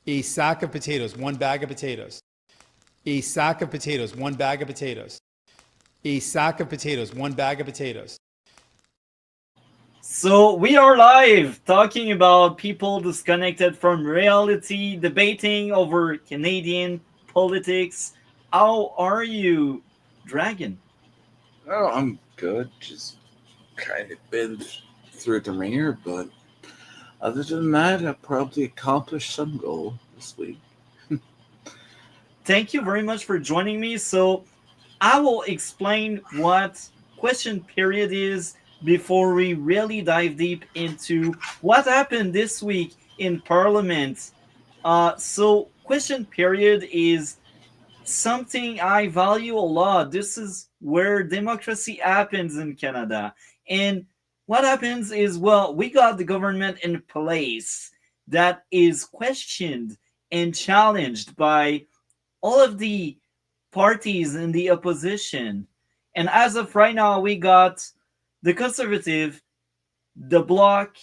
A sack of potatoes, 1 bag of potatoes. A sack of potatoes, 1 bag of potatoes. A sack of potatoes, 1 bag of potatoes. So we are live talking about people disconnected from reality, debating over Canadian politics. How are you, Dragon? Oh, I'm good. Just kind of been through the ringer, but other than that, I probably accomplished some goal this week. Thank you very much for joining me. So I will explain what question period is before we really dive deep into what happened this week in Parliament. So question period is something I value a lot. This is where democracy happens in Canada. And what happens is, well, we got the government in place that is questioned and challenged by all of the parties in the opposition. And as of right now, we got the Conservative, the Bloc,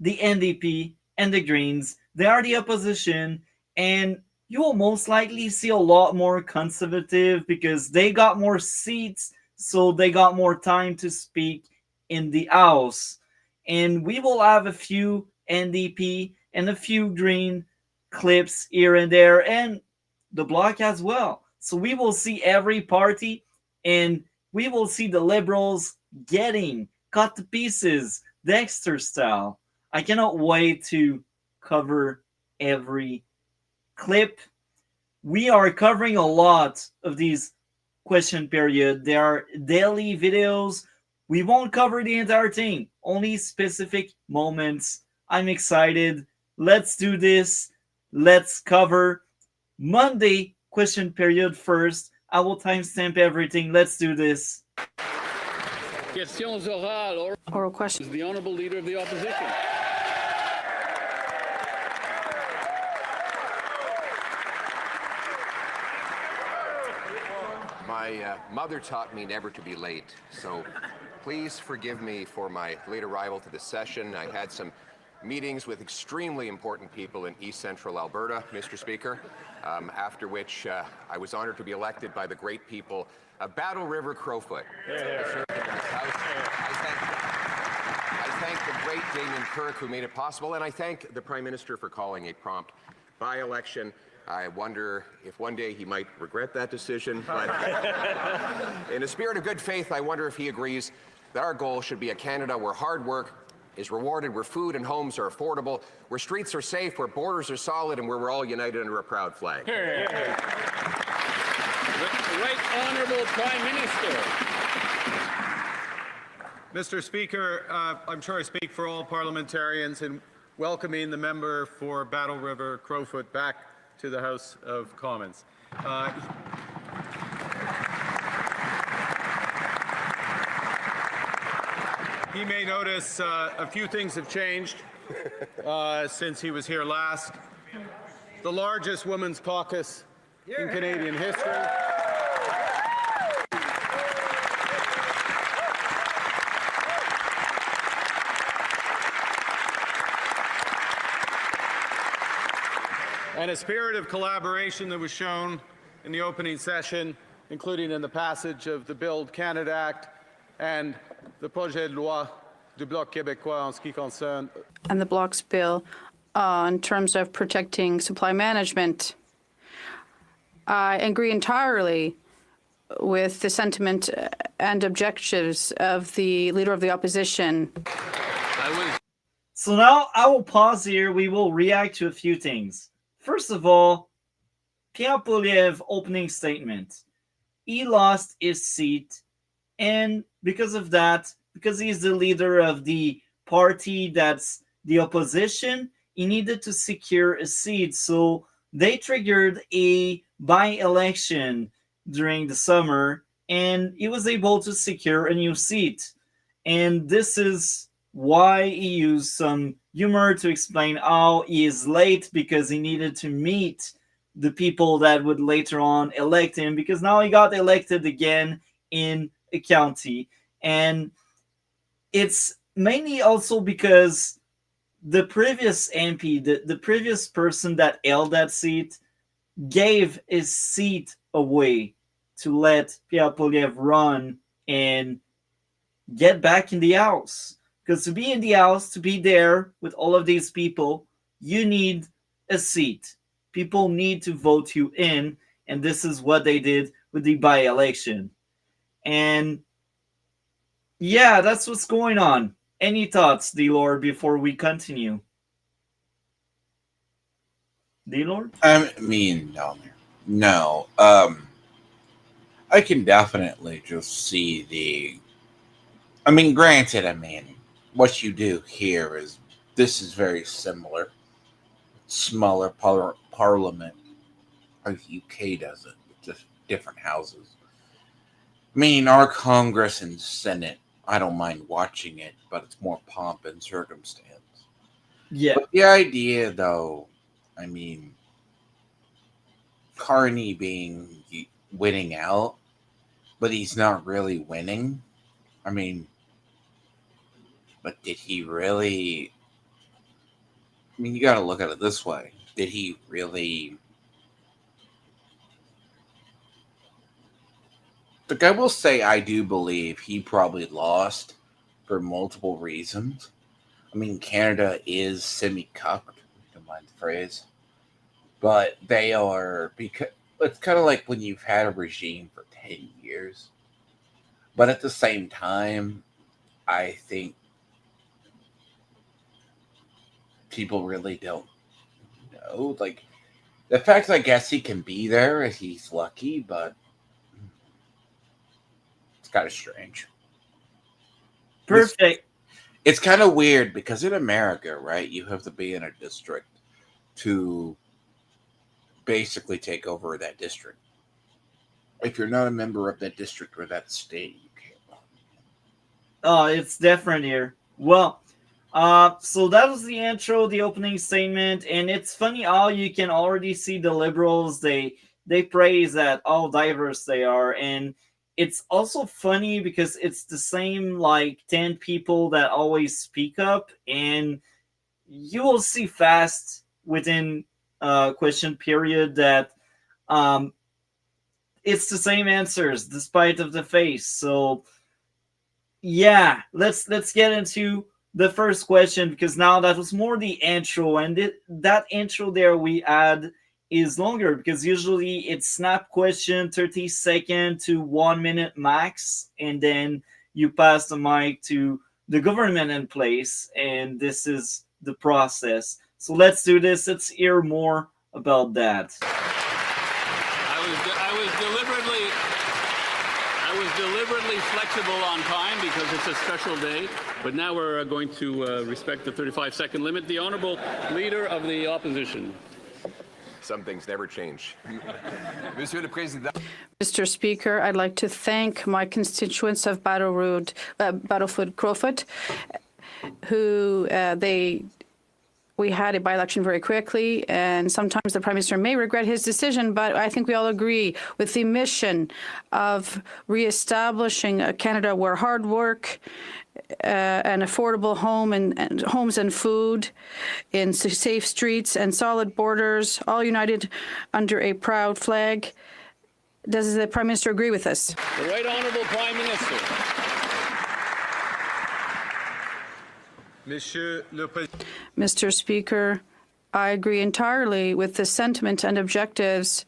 the NDP, and the Greens. They are the opposition, and you will most likely see a lot more Conservative because they got more seats, so they got more time to speak in the House. And we will have a few NDP and a few Green clips here and there, and the Bloc as well. So we will see every party, and we will see the Liberals getting cut to pieces, Dexter style. I cannot wait to cover every clip. We are covering a lot of these question period. There are daily videos. We won't cover the entire thing, only specific moments. I'm excited. Let's do this. Let's cover Monday question period first. I will timestamp everything. Let's do this. Questions orales. Oral question. The Honourable Leader of the Opposition. My mother taught me never to be late, so please forgive me for my late arrival to this session. I had some meetings with extremely important people in East Central Alberta, Mr. Speaker, after which I was honored to be elected by the great people of Battle River Crowfoot. I thank the great Damien Kirk who made it possible, and I thank the Prime Minister for calling a prompt by-election. I wonder if one day he might regret that decision, but in a spirit of good faith, I wonder if he agrees that our goal should be a Canada where hard work is rewarded, where food and homes are affordable, where streets are safe, where borders are solid, and where we're all united under a proud flag. The Right Honourable Prime Minister. Mr. Speaker, I'm sure I speak for all parliamentarians in welcoming the member for Battle River Crowfoot back to the House of Commons. He may notice a few things have changed since he was here last. The largest women's caucus in Canadian history. And a spirit of collaboration that was shown in the opening session, including in the passage of the Build Canada Act and the projet de loi du Bloc québécois en ce qui concerne. And the Bloc's bill in terms of protecting supply management. I agree entirely with the sentiment and objectives of the Leader of the Opposition. So now I will pause here. We will react to a few things. First of all, Pierre Poilievre opening statement. He lost his seat, and because of that, because he's the leader of the party that's the opposition, he needed to secure a seat. So they triggered a by-election during the summer, and he was able to secure a new seat. And this is why he used some humor to explain how he is late, because he needed to meet the people that would later on elect him, because now he got elected again in a county. And it's mainly also because the previous MP, the previous person that held that seat, gave his seat away to let Pierre Poilievre run and get back in the house. Because to be in the house, to be there with all of these people, you need a seat. People need to vote you in, and this is what they did with the by-election. And yeah, that's what's going on. Any thoughts, D-Lord, before we continue? D-Lord? I mean, no. I can definitely just see the. I mean, granted, what you do here this is very similar. Smaller parliament, as UK does it, just different houses. I mean, our Congress and Senate, I don't mind watching it, but it's more pomp and circumstance. Yeah. But the idea, though, I mean, Carney winning out, but he's not really winning. I mean, but did he really? I mean, you got to look at it this way. Did he really? Look, I will say I do believe he probably lost for multiple reasons. I mean, Canada is semi-cucked, if you don't mind the phrase. But they are, because it's kind of like when you've had a regime for 10 years. But at the same time, I think people really don't know. Like, the fact, I guess he can be there, he's lucky, but it's kind of strange. Perfect. It's kind of weird because in America, right, you have to be in a district to basically take over that district. If you're not a member of that district or that state, you can't vote. Oh, it's different here. Well, so that was the intro, the opening statement, and it's funny how you can already see the liberals. They praise that how diverse they are, and it's also funny because it's the same like 10 people that always speak up, and you will see fast within question period that it's the same answers despite of the face. So yeah, let's get into the first question, because now that was more the intro, and that intro there we add is longer because usually it's snap question 30-second to 1 minute max, and then you pass the mic to the government in place, and this is the process. So let's do this. Let's hear more about that. I was deliberately flexible on time because it's a special day. But now we're going to respect the 35-second limit. The Honourable Leader of the Opposition. Some things never change. Monsieur le Président. Mr. Speaker, I'd like to thank my constituents of Battlefield Crowfoot, who we had a by-election very quickly, and sometimes the Prime Minister may regret his decision, but I think we all agree with the mission of re-establishing a Canada where hard work, an affordable home and homes and food, in safe streets and solid borders, all united under a proud flag. Does the Prime Minister agree with this? The Right Honourable Prime Minister. Mr. Speaker, I agree entirely with the sentiment and objectives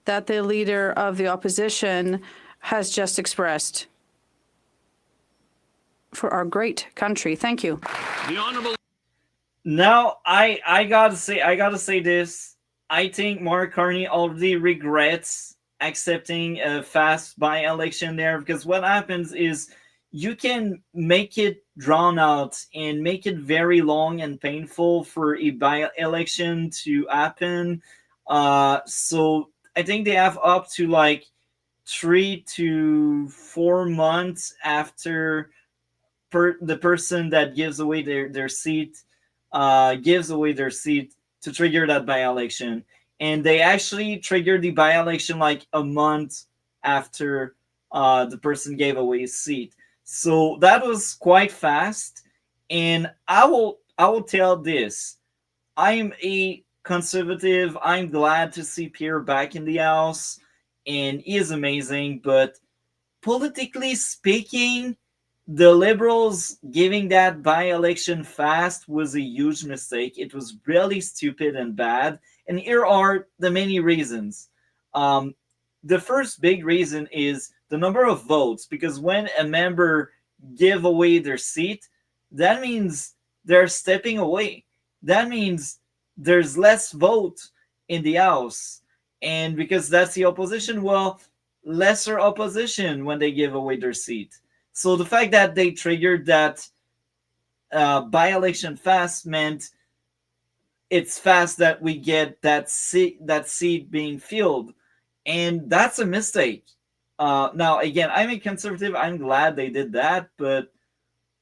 that the Leader of the Opposition has just expressed for our great country. Thank you. The Honourable. Now, I gotta say this. I think Mark Carney already regrets accepting a fast by-election there, because what happens is you can make it drawn out and make it very long and painful for a by-election to happen. So I think they have up to like 3 to 4 months after the person that gives away their seat gives away their seat to trigger that by-election. And they actually triggered the by-election like a month after the person gave away his seat. So that was quite fast. And I will I will tell this. I'm a conservative. I'm glad to see Pierre back in the house, and he is amazing. But politically speaking, the Liberals giving that by-election fast was a huge mistake. It was really stupid and bad. And here are the many reasons. Um, the first big reason is the number of votes, because when a member give away their seat, that means they're stepping away. That means there's less vote in the House. And because that's the opposition, well, lesser opposition when they give away their seat. So the fact that they triggered that by-election fast meant it's fast that we get that seat being filled, and that's a mistake. Now, again, I'm a conservative. I'm glad they did that, but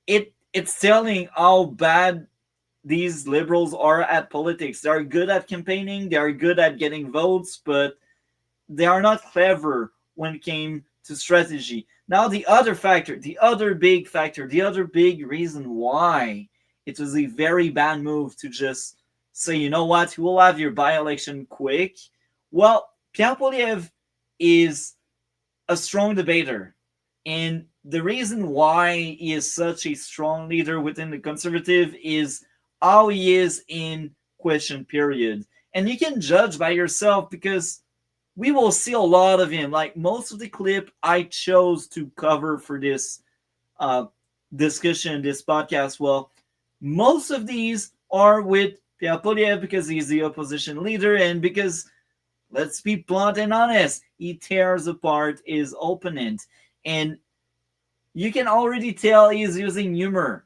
it's telling how bad these liberals are at politics. They are good at campaigning. They are good at getting votes, but they are not clever when it came to strategy. Now, the other factor, the other big factor, the other big reason why it was a very bad move to just say, you know what, you will have your by-election quick. Well, Pierre Poilievre is a strong debater. And the reason why he is such a strong leader within the conservative is how he is in question period. And you can judge by yourself because we will see a lot of him. Like most of the clip I chose to cover for this discussion, this podcast, well, most of these are with Pierre Poilievre because he's the opposition leader and because, let's be blunt and honest, he tears apart his opponent. And you can already tell he's using humor.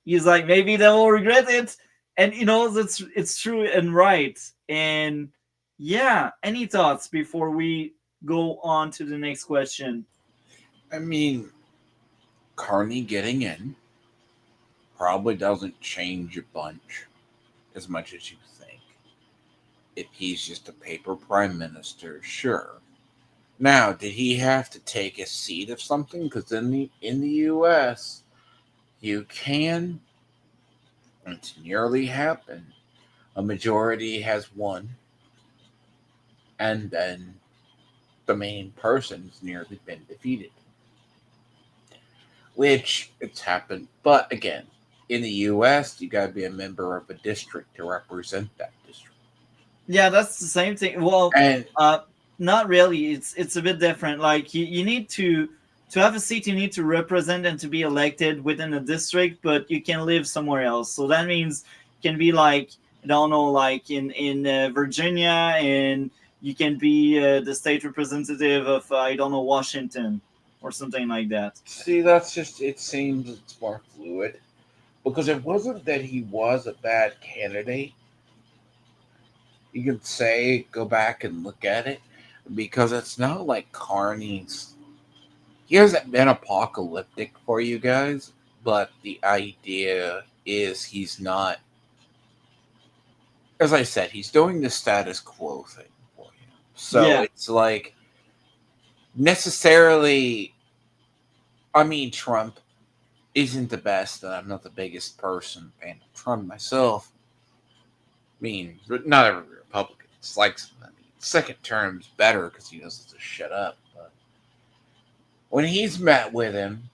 He's like, maybe they will regret it. And you know, it's true and right. And yeah, any thoughts before we go on to the next question? I mean, Carney getting in probably doesn't change a bunch as much as you think. If he's just a paper prime minister, sure. Now, did he have to take a seat of something? Because in the U.S., you can, and it's nearly happened. A majority has won, and then the main person's nearly been defeated. Which it's happened, but again, in the U.S., you got to be a member of a district to represent that district. Yeah, that's the same thing. Well, And not really. It's a bit different. Like you need to have a seat. You need to represent and to be elected within a district, but you can live somewhere else. So that means it can be like, I don't know, like in Virginia, and you can be the state representative of I don't know, Washington or something like that. see, that's just, it seems it's more fluid. Because it wasn't that he was a bad candidate. You can say, go back and look at it. Because it's not like Carney's. He hasn't been apocalyptic for you guys. But the idea is he's not. As I said, he's doing the status quo thing for you. So Yeah. it's like. Necessarily. I mean, Trump isn't the best, and I'm not the biggest fan of Trump myself. I mean, not every Republican likes him. I mean, second term's better because he knows to shut up. But when he's met with him,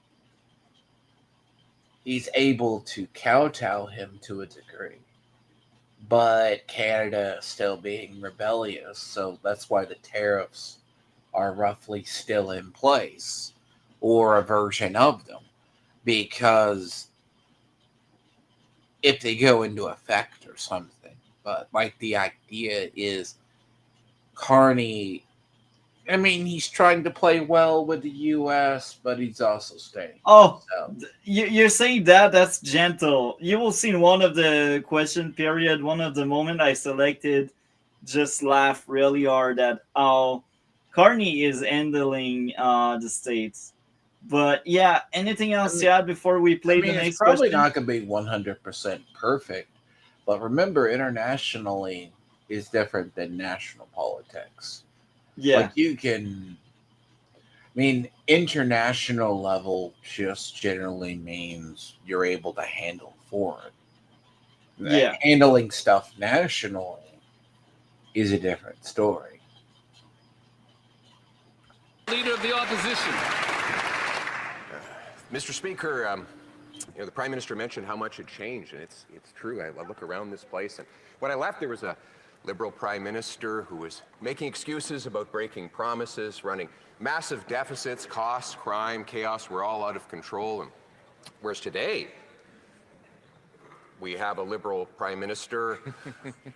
he's able to kowtow him to a degree. But Canada still being rebellious, so that's why the tariffs are roughly still in place, or a version of them. Because if they go into effect or something, but like the idea is Carney, I mean, he's trying to play well with the U.S., but he's also staying. Oh, So, you're saying that? That's gentle. You will see in one of the question period, one of the moment I selected, just laugh really hard at how Carney is handling the states. But yeah, anything else to add before we play the it's next probably question? not going to be 100% perfect, but remember, internationally is different than national politics. Yeah. Like you can, I mean, international level just generally means you're able to handle foreign. Yeah. Handling stuff nationally is a different story. Leader of the opposition. Mr. Speaker, the Prime Minister mentioned how much had changed, and it's true. I look around this place, and when I left, there was a Liberal Prime Minister who was making excuses about breaking promises, running massive deficits, costs, crime, chaos were all out of control. And whereas today, we have a Liberal Prime Minister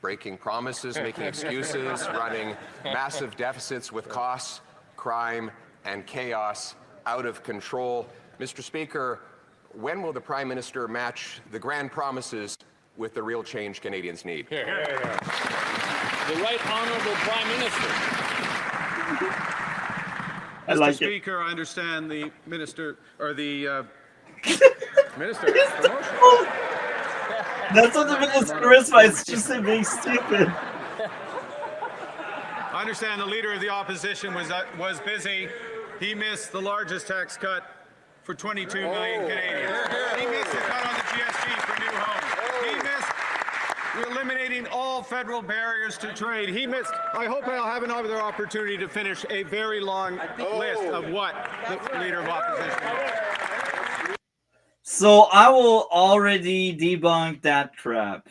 breaking promises, making excuses, running massive deficits with costs, crime, and chaos out of control. Mr. Speaker, when will the Prime Minister match the grand promises with the real change Canadians need? The Right Honourable Prime Minister. I Mr. like it. Speaker, I understand the minister, or the minister. That's what the minister is, but it's just him being stupid. I understand the leader of the opposition was busy. He missed the largest tax cut for 22 million Canadians. He missed the cut on the GST for new homes. He missed eliminating all federal barriers to trade. He missed, I hope I'll have another opportunity to finish a very long list of what the leader of opposition did. So I will already debunk that crap.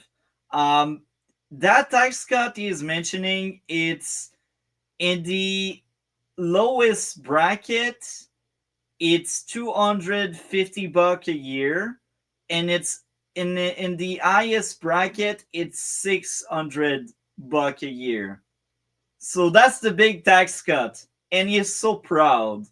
That tax cut he is mentioning, it's in the lowest bracket, it's $250 a year, and it's in the highest bracket, it's $600 a year. So that's the big tax cut, and he's so proud.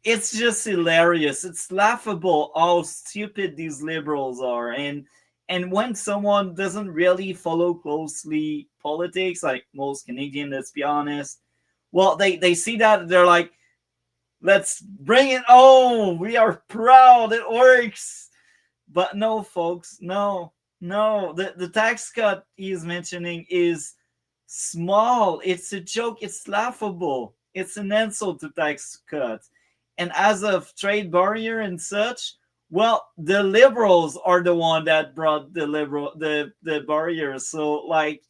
It's just hilarious. It's laughable how stupid these liberals are, and when someone doesn't really follow closely politics, like most Canadians, let's be honest, well, they see that, they're like, let's bring it home. We are proud. It works. But no, folks, no. The tax cut he is mentioning is small. It's a joke. It's laughable. It's an insult to tax cut. And as of trade barrier and such, well, the liberals are the one that brought the barriers. So, like,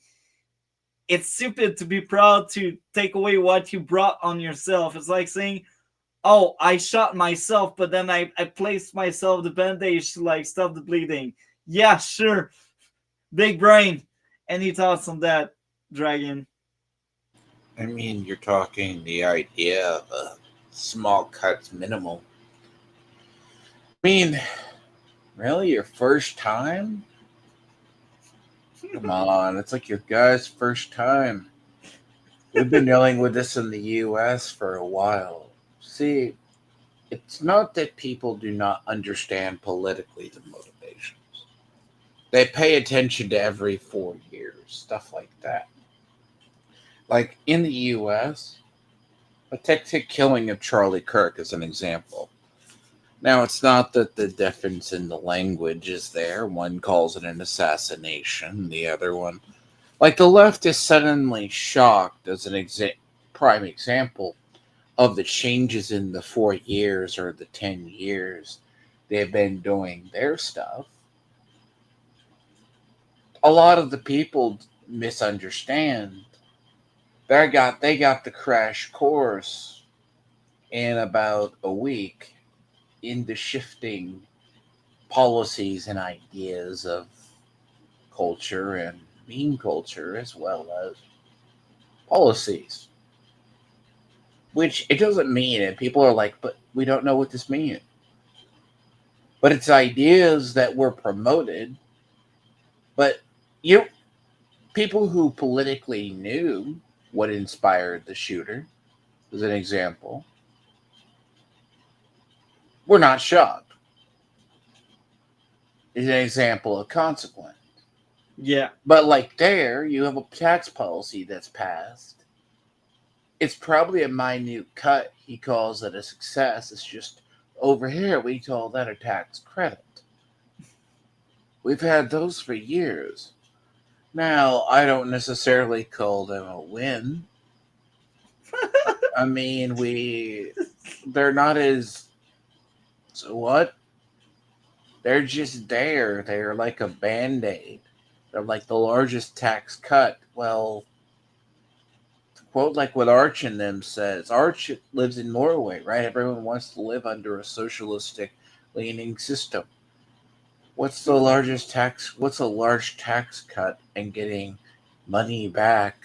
it's stupid to be proud to take away what you brought on yourself. It's like saying, oh, I shot myself, but then I placed myself the bandage to, like, stop the bleeding. Yeah, sure. Big brain. Any thoughts on that, Dragon? I mean, you're talking the idea of a small cuts minimal. I mean, really, your first time? Come on, it's like your guy's first time. We've been dealing with this in the U.S. for a while. See, it's not that people do not understand politically the motivations. They pay attention to every 4 years, stuff like that. Like in the U.S., take killing of Charlie Kirk as an example. Now, it's not that the difference in the language is there. One calls it an assassination, the other one. Like, the left is suddenly shocked as an prime example of the changes in the 4 years or the 10 years they've been doing their stuff. A lot of the people misunderstand. They got the crash course in about a week into shifting policies and ideas of culture and meme culture as well as policies. Which it doesn't mean, and people are like, but we don't know what this means. But it's ideas that were promoted. But people who politically knew what inspired the shooter, as an example, were not shocked. Is an example of consequence. Yeah. But like there, you have a tax policy that's passed. It's probably a minute cut. He calls it a success. It's just over here, we call that a tax credit. We've had those for years. Now, I don't necessarily call them a win. I mean, they're not as, so what? They're just there. They're like a Band-Aid. They're like the largest tax cut. Well, to quote like what Arch and them says, Arch lives in Norway, right? Everyone wants to live under a socialistic leaning system. What's a large tax cut and getting money back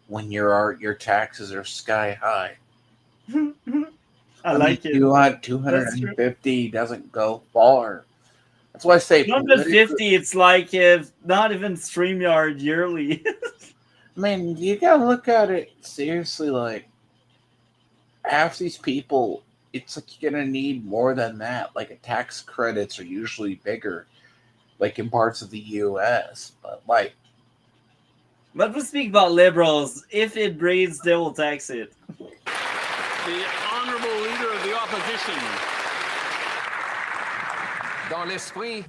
when your taxes are sky high? I like it. You want That's true. 250 doesn't go far. That's why I say politically. 250, it's like not even StreamYard yearly. I mean, you gotta look at it seriously. Like half these people, it's like you're gonna need more than that. Like tax credits are usually bigger, like in parts of the U.S. But like, But we speak about liberals. If it breeds, they will tax it. The honorable leader of the opposition. Dans l'esprit.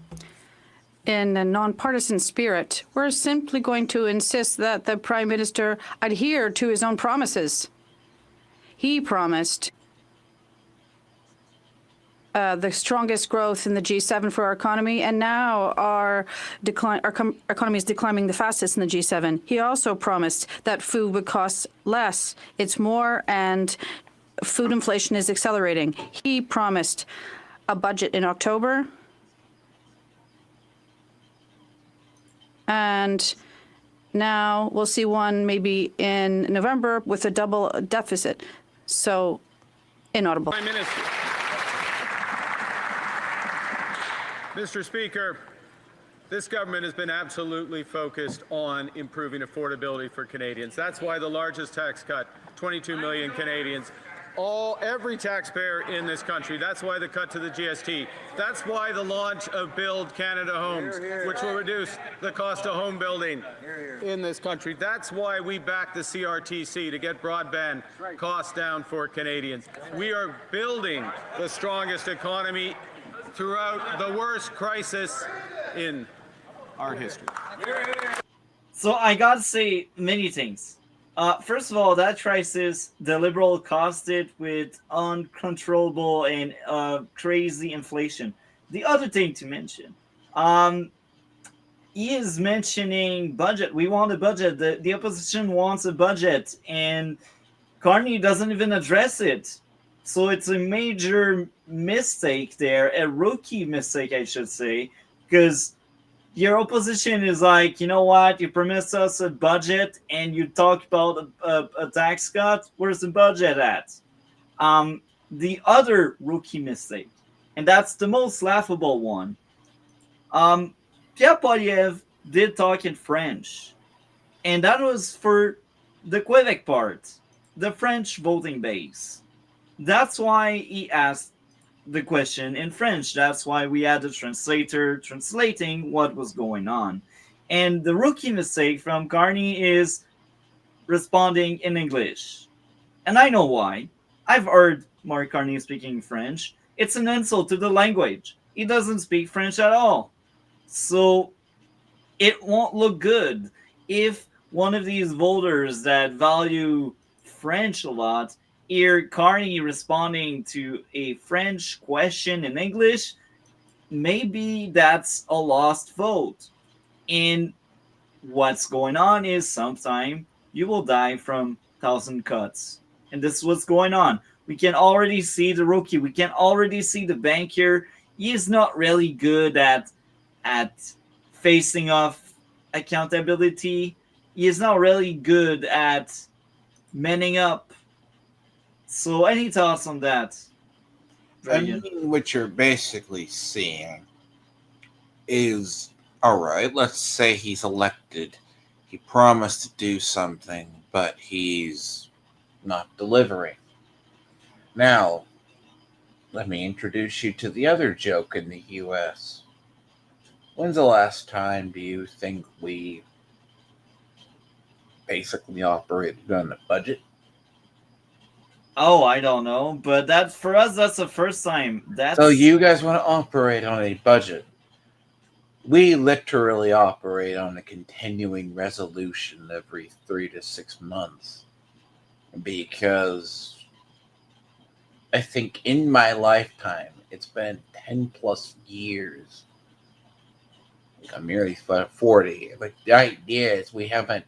In a nonpartisan spirit, we're simply going to insist that the Prime Minister adhere to his own promises. He promised the strongest growth in the G7 for our economy, and now our economy is declining the fastest in the G7. He also promised that food would cost less. It's more, and food inflation is accelerating. He promised a budget in October, and now we'll see one maybe in November with a double deficit. So, inaudible. Prime Minister. Mr. Speaker, this government has been absolutely focused on improving affordability for Canadians. That's why the largest tax cut, 22 million Canadians, every taxpayer in this country. That's why the cut to the GST. That's why the launch of Build Canada Homes, which will reduce the cost of home building in this country. That's why we back the CRTC to get broadband costs down for Canadians. We are building the strongest economy throughout the worst crisis in our history. So I gotta say many things. First of all, that crisis, the Liberal caused it with uncontrollable and crazy inflation. The other thing to mention, he is mentioning budget. We want a budget. The opposition wants a budget, and Carney doesn't even address it. So it's a major mistake there, a rookie mistake, I should say, because your opposition is like, you know what, you promised us a budget and you talk about a tax cut. Where's the budget at? The other rookie mistake, and that's the most laughable one, Pierre Poilievre did talk in French, and that was for the Quebec part, the French voting base. That's why he asked the question in French. That's why we had a translator translating what was going on. And the rookie mistake from Carney is responding in English. And I know why. I've heard Mark Carney speaking French. It's an insult to the language. He doesn't speak French at all. So it won't look good if one of these voters that value French a lot hear Carney responding to a French question in English. Maybe that's a lost vote. And what's going on is sometime you will die from 1,000 cuts. And this is what's going on. We can already see the rookie. We can already see the banker. He is not really good at facing off accountability. He is not really good at manning up. So any thoughts on that? I mean, what you're basically seeing is, all right, let's say he's elected. He promised to do something, but he's not delivering. Now, let me introduce you to the other joke in the U.S. When's the last time do you think we basically operated on a budget? Oh, I don't know, but that for us, that's the first time. So you guys want to operate on a budget? We literally operate on a continuing resolution every 3 to 6 months, because I think in my lifetime, it's been 10 plus years I'm nearly 40. Like the idea is we haven't.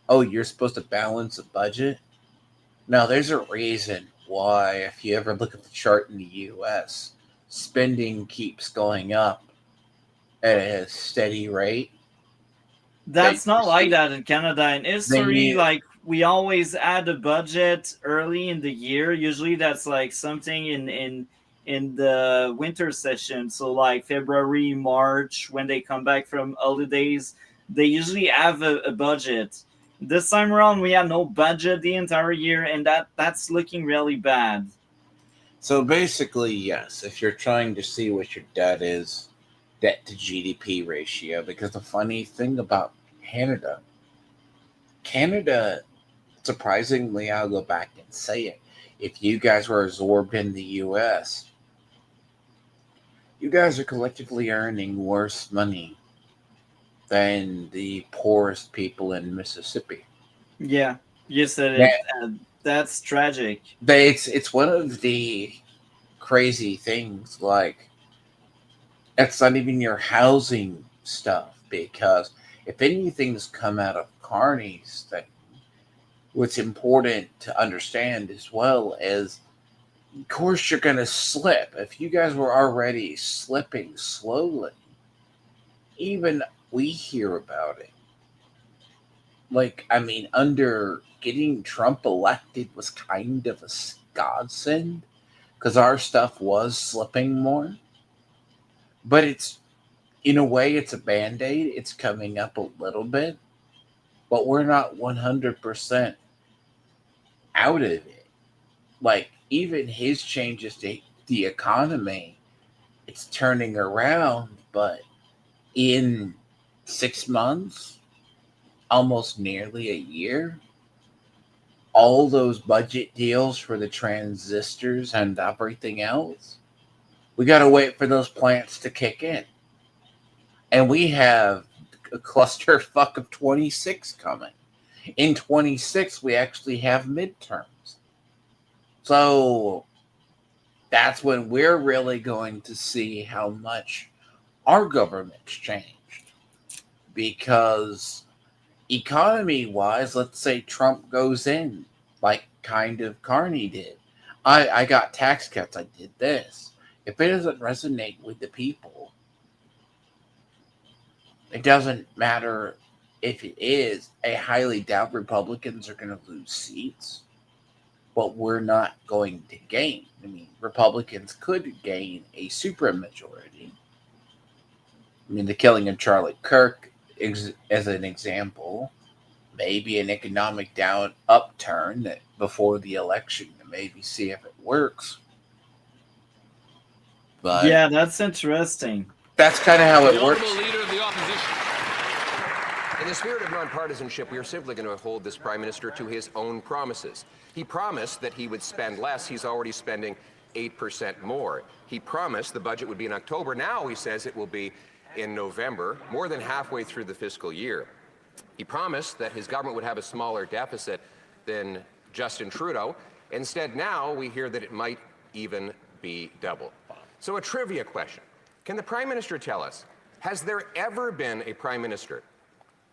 Oh, you're supposed to balance a budget. No, there's a reason why. If you ever look at the chart in the U.S., spending keeps going up at a steady rate. That's not like that in Canada. In Then history, like we always add a budget early in the year. Usually, that's like something in the winter session. So like February, March, when they come back from holidays, they usually have a budget. This time around, we have no budget the entire year, and that's looking really bad. So basically, yes, if you're trying to see what your debt is, debt to GDP ratio, because the funny thing about Canada, surprisingly, I'll go back and say it. If you guys were absorbed in the US, you guys are collectively earning worse money than the poorest people in Mississippi. Yeah, you said it. That's tragic. It's one of the crazy things. Like, it's not even your housing stuff, because if anything's come out of Carney's thing, what's important to understand as well is, of course, you're going to slip. If you guys were already slipping slowly, even we hear about it. Like, I mean, under getting Trump elected was kind of a godsend, because our stuff was slipping more. But it's, in a way, it's a Band-Aid. It's coming up a little bit, but we're not 100% out of it. Like, even his changes to the economy, it's turning around, but in 6 months, almost nearly a year, all those budget deals for the transistors and everything else, we got to wait for those plants to kick in. And we have a clusterfuck of 26 coming. In 26, we actually have midterms. So that's when we're really going to see how much our government's changed. Because economy-wise, let's say Trump goes in, like kind of Carney did. I got tax cuts, I did this. If it doesn't resonate with the people, it doesn't matter if it is. I highly doubt Republicans are going to lose seats, but we're not going to gain. I mean, Republicans could gain a supermajority. I mean, the killing of Charlie Kirk, as an example, maybe an economic upturn that before the election to maybe see if it works. But yeah, that's interesting. That's kind of how it works. Leader of the opposition. In the spirit of nonpartisanship, we are simply going to hold this prime minister to his own promises. He promised that he would spend less. He's already spending 8% more. He promised the budget would be in October. Now he says it will be in November, more than halfway through the fiscal year. He promised that his government would have a smaller deficit than Justin Trudeau. Instead, now we hear that it might even be double. So a trivia question. Can the Prime Minister tell us, has there ever been a Prime Minister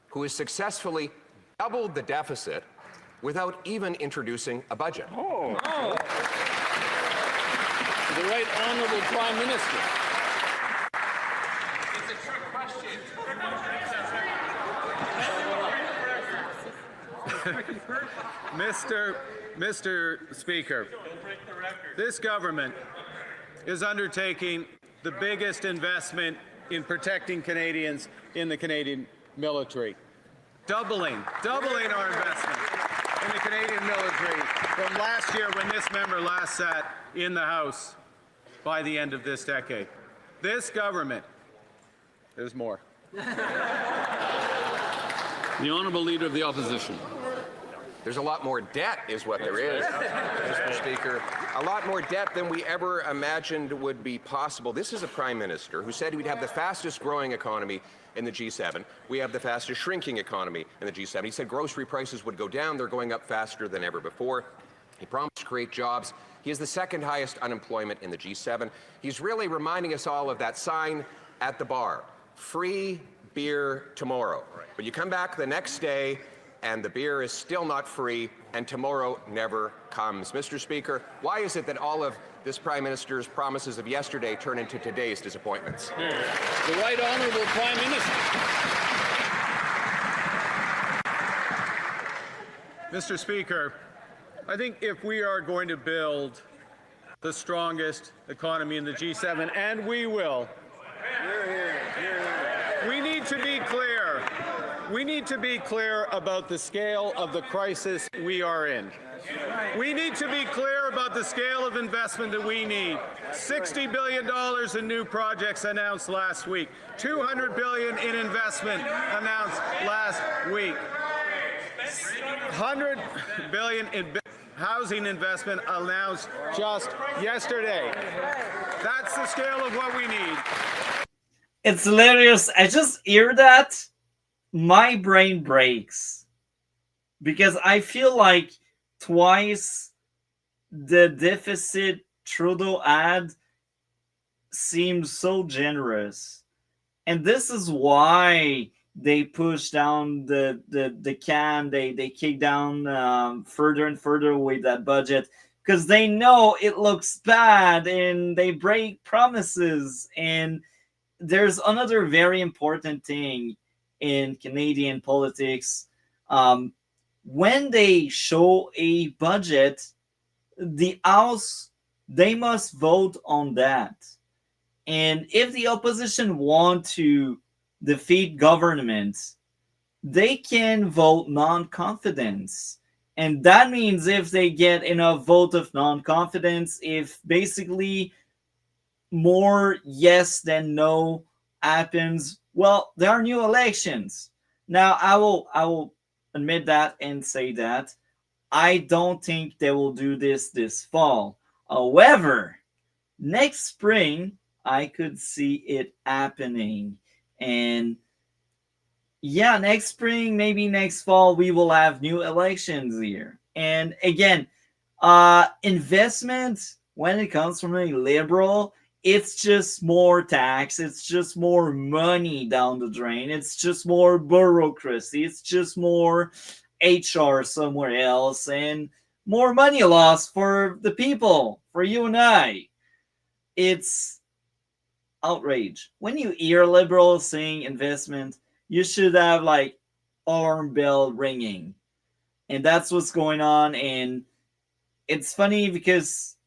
who has successfully doubled the deficit without even introducing a budget? Oh. The right honorable Prime Minister. It's a trick question. Mr. Speaker, this government is undertaking the biggest investment in protecting Canadians in the Canadian military. Doubling our investment in the Canadian military from last year when this member last sat in the House by the end of this decade. This government, there's more. The honourable Leader of the Opposition. There's a lot more debt is what there is, Mr. Speaker. A lot more debt than we ever imagined would be possible. This is a Prime Minister who said we'd have the fastest growing economy in the G7. We have the fastest shrinking economy in the G7. He said grocery prices would go down. They're going up faster than ever before. He promised to create jobs. He has the second highest unemployment in the G7. He's really reminding us all of that sign at the bar. Free beer tomorrow. But you come back the next day and the beer is still not free, and tomorrow never comes. Mr. Speaker, why is it that all of this Prime Minister's promises of yesterday turn into today's disappointments? The Right Honourable Prime Minister. Mr. Speaker, I think if we are going to build the strongest economy in the G7, and we will, we need to be clear. We need to be clear about the scale of the crisis we are in. We need to be clear about the scale of investment that we need. $60 billion in new projects announced last week. $200 billion in investment announced last week. $100 billion in housing investment announced just yesterday. That's the scale of what we need. It's hilarious. I just hear that, my brain breaks. Because I feel like twice the deficit Trudeau had seems so generous. And this is why they push down the can, they kick down further and further with that budget, because they know it looks bad and they break promises. And there's another very important thing in Canadian politics. When they show a budget, the House, they must vote on that. And if the opposition want to defeat government, they can vote non-confidence. And that means if they get enough vote of non-confidence, if basically more yes than no happens, well, there are new elections. Now, I will admit that and say that I don't think they will do this fall. However, next spring, I could see it happening. And yeah, next spring, maybe next fall, we will have new elections here. And again, investment, when it comes from a liberal, it's just more tax. It's just more money down the drain. It's just more bureaucracy. It's just more HR somewhere else and more money lost for the people, for you and I. It's outrage. When you hear liberals saying investment, you should have like alarm bell ringing. And that's what's going on. And it's funny because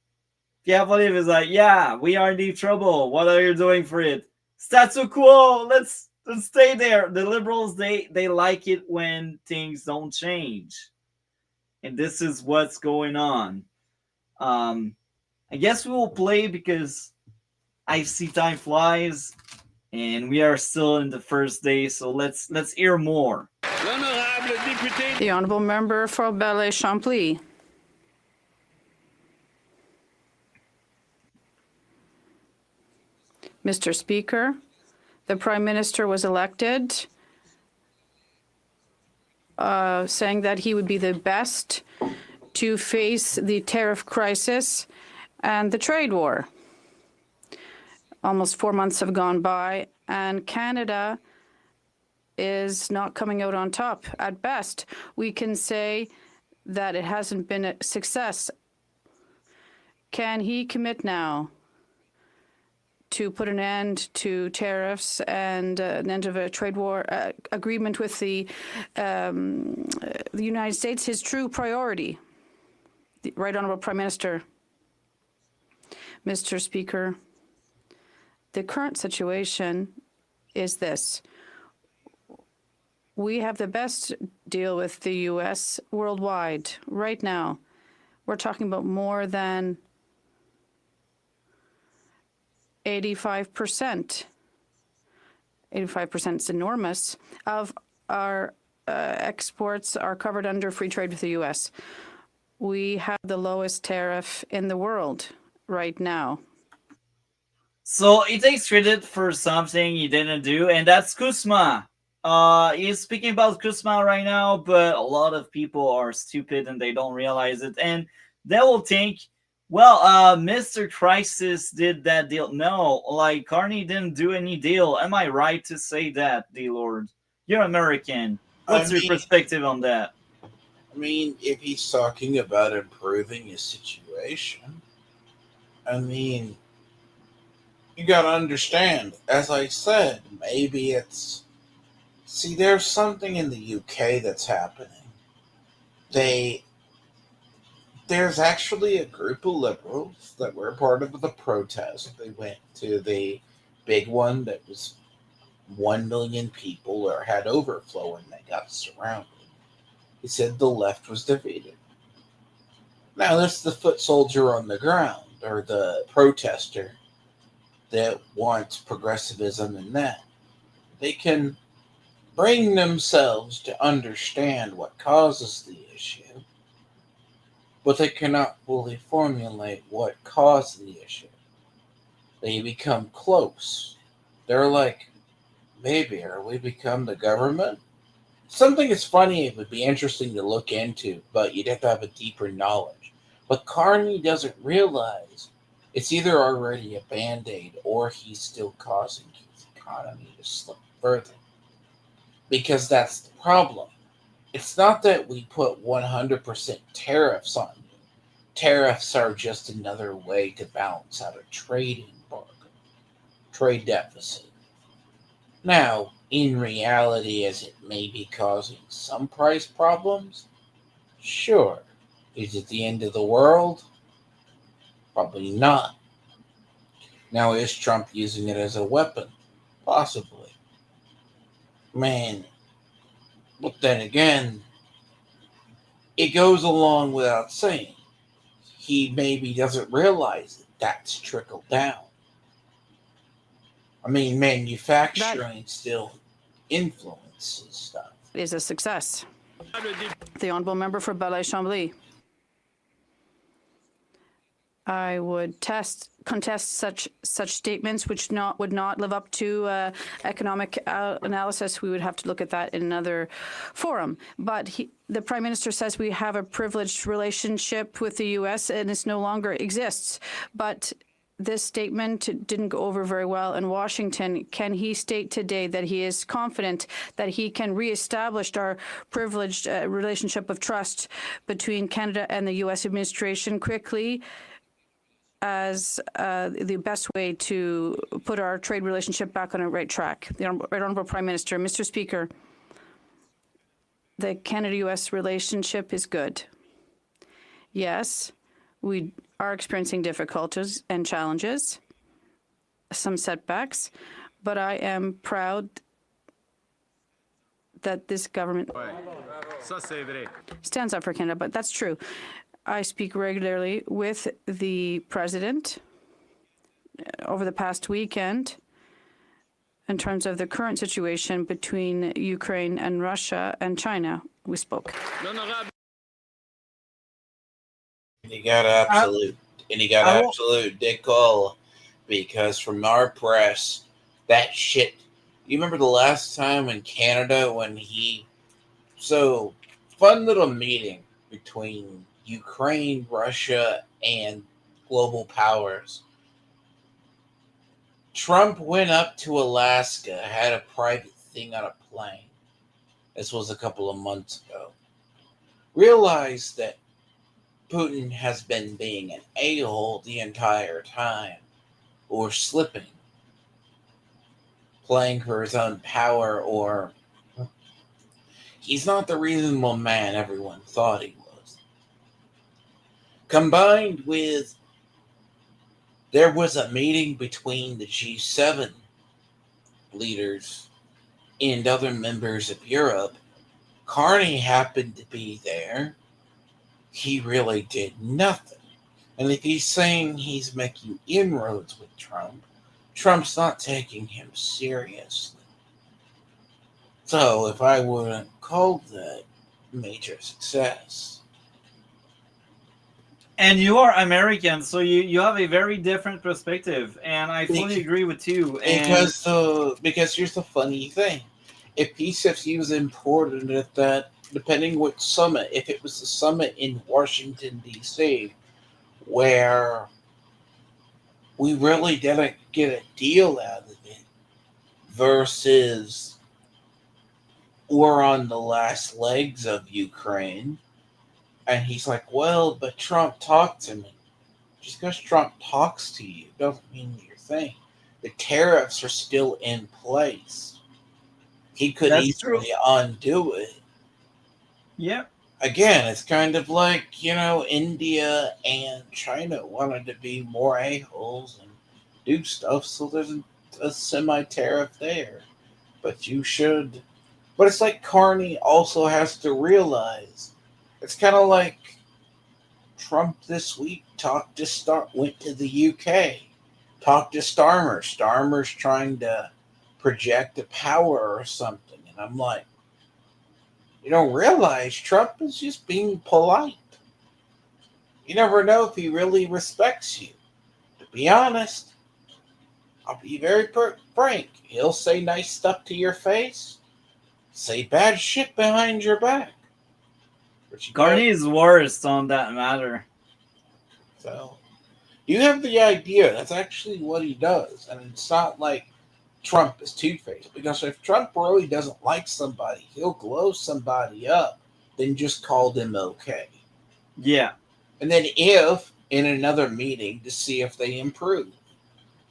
Pierre Poilievre is like, yeah, we are in deep trouble. What are you doing for it? Statu quo. Let's stay there. The liberals, they like it when things don't change. And this is what's going on. I guess we will play because I see time flies and we are still in the first day. So let's hear more. The Honourable Member for Belleuil-Champlain. Mr. Speaker, the Prime Minister was elected saying that he would be the best to face the tariff crisis and the trade war. Almost 4 months have gone by, and Canada is not coming out on top. At best, we can say that it hasn't been a success. Can he commit now to put an end to tariffs and an end of a trade war agreement with the United States, his true priority? The Right Honourable Prime Minister. Mr. Speaker, the current situation is this. We have the best deal with the U.S. worldwide right now. We're talking about more than 85%. 85% is enormous of our exports are covered under free trade with the U.S. We have the lowest tariff in the world right now. So he takes credit for something he didn't do, and that's CUSMA. He's speaking about CUSMA right now, but a lot of people are stupid and they don't realize it. And they will think, Well, Mr. Crisis did that deal. No, like Carney didn't do any deal. Am I right to say that, D Lord? You're American. I What's your mean, perspective on that? if he's talking about improving his situation, I mean, you gotta understand. As I said, maybe it's see. There's something in the UK that's happening. They There's actually a group of liberals that were part of the protest. They went to the big one that was 1 million people or had overflow and they got surrounded. He said the left was defeated. Now, that's the foot soldier on the ground or the protester that wants progressivism and that. They can bring themselves to understand what causes the issue, but they cannot fully formulate what caused the issue. They become close. They're like, maybe, are we become the government? Something is funny, it would be interesting to look into, but you'd have to have a deeper knowledge. But Carney doesn't realize it's either already a band aid or he's still causing his economy to slip further. Because that's the problem. It's not that we put 100% tariffs on you. Tariffs are just another way to balance out a trade embargo, trade deficit. Now, in reality, as it may be causing some price problems, sure. Is it the end of the world? Probably not. Now, is Trump using it as a weapon? Possibly. Man, but then again, it goes along without saying. He maybe doesn't realize that that's trickled down. I mean, manufacturing still influences stuff. Is a success. The honourable member for Balaye-Chambly. I would contest such statements which would not live up to economic analysis. We would have to look at that in another forum. But the Prime Minister says we have a privileged relationship with the U.S. and it no longer exists. But this statement didn't go over very well in Washington. Can he state today that he is confident that he can reestablish our privileged relationship of trust between Canada and the U.S. administration quickly as the best way to put our trade relationship back on a right track? The Honourable Prime Minister. Mr. Speaker, the Canada-U.S. relationship is good. Yes, we are experiencing difficulties and challenges, some setbacks, but I am proud that this government stands up for Canada, but that's true. I speak regularly with the President over the past weekend in terms of the current situation between Ukraine and Russia and China. We spoke. You got absolute dick all, because from our press, that shit. You remember the last time in Canada fun little meeting between Ukraine, Russia, and global powers. Trump went up to Alaska, had a private thing on a plane. This was a couple of months ago. Realized that Putin has been being an a-hole the entire time, or slipping, playing for his own power, or he's not the reasonable man everyone thought he was. Combined with, there was a meeting between the G7 leaders and other members of Europe. Carney happened to be there. He really did nothing. And if he's saying he's making inroads with Trump, Trump's not taking him seriously. So if I wouldn't call that major success. And you are American, so you have a very different perspective, and I fully agree with you. Because here's the funny thing. If P50 was important at that, depending what summit, if it was the summit in Washington, D.C., where we really didn't get a deal out of it versus we're on the last legs of Ukraine. And he's like, well, but Trump talked to me. Just because Trump talks to you doesn't mean your thing. The tariffs are still in place. He could That's true. easily undo it. Yeah. Again, it's kind of like, India and China wanted to be more a-holes and do stuff, so there's a semi-tariff there. But it's like Carney also has to realize, it's kind of like Trump this week went to the UK, talked to Starmer. Starmer's trying to project a power or something. And I'm like, you don't realize Trump is just being polite. You never know if he really respects you. To be honest, I'll be very frank. He'll say nice stuff to your face, say bad shit behind your back. Carney is worst on that matter. So, you have the idea. That's actually what he does. And it's not like Trump is two-faced. Because if Trump really doesn't like somebody, he'll glow somebody up, then just call them okay. Yeah. And then if, in another meeting, to see if they improve.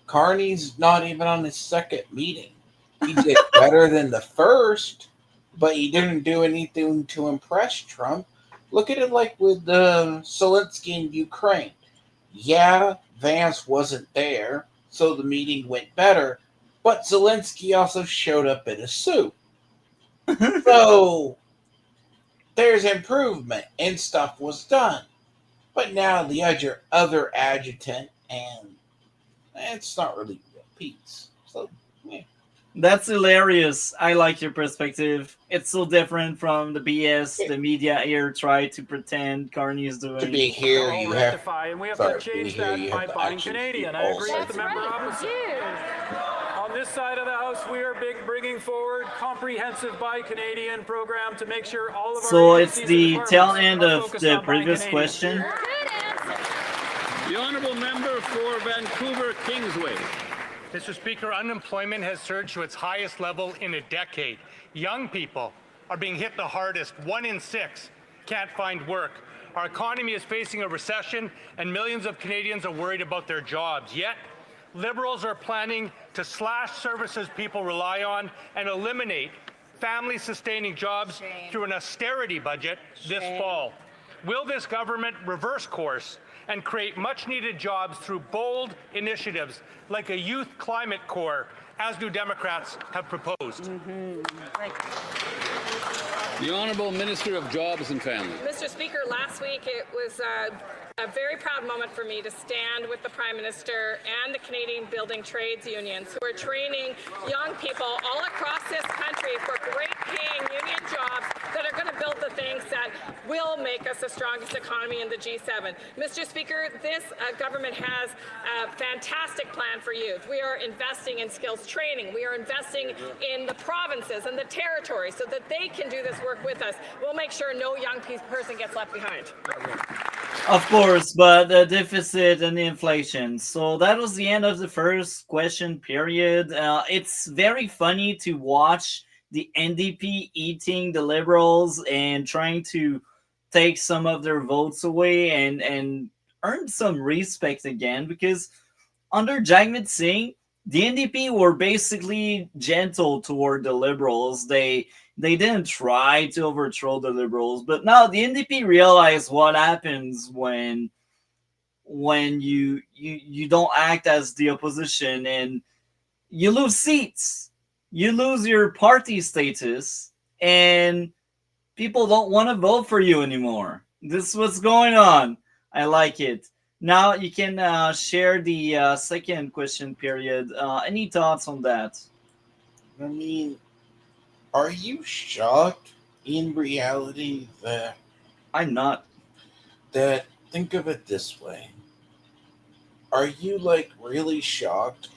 Carney's not even on his second meeting. He did better than the first, but he didn't do anything to impress Trump. Look at it like with Zelensky in Ukraine. Yeah, Vance wasn't there, so the meeting went better, but Zelensky also showed up in a suit. So, there's improvement, and stuff was done. But now the other adjutant, and it's not really real peace. So, yeah. That's hilarious. I like your perspective. It's so different from the BS the media here try to pretend Carney is doing. To be here, you have and we have sorry, to change to be here, that you by have to buying actually Canadian. be I agree also- with the member opposite. On this side of the house, we are bringing forward comprehensive Buy Canadian program to make sure all of our So it's agencies the and tail departments end are of focused the on buying previous Canadian. question. The honourable member for Vancouver Kingsway. Mr. Speaker, unemployment has surged to its highest level in a decade. Young people are being hit the hardest. 1 in 6 can't find work. Our economy is facing a recession, and millions of Canadians are worried about their jobs. Yet, Liberals are planning to slash services people rely on and eliminate family-sustaining jobs through an austerity budget this fall. Will this government reverse course and create much-needed jobs through bold initiatives like a youth climate corps, as New Democrats have proposed? The Honourable Minister of Jobs and Family. Mr. Speaker, last week it was a very proud moment for me to stand with the Prime Minister and the Canadian Building Trades Unions, who are training young people all across this country for great-paying union jobs that are going to build the things that will make us the strongest economy in the G7. Mr. Speaker, this government has a fantastic plan for youth. We are investing in skills training. We are investing in the provinces and the territories so that they can do this work with us. We'll make sure no young person gets left behind. Of course, but the deficit and the inflation. So that was the end of the first question period. It's very funny to watch the NDP eating the Liberals and trying to take some of their votes away and earn some respect again, because under Jagmeet Singh, the NDP were basically gentle toward the Liberals. They didn't try to overthrow the Liberals, but now the NDP realized what happens when you don't act as the opposition and you lose seats, you lose your party status, and people don't want to vote for you anymore. This is what's going on. I like it. Now you can share the second question period. Any thoughts on that? I mean, are you shocked in reality that I'm not. think of it this way? Are you really shocked?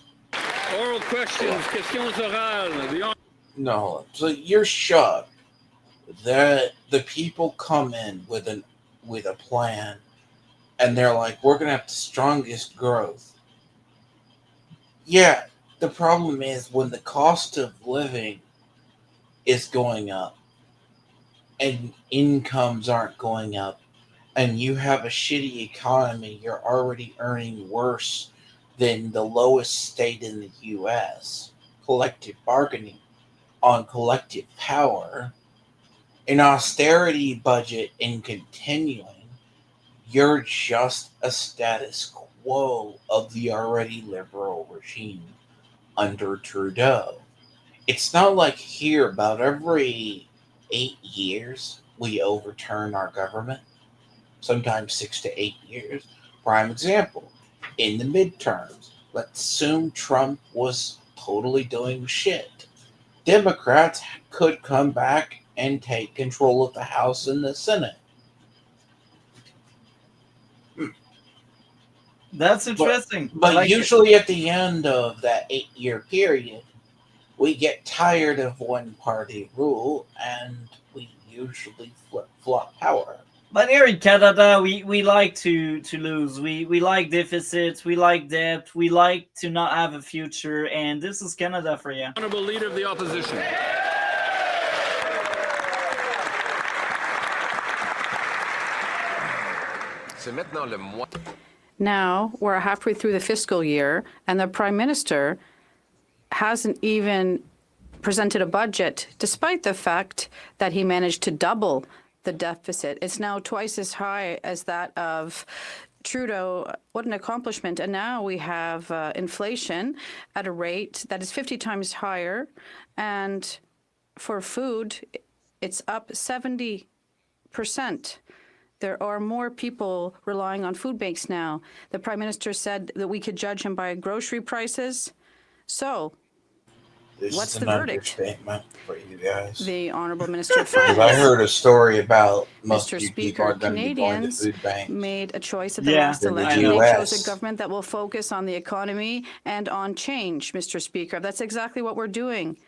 Oral questions, questions orales. No. So you're shocked that the people come in with a plan and they're like, we're going to have the strongest growth. Yeah, the problem is when the cost of living is going up and incomes aren't going up, and you have a shitty economy, you're already earning worse than the lowest state in the U.S. Collective bargaining on collective power, an austerity budget and continuing, you're just a status quo of the already liberal regime under Trudeau. It's not like here about every 8 years we overturn our government, sometimes 6 to 8 years. Prime example, in the midterms, let's assume Trump was totally doing shit. Democrats could come back and take control of the House and the Senate. That's interesting. But Like it. usually at the end of that 8-year period, we get tired of one party rule and we usually flip-flop power. But here in Canada, we like to lose. We like deficits. We like debt. We like to not have a future. And this is Canada for you. Honorable Leader of the Opposition. Now we're halfway through the fiscal year, and the Prime Minister hasn't even presented a budget, despite the fact that he managed to double the deficit. It's now twice as high as that of Trudeau. What an accomplishment. And now we have inflation at a rate that is 50 times higher. And for food, it's up 70%. There are more people relying on food banks now. The Prime Minister said that we could judge him by grocery prices. So, what's the verdict? Understatement for you guys. The Honourable Minister of Because Finance. I heard a story about most Mr. of you people Speaker, are going to be going to Canadians food banks. made a choice at the Yeah, last in the election. They chose US. a government that will focus on the economy and on change, Mr. Speaker. That's exactly what we're doing.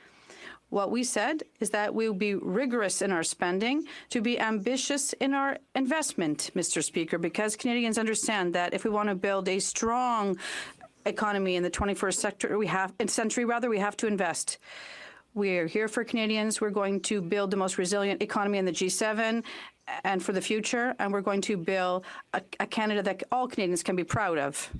What we said is that we will be rigorous in our spending, to be ambitious in our investment, Mr. Speaker, because Canadians understand that if we want to build a strong economy in the 21st century, we have to invest. We're here for Canadians. We're going to build the most resilient economy in the G7 and for the future, and we're going to build a Canada that all Canadians can be proud of.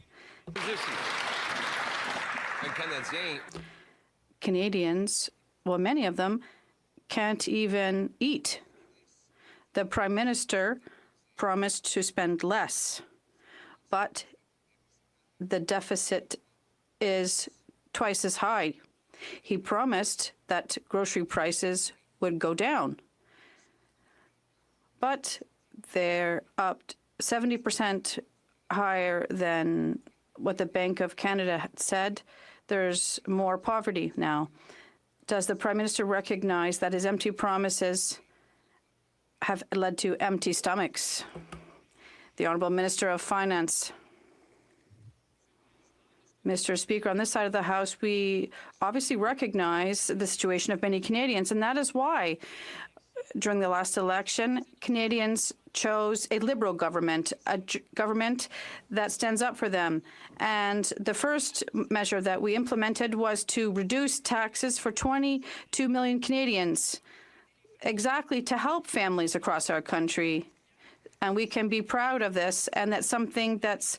Canadians, well, many of them can't even eat. The Prime Minister promised to spend less, but the deficit is twice as high. He promised that grocery prices would go down, but they're up 70% higher than what the Bank of Canada had said. There's more poverty now. Does the Prime Minister recognize that his empty promises have led to empty stomachs? The Honourable Minister of Finance. Mr. Speaker, on this side of the House, we obviously recognize the situation of many Canadians, and that is why during the last election, Canadians chose a Liberal government, a government that stands up for them. And the first measure that we implemented was to reduce taxes for 22 million Canadians, exactly to help families across our country. And we can be proud of this, and that's something that's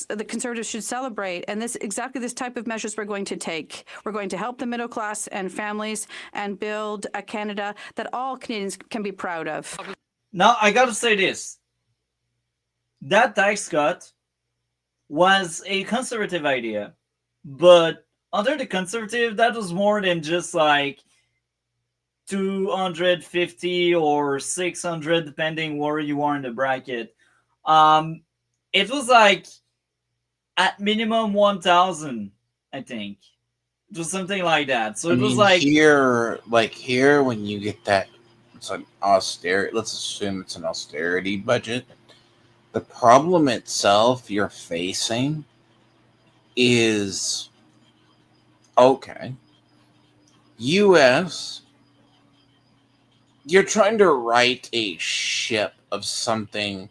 the Conservatives should celebrate. And this exactly this type of measures we're going to take. We're going to help the middle class and families and build a Canada that all Canadians can be proud of. Now, I got to say this. That tax cut was a Conservative idea. But under the Conservative, that was more than just like 250 or 600, depending where you are in the bracket. It was like at minimum 1,000, I think. It was something like that. So it was like here, when you get that, it's an austerity. Let's assume it's an austerity budget. The problem itself you're facing is okay. U.S. You're trying to right a ship of something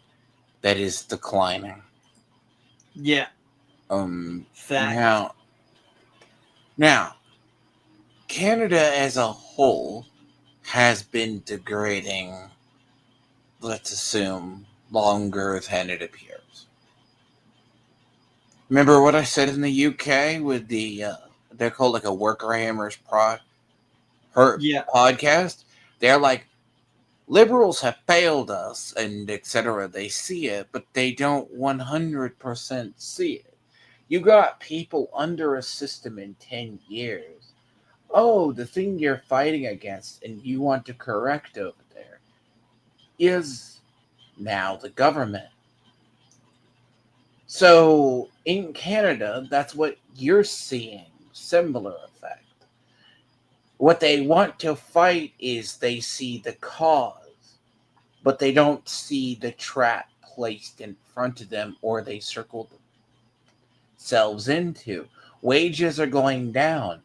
that is declining. Yeah. Fact. Now, Canada as a whole has been degrading, let's assume, longer than it appears. Remember what I said in the UK with the, they're called like a Worker Hammers podcast? They're like, liberals have failed us and etc. They see it, but they don't 100% see it. You got people under a system in 10 years. Oh, the thing you're fighting against and you want to correct over there is now the government. So in Canada, that's what you're seeing, similar effect. What they want to fight is they see the cause, but they don't see the trap placed in front of them or they circle themselves into. Wages are going down.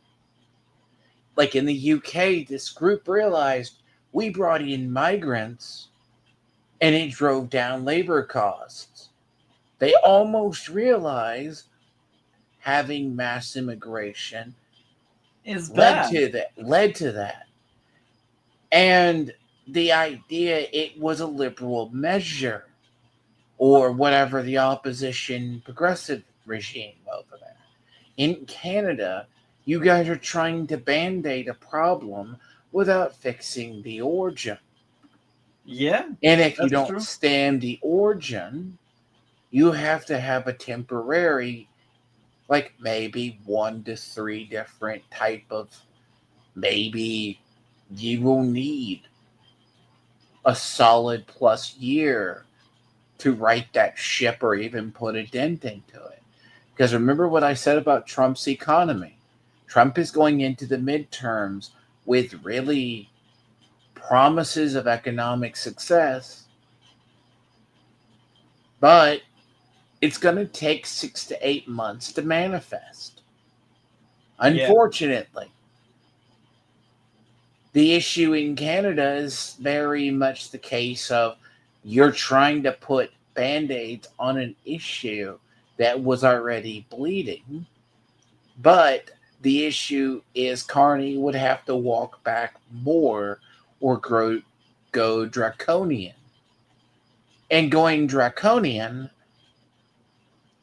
Like in the UK, this group realized we brought in migrants and it drove down labor costs. They almost realized having mass immigration led to that. And the idea it was a liberal measure or whatever the opposition progressive regime over there. In Canada, you guys are trying to band-aid a problem without fixing the origin. Yeah. And if you don't stand the origin, you have to have a temporary, like maybe 1 to 3 different type of, maybe you will need a solid plus year to right that ship or even put a dent into it. Because remember what I said about Trump's economy. Trump is going into the midterms with really promises of economic success, but it's going to take 6 to 8 months to manifest. Unfortunately, the issue in Canada is very much the case of you're trying to put band-aids on an issue that was already bleeding, but the issue is Carney would have to walk back more or go draconian. And going draconian,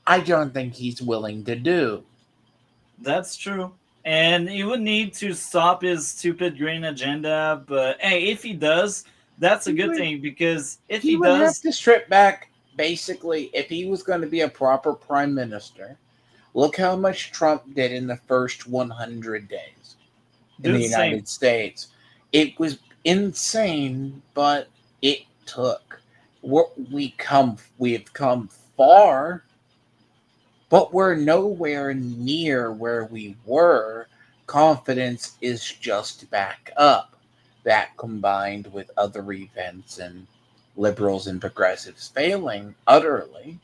I don't think he's willing to do. That's true. And he would need to stop his stupid green agenda. But hey, if he does, that's a good thing, because if he would have to strip back, basically, if he was going to be a proper prime minister. Look how much Trump did in the first 100 days in the United States. It was insane, but it took. We have come far, but we're nowhere near where we were. Confidence is just back up. That combined with other events and liberals and progressives failing utterly.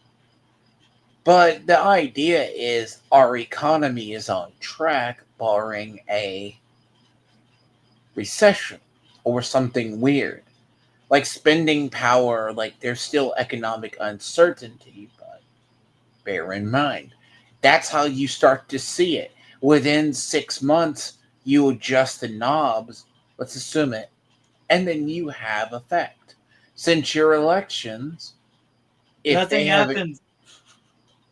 But the idea is our economy is on track, barring a recession or something weird. Like spending power, like there's still economic uncertainty, but bear in mind, that's how you start to see it. Within 6 months, you adjust the knobs, let's assume it, and then you have effect. Since your elections, if nothing happens.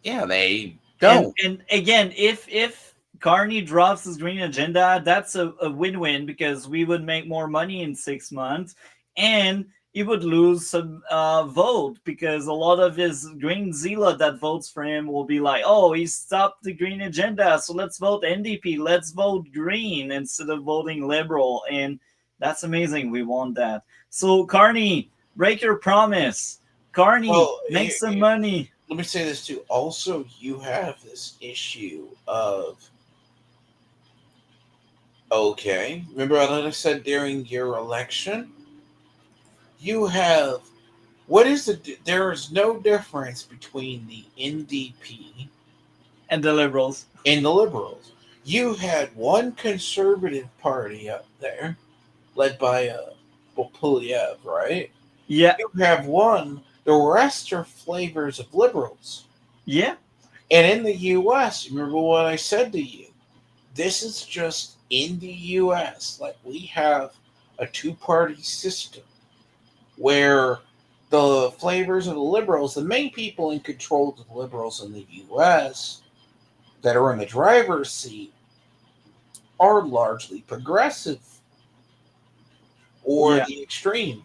Yeah, they don't. And again, if Carney drops his green agenda, that's a win-win, because we would make more money in 6 months, and he would lose some vote, because a lot of his green zealot that votes for him will be like, oh, he stopped the green agenda, so let's vote NDP, let's vote green instead of voting liberal. And that's amazing. We want that. So Carney, break your promise. Carney, make some money. Let me say this too. Also, you have this issue of, remember what I said during your election? You have, there is no difference between the NDP and the Liberals. You had one conservative party up there, led by Polyev, right? Yeah. You have one The rest are flavors of liberals. Yeah. And in the U.S., remember what I said to you? This is just in the U.S. Like, we have a two-party system where the flavors of the liberals, the main people in control of the liberals in the U.S. that are in the driver's seat, are largely progressive or the extreme,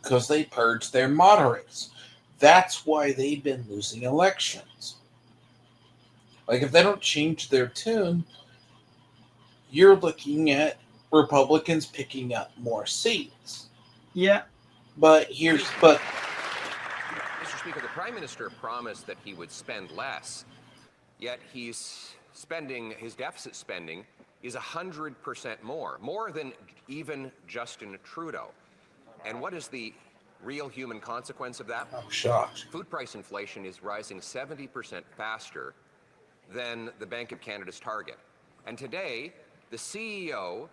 because they purge their moderates. That's why they've been losing elections. Like, if they don't change their tune, you're looking at Republicans picking up more seats. Yeah. But Mr. Speaker, the Prime Minister promised that he would spend less, yet his deficit spending is 100% more than even Justin Trudeau. And what is the real human consequence of that? I'm shocked. Food price inflation is rising 70% faster than the Bank of Canada's target. And today, the CEO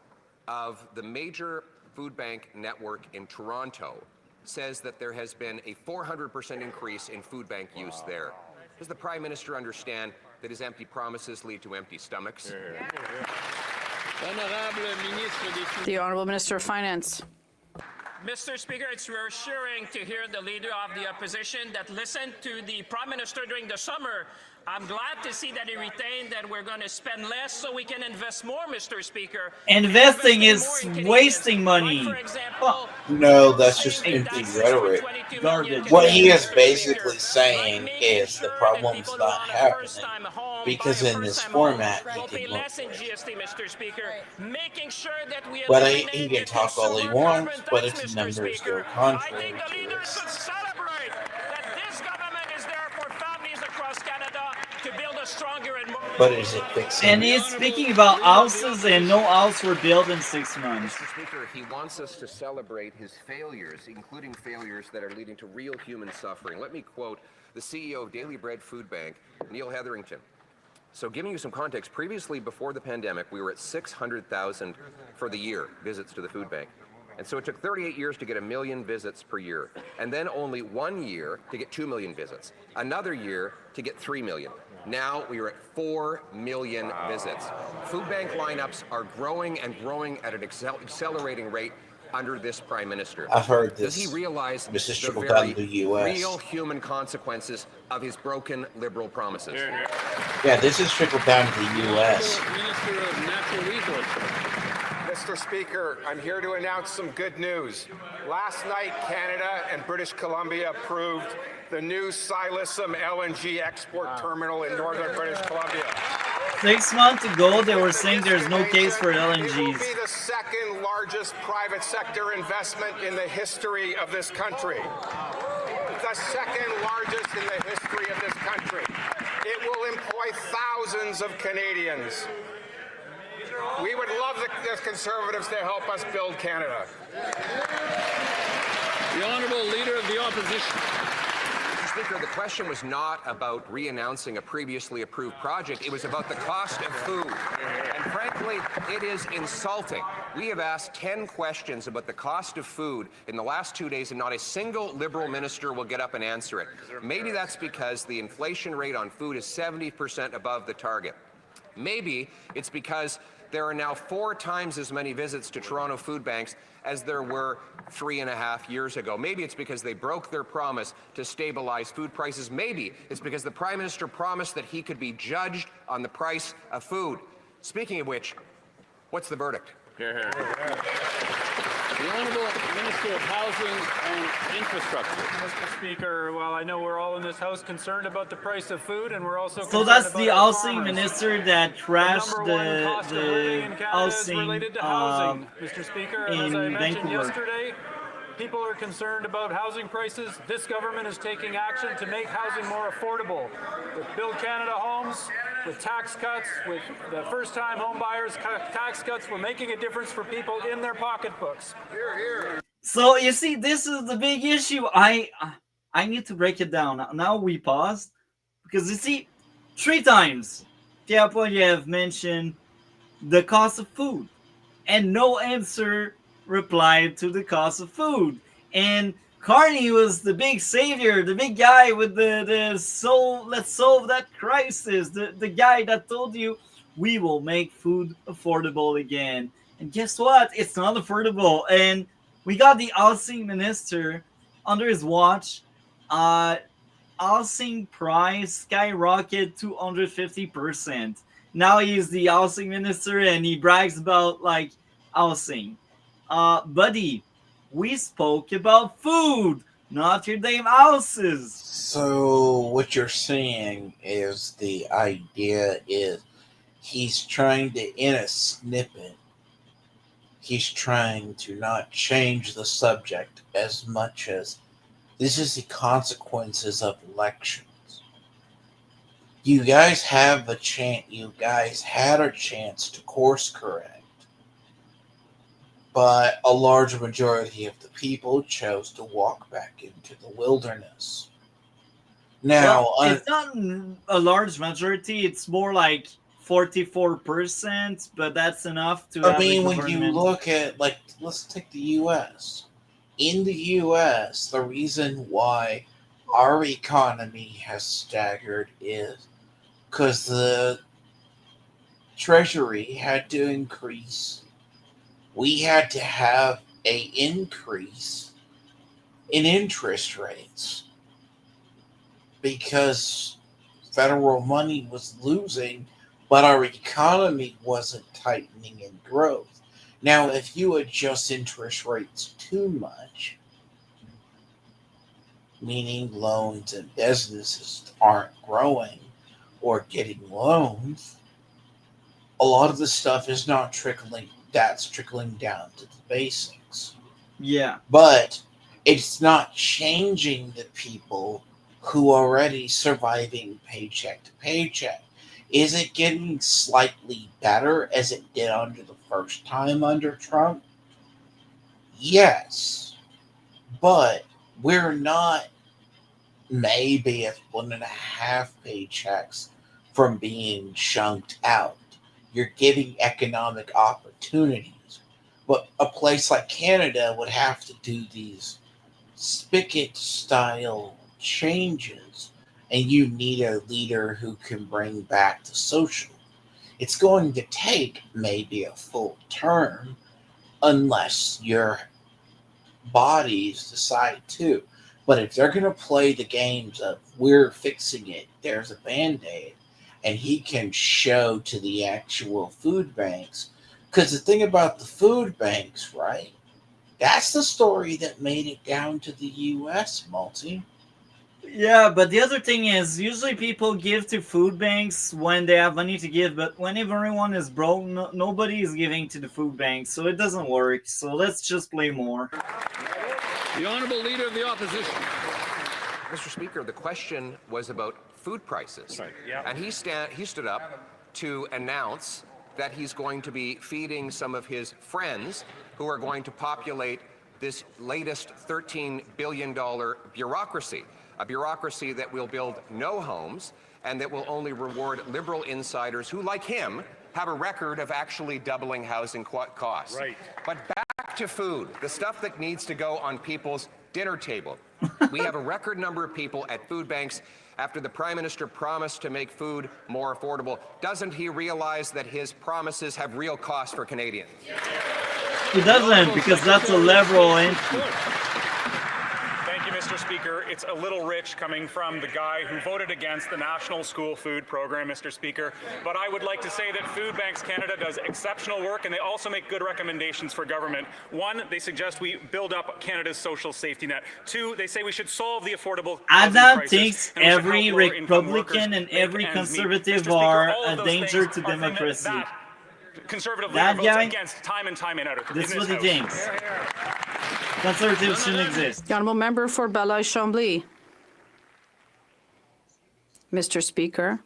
of the major food bank network in Toronto says that there has been a 400% increase in food bank use there. Does the Prime Minister understand that his empty promises lead to empty stomachs? The Honourable Minister of Finance. Mr. Speaker, it's reassuring to hear the Leader of the Opposition that listened to the Prime Minister during the summer. I'm glad to see that he retained that we're going to spend less so we can invest more, Mr. Speaker. Investing is wasting money. For example, No, that's just empty rhetoric. Garbage. What he is basically saying is the problem's not happening because in this format he can look for it. But he can talk all he wants, but if the numbers go contrary to this, but is it fixing? And he's speaking about houses, and no house were built in 6 months. Mr. Speaker, he wants us to celebrate his failures, including failures that are leading to real human suffering. Let me quote the CEO of Daily Bread Food Bank, Neil Hetherington. So giving you some context, previously before the pandemic, we were at 600,000 for the year visits to the food bank. And so it took 38 years to get 1 million visits per year, and then only 1 year to get 2 million visits, another year to get 3 million. Now we are at 4 million visits. Food bank lineups are growing and growing at an accelerating rate under this Prime Minister. I've heard this. Does he realize This is the trickle very down to the US. real human consequences of his broken liberal promises? Yeah, this is trickled down to the U.S. Minister of Natural Resources. Mr. Speaker, I'm here to announce some good news. Last night, Canada and British Columbia approved the new Silicon LNG export terminal in northern British Columbia. 6 months ago, they were saying there's no case for It will LNGs. be the second largest private sector investment in the history of this country. The second largest in the history of this country. It will employ thousands of Canadians. We would love the Conservatives to help us build Canada. The Honourable Leader of the Opposition. Mr. Speaker, the question was not about re-announcing a previously approved project. It was about the cost of food. And frankly, it is insulting. We have asked 10 questions about the cost of food in the last 2 days, and not a single Liberal minister will get up and answer it. Maybe that's because the inflation rate on food is 70% above the target. Maybe it's because there are now 4 times as many visits to Toronto food banks as there were 3.5 years ago. Maybe it's because they broke their promise to stabilize food prices. Maybe it's because the Prime Minister promised that he could be judged on the price of food. Speaking of which, what's the verdict? The Honourable Minister of Housing and Infrastructure. Mr. Speaker, well, I know we're all in this House concerned about the price of food, and we're also So concerned that's about the our housing farmers. minister that trashed Number one cost of living in the Canada is housing related to housing, Mr. Speaker. And as I in mentioned Vancouver. yesterday, people are concerned about housing prices. This government is taking action to make housing more affordable. With Build Canada Homes, with tax cuts, with the first-time home buyers tax cuts, we're making a difference for people in their pocketbooks. So you see, this is the big issue. I need to break it down. Now we pause because you see, 3 times Pierre Poilievre mentioned the cost of food, and no answer replied to the cost of food. And Carney was the big savior, the big guy with let's solve that crisis, the guy that told you we will make food affordable again. And guess what? It's not affordable. And we got the housing minister under his watch. Housing price skyrocketed 250%. Now he's the housing minister and he brags about like housing. Buddy, we spoke about food, not your damn houses. So what you're saying is the idea is he's trying to, in a snippet, he's trying to not change the subject as much as this is the consequences of elections. You guys have a chance. You guys had a chance to course correct, but a large majority of the people chose to walk back into the wilderness. Now, Well, it's not a large majority. It's more like 44%, but that's enough to. I mean, when you look at, like, let's take the U.S. In the U.S., the reason why our economy has staggered is because the Treasury had to increase. We had to have an increase in interest rates because federal money was losing, but our economy wasn't tightening in growth. Now, if you adjust interest rates too much, meaning loans and businesses aren't growing or getting loans, a lot of the stuff is not trickling. That's trickling down to the basics. Yeah. But it's not changing the people who are already surviving paycheck to paycheck. Is it getting slightly better as it did under the first time under Trump? Yes. But we're not maybe at 1.5 paychecks from being chunked out. You're getting economic opportunities. But a place like Canada would have to do these spigot style changes, and you need a leader who can bring back the social. It's going to take maybe a full term unless your bodies decide to. But if they're going to play the games of we're fixing it, there's a Band-Aid, and he can show to the actual food banks, because the thing about the food banks, right, that's the story that made it down to the U.S., Multi. Yeah, but the other thing is, usually people give to food banks when they have money to give, but when everyone is broke, nobody is giving to the food banks, so it doesn't work. So let's just play more. The Honourable Leader of the Opposition. Mr. Speaker, the question was about food prices. Right, yeah. And he stood up to announce that he's going to be feeding some of his friends who are going to populate this latest $13 billion bureaucracy. A bureaucracy that will build no homes and that will only reward liberal insiders who, like him, have a record of actually doubling housing costs. Right. But back to food, the stuff that needs to go on people's dinner table. We have a record number of people at food banks after the Prime Minister promised to make food more affordable. Doesn't he realize that his promises have real costs for Canadians? He doesn't, because that's a liberal entry. Thank you, Mr. Speaker. It's a little rich coming from the guy who voted against the National School Food Program, Mr. Speaker. But I would like to say that Food Banks Canada does exceptional work, and they also make good recommendations for government. One, they suggest we build up Canada's social safety net. Two, they say we should solve the affordable housing Adam crisis, thinks and we should every help lower-income Republican workers and every make ends meet. conservative Mr. Speaker, are all of a those danger things to are things democracy. that conservative That leader votes guy, against time and time out. this is in what he House. thinks. Conservatives shouldn't exist. The Honourable Member for Belleuil-Chambly. Mr. Speaker,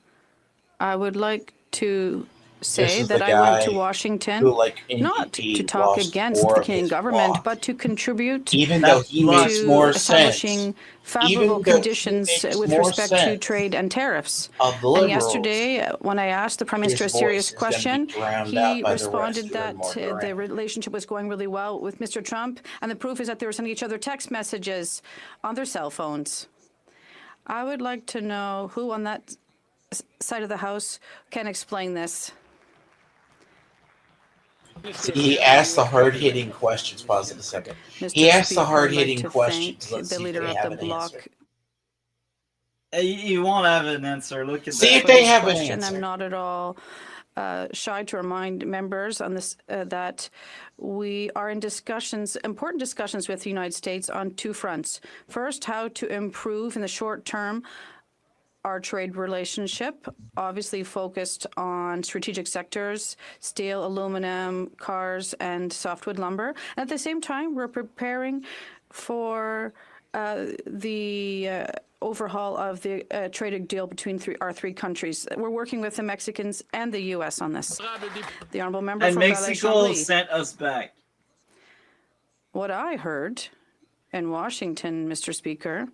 I would like to say is that the I went to guy Washington who, like not NDP, to talk lost against 4 the of Canadian his government, block. but to contribute Even though he makes to more sense, establishing favorable even though he conditions makes with more respect to sense trade and tariffs. of the And Liberals, yesterday, when I asked the Prime Minister his a serious voice is going to be question, drowned out he by the rest responded who are that more the direct. relationship was going really well with Mr. Trump, and the proof is that they were sending each other text messages on their cell phones. I would like to know who on that side of the House can explain this. See, he asked the hard-hitting questions. Pause it a second. He Mr. asked the Speaker, I'd like hard-hitting to questions. thank Let's the see if leader they of have the an bloc. answer. You won't have an answer. Look at See that. if they this have an question. answer. I'm not at all shy to remind members on this that we are in discussions, important discussions with the United States on 2 fronts. First, how to improve in the short term our trade relationship, obviously focused on strategic sectors, steel, aluminum, cars, and softwood lumber. And at the same time, we're preparing for the overhaul of the trade deal between our 3 countries. We're working with the Mexicans and the U.S. on this. The honourable member And for Mexico Chambly. sent us back. What I heard in Washington, Mr. Speaker,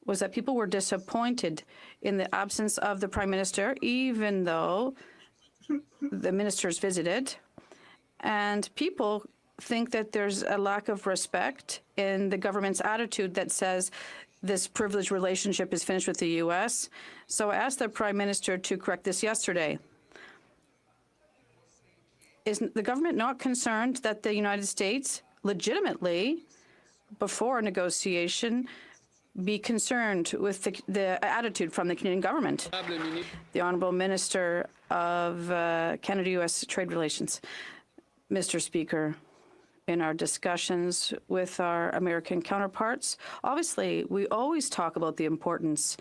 was that people were disappointed in the absence of the Prime Minister, even though the ministers visited. And people think that there's a lack of respect in the government's attitude that says this privileged relationship is finished with the U.S. So I asked the Prime Minister to correct this yesterday. Is the government not concerned that the United States legitimately, before negotiation, be concerned with the attitude from the Canadian government? The Honourable Minister of Canada-U.S. Trade Relations. Mr. Speaker, in our discussions with our American counterparts, obviously, we always talk about the importance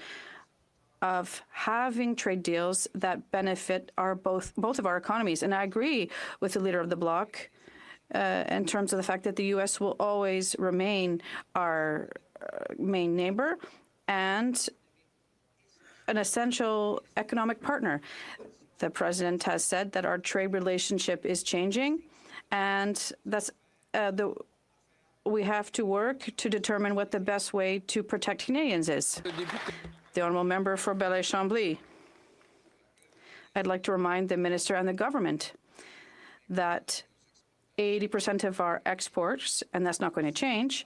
of having trade deals that benefit both of our economies. And I agree with the leader of the bloc in terms of the fact that the U.S. will always remain our main neighbor and an essential economic partner. The president has said that our trade relationship is changing, and that's we have to work to determine what the best way to protect Canadians is. The honourable member for Chambly. I'd like to remind the minister and the government that 80% of our exports, and that's not going to change,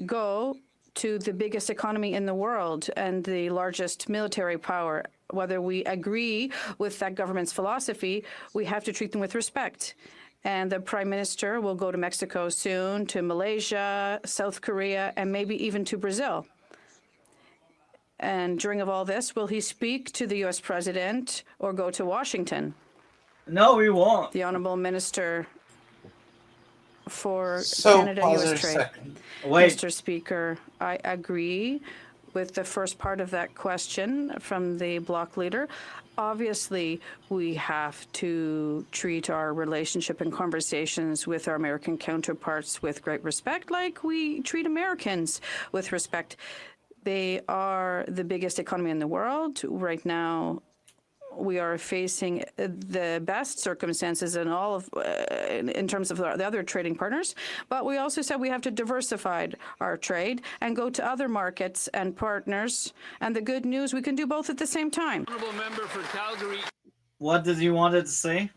go to the biggest economy in the world and the largest military power. Whether we agree with that government's philosophy, we have to treat them with respect. And the Prime Minister will go to Mexico soon, to Malaysia, South Korea, and maybe even to Brazil. And during all this, will he speak to the U.S. President or go to Washington? No, we won't. The Honourable Minister for So, Canada-U.S. pause it a Trade. second. Wait. Mr. Speaker, I agree with the first part of that question from the bloc leader. Obviously, we have to treat our relationship and conversations with our American counterparts with great respect, like we treat Americans with respect. They are the biggest economy in the world. Right now, we are facing the best circumstances in all of, in terms of the other trading partners. But we also said we have to diversify our trade and go to other markets and partners. And the good news, we can do both at the same time. Honourable member for Calgary. What did you want it to say?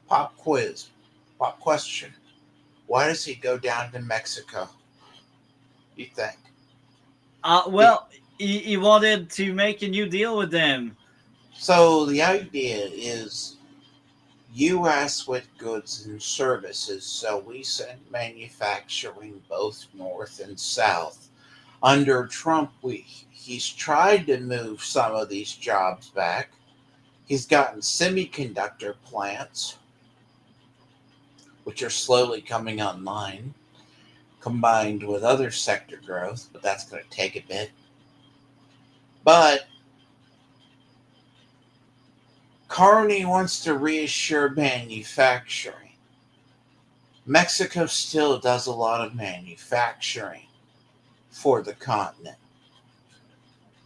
Pop quiz. Pop question. Why does he go down to Mexico? You think? Well, he wanted to make a new deal with them. So the idea is U.S. with goods and services, so we send manufacturing both north and south. Under Trump, he's tried to move some of these jobs back. He's gotten semiconductor plants, which are slowly coming online, combined with other sector growth, but that's going to take a bit. But Carney wants to reassure manufacturing. Mexico still does a lot of manufacturing for the continent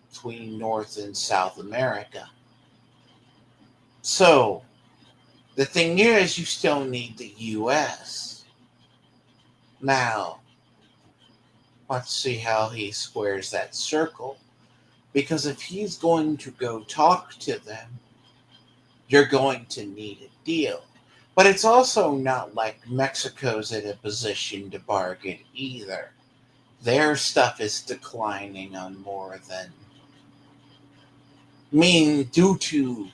between North and South America. So the thing is, you still need the U.S. Now, let's see how he squares that circle. Because if he's going to go talk to them, you're going to need a deal. But it's also not like Mexico's in a position to bargain either. Their stuff is declining on more than... due to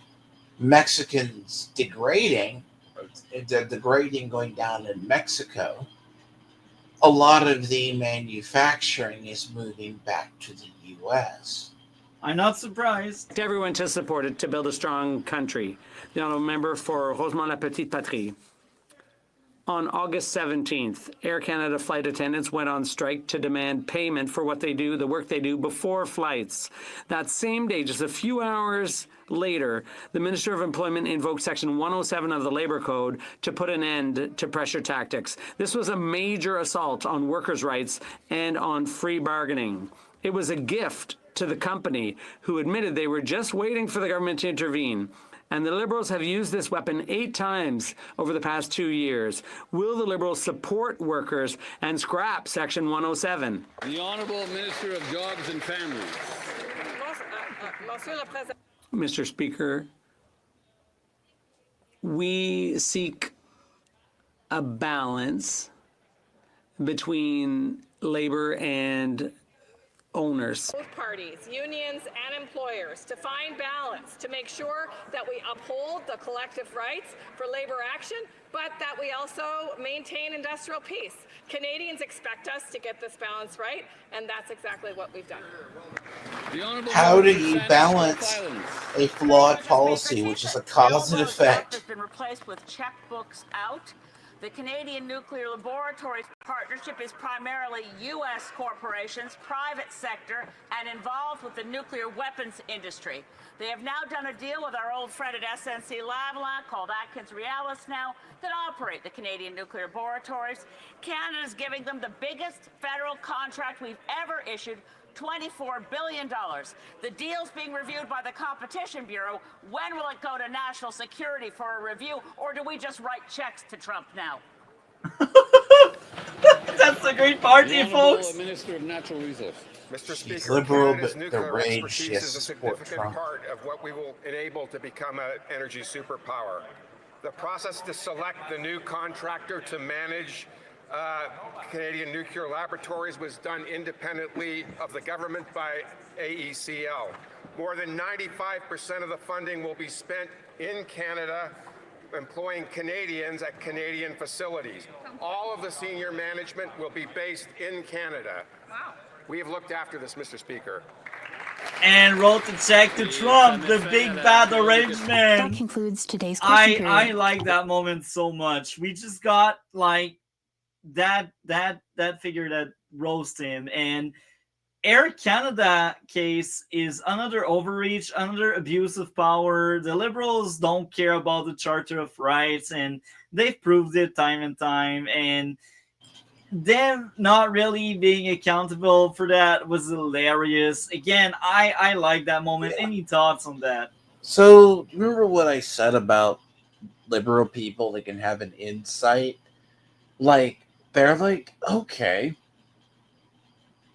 Mexicans degrading, the degrading going down in Mexico, a lot of the manufacturing is moving back to the U.S. I'm not surprised. Everyone to support it to build a strong country. The honourable member for Rosemont-la-Petite-Patrie. On August 17th, Air Canada flight attendants went on strike to demand payment for what they do, the work they do before flights. That same day, just a few hours later, the Minister of Employment invoked Section 107 of the Labour Code to put an end to pressure tactics. This was a major assault on workers' rights and on free bargaining. It was a gift to the company, who admitted they were just waiting for the government to intervene. And the Liberals have used this weapon 8 times over the past 2 years. Will the Liberals support workers and scrap Section 107? The Honourable Minister of Jobs and Families. Mr. Speaker, we seek a balance between labor and owners. Both parties, unions and employers, to find balance, to make sure that we uphold the collective rights for labor action, but that we also maintain industrial peace. Canadians expect us to get this balance right, and that's exactly what we've done. How do you balance a flawed policy, which is a cause and effect? Has been replaced with checkbooks out. The Canadian Nuclear Laboratories Partnership is primarily U.S. corporations, private sector, and involved with the nuclear weapons industry. They have now done a deal with our old friend at SNC-Lavalin, called Atkins-Realis now, that operate the Canadian Nuclear Laboratories. Canada is giving them the biggest federal contract we've ever issued, $24 billion. The deal's being reviewed by the Competition Bureau. When will it go to national security for a review, or do we just write checks to Trump now? That's the great party, folks. Minister of Natural Resources. Mr. Speaker, Liberal, Canada's but the nuclear rage, expertise yes, is a support significant Trump. part of what we will enable to become an energy superpower. The process to select the new contractor to manage Canadian Nuclear Laboratories was done independently of the government by AECL. More than 95% of the funding will be spent in Canada, employing Canadians at Canadian facilities. All of the senior management will be based in Canada. Wow. We have looked after this, Mr. Speaker. And wrote the check to Trump, the big bad orange man. That concludes today's question period. I like that moment so much. We just got like that figure that roast him, and Air Canada case is another overreach, another abuse of power. The Liberals don't care about the Charter of Rights, and they've proved it time and time, and them not really being accountable for that was hilarious. Again, I like that moment. Any thoughts on that? So, remember what I said about liberal people that can have an insight? Like, they're like, okay.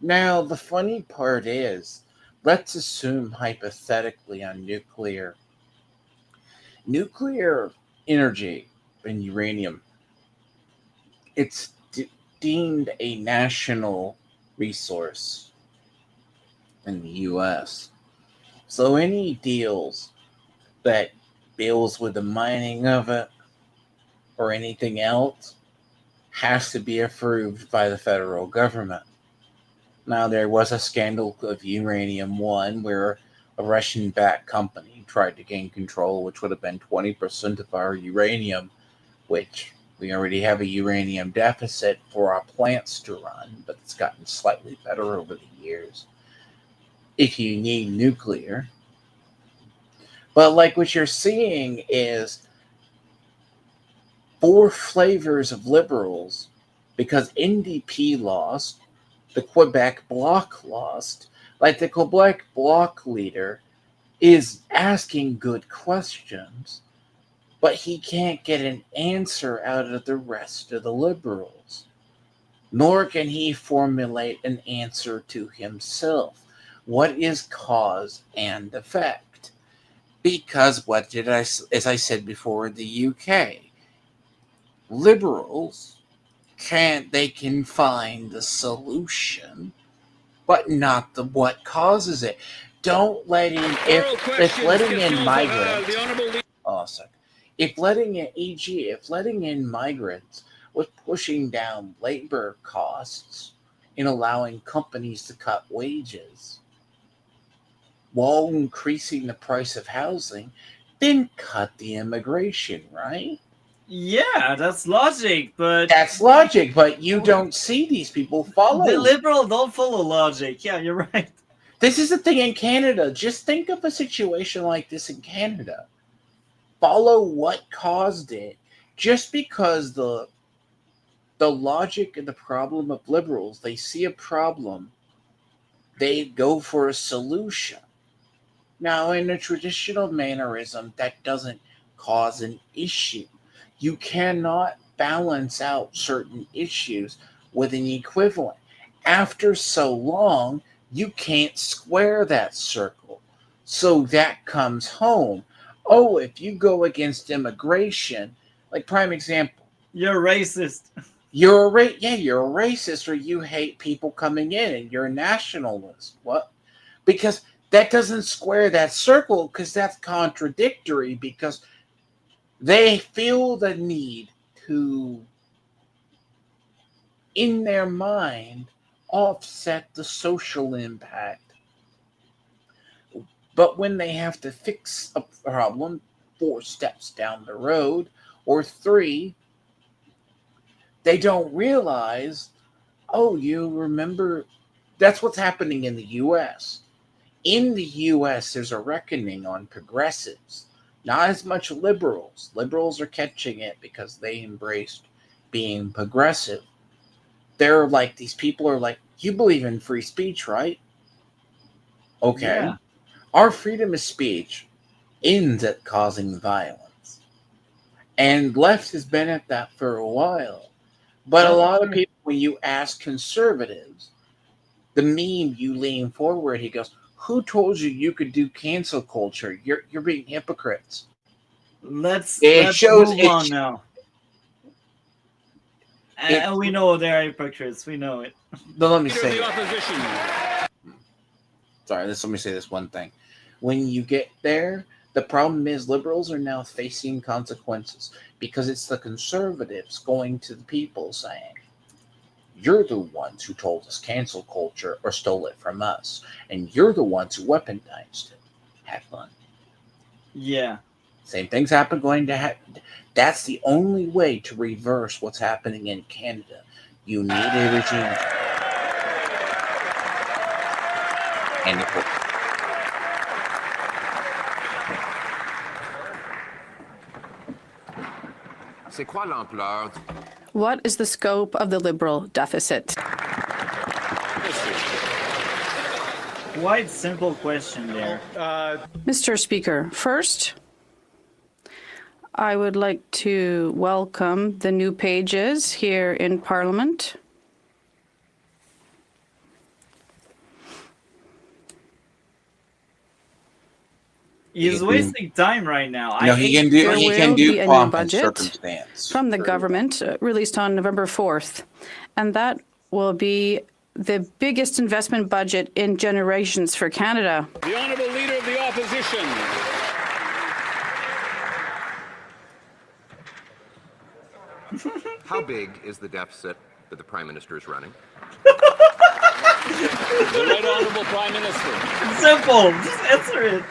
Now, the funny part is, let's assume hypothetically on nuclear energy and uranium, it's deemed a national resource in the U.S. So any deals that deals with the mining of it or anything else has to be approved by the federal government. Now, there was a scandal of Uranium One where a Russian-backed company tried to gain control, which would have been 20% of our uranium, which we already have a uranium deficit for our plants to run, but it's gotten slightly better over the years. If you need nuclear. But like what you're seeing is 4 flavors of liberals, because NDP lost, the Quebec Bloc lost. Like the Quebec Bloc leader is asking good questions, but he can't get an answer out of the rest of the liberals. Nor can he formulate an answer to himself. What is cause and effect? Because as I said before, in the UK, liberals can find the solution, but not what causes it. Don't let in if letting in migrants. If letting in migrants was pushing down labor costs and allowing companies to cut wages while increasing the price of housing, then cut the immigration, right? Yeah, that's logic, but you don't see these people follow. The liberal don't follow logic. Yeah, you're right. This is the thing in Canada. Just think of a situation like this in Canada. Follow what caused it. Just because the logic and the problem of liberals, they see a problem, they go for a solution. Now, in a traditional mannerism, that doesn't cause an issue. You cannot balance out certain issues with an equivalent. After so long, you can't square that circle. So that comes home. Oh, if you go against immigration, like prime example. You're racist. You're a racist, or you hate people coming in and you're a nationalist. What? Because that doesn't square that circle, because that's contradictory, because they feel the need to, in their mind, offset the social impact. But when they have to fix a problem 4 steps down the road, or 3, they don't realize, oh, you remember, that's what's happening in the U.S. In the U.S., there's a reckoning on progressives. Not as much liberals. Liberals are catching it because they embraced being progressive. They're like, these people are like, you believe in free speech, right? Okay. Yeah. Our freedom of speech ends at causing violence. And left has been at that for a while. But a lot of people, when you ask conservatives, the meme you lean forward, he goes, who told you could do cancel culture? You're being hypocrites. Let's move on now. We know they're hypocrites. We know it. But let me say, let me say this one thing. When you get there, the problem is liberals are now facing consequences, because it's the conservatives going to the people saying, you're the ones who told us cancel culture or stole it from us, and you're the ones who weaponized it. Have fun. Yeah. Same things going to happen. That's the only way to reverse what's happening in Canada. You need a regime. And C'est quoi l'ampleur? What is the scope of the liberal deficit? Quite simple question there. Mr. Speaker, first, I would like to welcome the new pages here in Parliament. He's wasting time right now. No, he can do pomp and circumstance from the government released on November 4th, and that will be the biggest investment budget in generations for Canada. The Honourable Leader of the Opposition. How big is the deficit that the Prime Minister is running? The Right Honourable Prime Minister. Simple. Just answer it.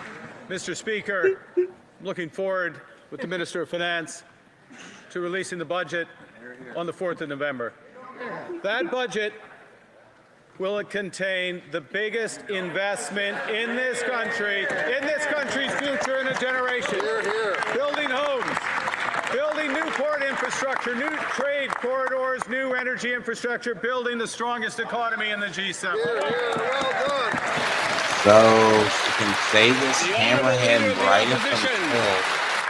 Mr. Speaker, I'm looking forward with the Minister of Finance to releasing the budget on the 4th of November. That budget will contain the biggest investment in this country's future in a generation. Building homes, building new port infrastructure, new trade corridors, new energy infrastructure, building the strongest economy in the G7. Well done. So you can say this hammerhead right up from the hill.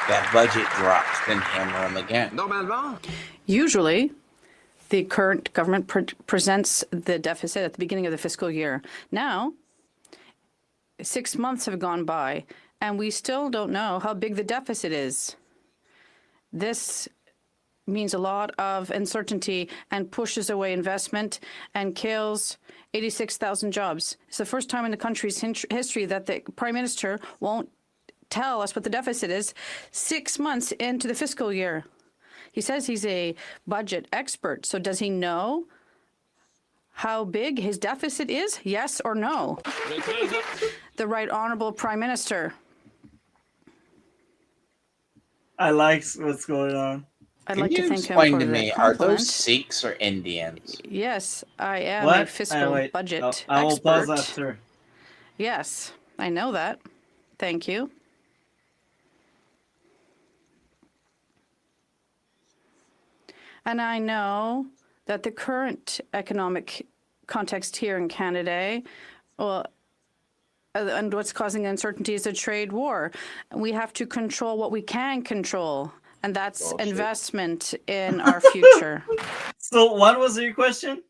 that budget drops, then hammer them again. Usually, the current government presents the deficit at the beginning of the fiscal year. Now, 6 months have gone by, and we still don't know how big the deficit is. This means a lot of uncertainty and pushes away investment and kills 86,000 jobs. It's the first time in the country's history that the Prime Minister won't tell us what the deficit is 6 months into the fiscal year. He says he's a budget expert, so does he know how big his deficit is? Yes or no? The Right Honourable Prime Minister. I like what's going on. I'd like to thank him explain for to the me, are compliment. those Sikhs or Indians? Yes, I am What? a fiscal budget I will pause expert. after. Yes, I know that. Thank you. And I know that the current economic context here in Canada, well, and what's causing uncertainty is a trade war. We have to control what we can control, and that's investment in our future. So what was your question?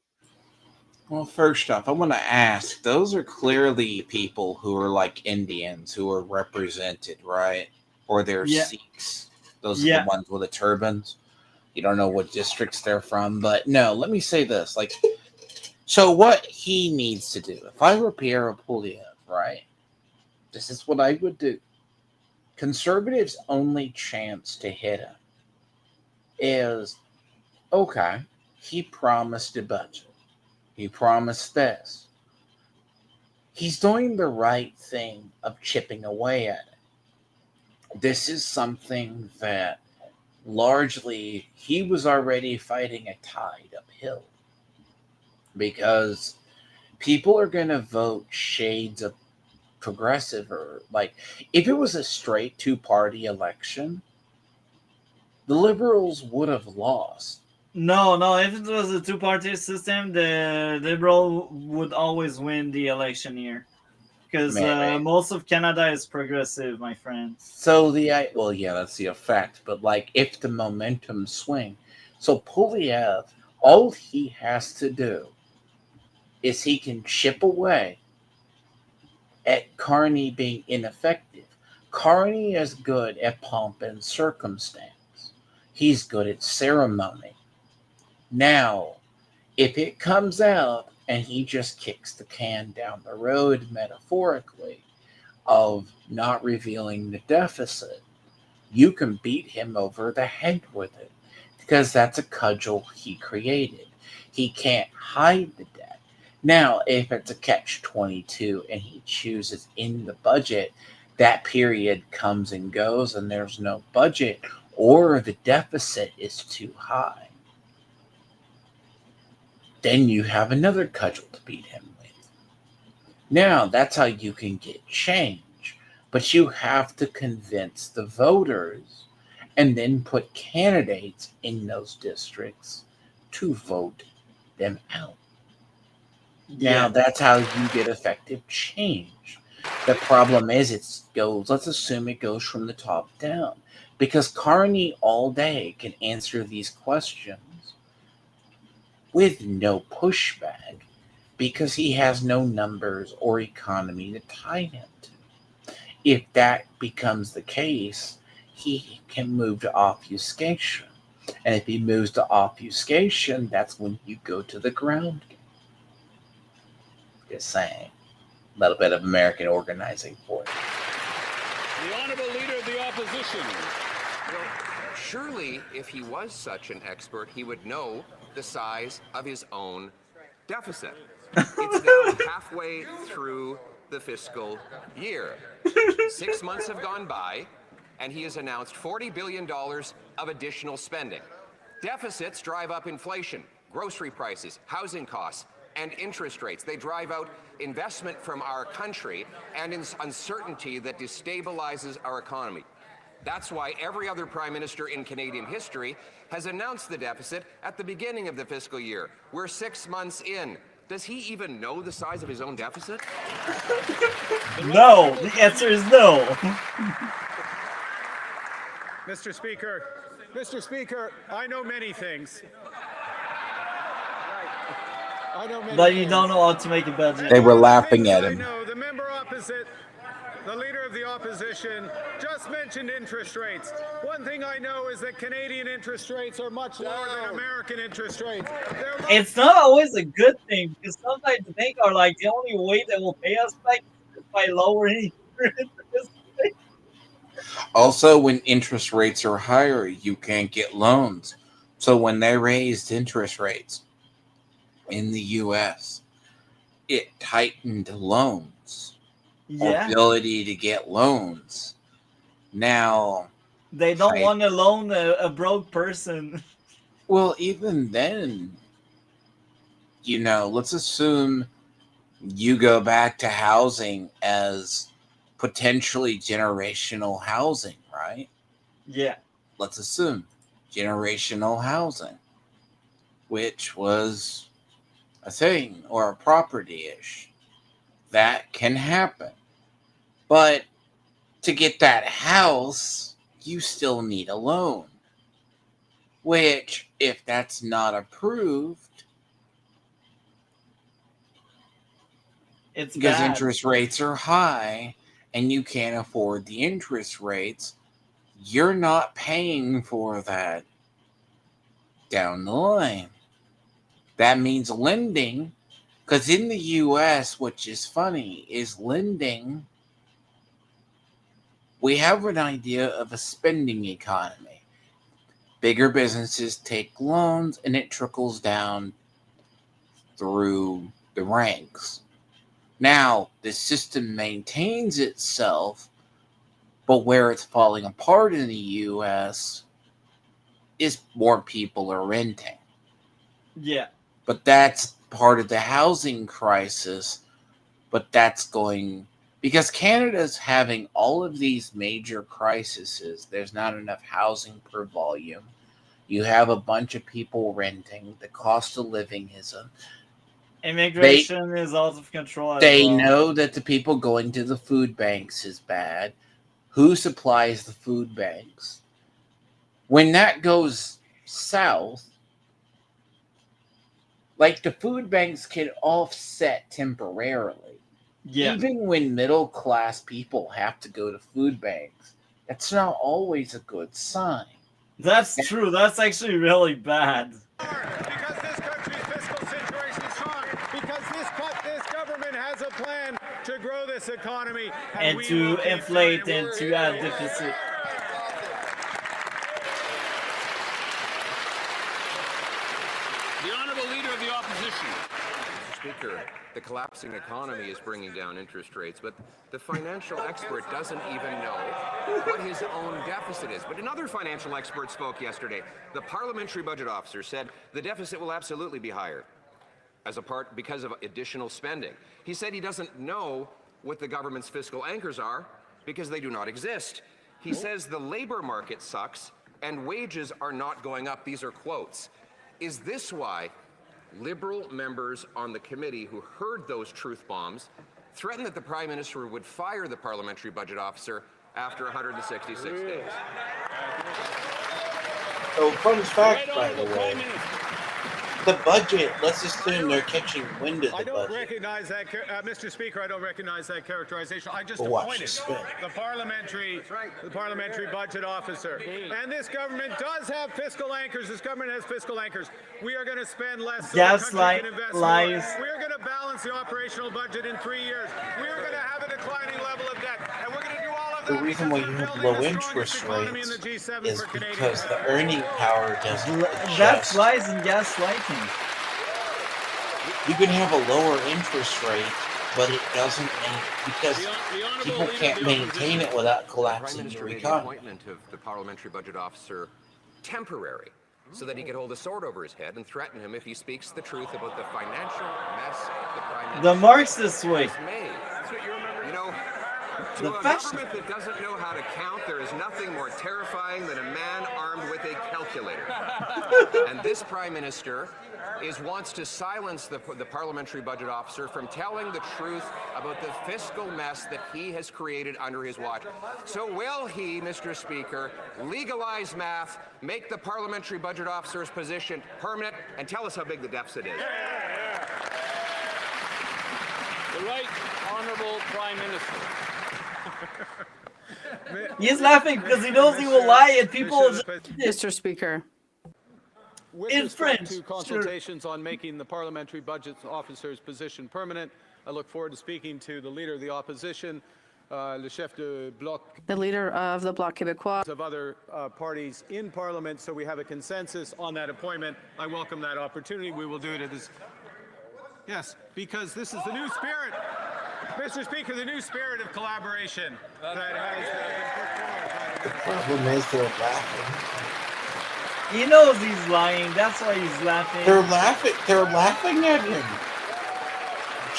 Well, first off, I want to ask, those are clearly people who are like Indians who are represented, right? Or they're Sikhs. Those are the ones with the turbans. You don't know what districts they're from, but no, let me say this. Like, so what he needs to do, if I were Pierre Poilievre, right? This is what I would do. Conservatives' only chance to hit him is, okay, he promised a budget. He promised this. He's doing the right thing of chipping away at it. This is something that largely he was already fighting a tide uphill because people are going to vote shades of progressive, or like if it was a straight two-party election, the Liberals would have lost. No, if it was a two-party system, the Liberal would always win the election here. Because most of Canada is progressive, my friend. So well, yeah, that's the effect. But like, if the momentum swing, so Poilievre, all he has to do is he can chip away at Carney being ineffective. Carney is good at pomp and circumstance. He's good at ceremony. Now, if it comes out and he just kicks the can down the road, metaphorically, of not revealing the deficit, you can beat him over the head with it because that's a cudgel he created. He can't hide the debt. Now, if it's a catch-22 and he chooses in the budget, that period comes and goes and there's no budget, or the deficit is too high, then you have another cudgel to beat him with. Now, that's how you can get change. But you have to convince the voters and then put candidates in those districts to vote them out. Now, that's how you get effective change. The problem is let's assume it goes from the top down. Because Carney all day can answer these questions with no pushback because he has no numbers or economy to tie him to. If that becomes the case, he can move to obfuscation. And if he moves to obfuscation, that's when you go to the ground game. Just saying. A little bit of American organizing for it. The Honourable Leader of the Opposition. Well, surely if he was such an expert, he would know the size of his own deficit. It's now halfway through the fiscal year. 6 months have gone by, and he has announced $40 billion of additional spending. Deficits drive up inflation, grocery prices, housing costs, and interest rates. They drive out investment from our country and uncertainty that destabilizes our economy. That's why every other prime minister in Canadian history has announced the deficit at the beginning of the fiscal year. We're 6 months in. Does he even know the size of his own deficit? No, the answer is no. Mr. Speaker, I know many things. But you don't know how to make a budget. They were laughing at him. No, the member opposite, the leader of the opposition, just mentioned interest rates. One thing I know is that Canadian interest rates are much lower than American interest rates. It's not always a good thing because sometimes the bank are like the only way they will pay us back is by lowering interest rates. Also, when interest rates are higher, you can't get loans. So when they raised interest rates in the U.S., it tightened loans. Yeah. Ability to get loans. Now, They don't want to loan a broke person. well, even then, let's assume you go back to housing as potentially generational housing, right? Yeah. Let's assume generational housing, which was a thing or a property-ish. That can happen. But to get that house, you still need a loan. Which, if that's not approved, it's because bad. Interest rates are high and you can't afford the interest rates, you're not paying for that down the line. That means lending, because in the U.S., which is funny, is lending, we have an idea of a spending economy. Bigger businesses take loans and it trickles down through the ranks. Now, the system maintains itself, but where it's falling apart in the U.S. is more people are renting. Yeah. But that's part of the housing crisis. But that's going... Because Canada's having all of these major crises. There's not enough housing per volume. You have a bunch of people renting. The cost of living isn't. Immigration is out of control. They know that the people going to the food banks is bad. Who supplies the food banks? When that goes south, like the food banks can offset temporarily. Yeah. Even when middle class people have to go to food banks, that's not always a good sign. That's true. That's actually really bad. Because this country's fiscal situation is strong. Because this government has a plan to grow this economy. And to inflate and to add deficit. The Honourable Leader of the Opposition. Speaker, the collapsing economy is bringing down interest rates, but the financial expert doesn't even know what his own deficit is. But another financial expert spoke yesterday. The parliamentary budget officer said the deficit will absolutely be higher because of additional spending. He said he doesn't know what the government's fiscal anchors are because they do not exist. He says the labor market sucks and wages are not going up. These are quotes. Is this why Liberal members on the committee who heard those truth bombs threatened that the Prime Minister would fire the parliamentary budget officer after 166 days? So, fun fact, by the way, the budget, let's assume they're catching wind of the budget. I don't recognize that, Mr. Speaker, I don't recognize that characterization. I just appointed the parliamentary budget officer. And this government does have fiscal anchors. This government has fiscal anchors. We are going to spend less so the country can invest more. We are going to balance the operational budget in 3 years. We are going to have a declining level of debt. And we're going to do all of that. The reason why you have low interest rates is because the earning power doesn't adjust. That's lies and gaslighting. You can have a lower interest rate, but it doesn't because people can't maintain it without collapsing your economy. The appointment of the parliamentary budget officer temporary, so that he could hold a sword over his head and threaten him if he speaks the truth about the financial mess the Prime Minister The Marxist way. has made. You know, To a government that doesn't know how to count, there is nothing more terrifying than a man armed with a calculator. And this Prime Minister wants to silence the parliamentary budget officer from telling the truth about the fiscal mess that he has created under his watch. So will he, Mr. Speaker, legalize math, make the parliamentary budget officer's position permanent, and tell us how big the deficit is? The Right Honourable Prime Minister. He's laughing because he knows he will lie and people will just... Mr. Speaker. With In respect French, to consultations on making the parliamentary budget officer's position permanent, I look forward to speaking to the leader of the opposition, le chef de bloc, The leader of the Bloc Québécois. of other parties in Parliament, so we have a consensus on that appointment. I welcome that opportunity. We will do it at this. Yes, because this is the new spirit, Mr. Speaker, the new spirit of collaboration that has been put forward. The problem is they're laughing. He knows he's lying. That's why he's laughing. They're laughing. They're laughing at him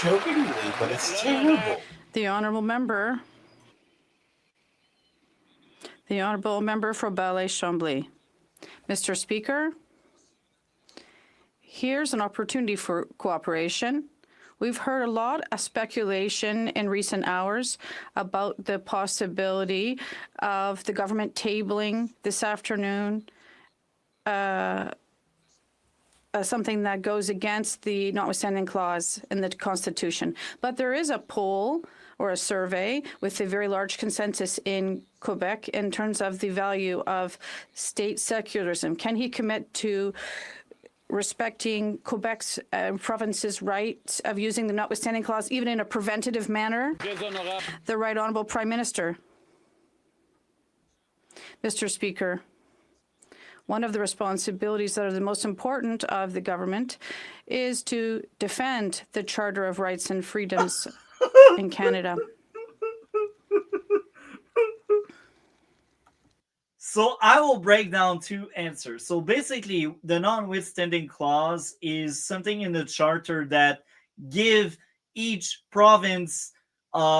jokingly, but it's terrible. The honourable member for Ballet-Chambly. Mr. Speaker, here's an opportunity for cooperation. We've heard a lot of speculation in recent hours about the possibility of the government tabling this afternoon something that goes against the notwithstanding clause in the Constitution. But there is a poll or a survey with a very large consensus in Quebec in terms of the value of state secularism. Can he commit to respecting Quebec's province's right of using the notwithstanding clause, even in a preventative manner? The Right Honourable Prime Minister. Mr. Speaker, one of the responsibilities that are the most important of the government is to defend the Charter of Rights and Freedoms in Canada. So I will break down two answers. So basically, the notwithstanding clause is something in the charter that give each province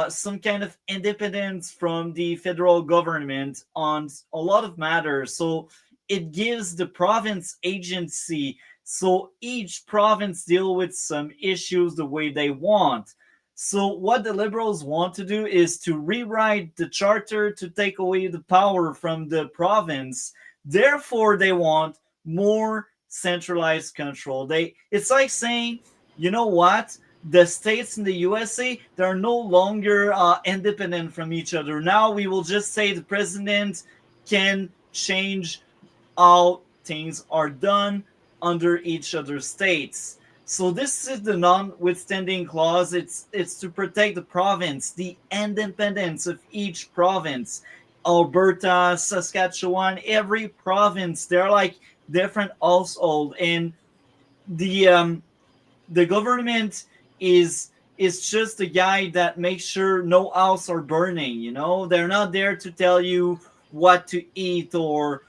some kind of independence from the federal government on a lot of matters. So it gives the province agency, so each province deal with some issues the way they want. So what the Liberals want to do is to rewrite the charter to take away the power from the province. Therefore, they want more centralized control. It's like saying, you know what? The states in the USA, they're no longer independent from each other. Now we will just say the president can change how things are done under each other states. So this is the notwithstanding clause. It's to protect the province, the independence of each province. Alberta, Saskatchewan, every province, they're like different household, and the government is just a guy that makes sure no house are burning. You know, they're not there to tell you what to eat or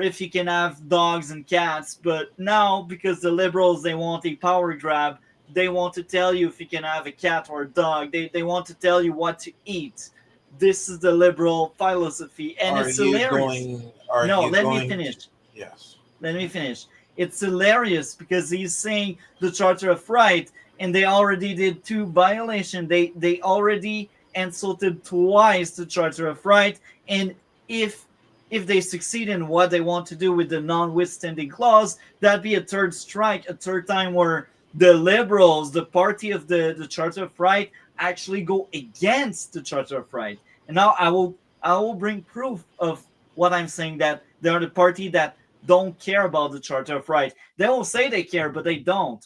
if you can have dogs and cats. But now, because the Liberals, they want a power grab, they want to tell you if you can have a cat or a dog. They want to tell you what to eat. This is the Liberal philosophy, and it's hilarious. Let me finish. Yes. Let me finish. It's hilarious because he's saying the Charter of Right, and they already did two violations. They already insulted twice the Charter of Right, and if they succeed in what they want to do with the notwithstanding clause, that'd be a third strike, a third time where the Liberals, the party of the Charter of Right, actually go against the Charter of Right. And now I will bring proof of what I'm saying, that they are the party that don't care about the Charter of Right. They will say they care, but they don't.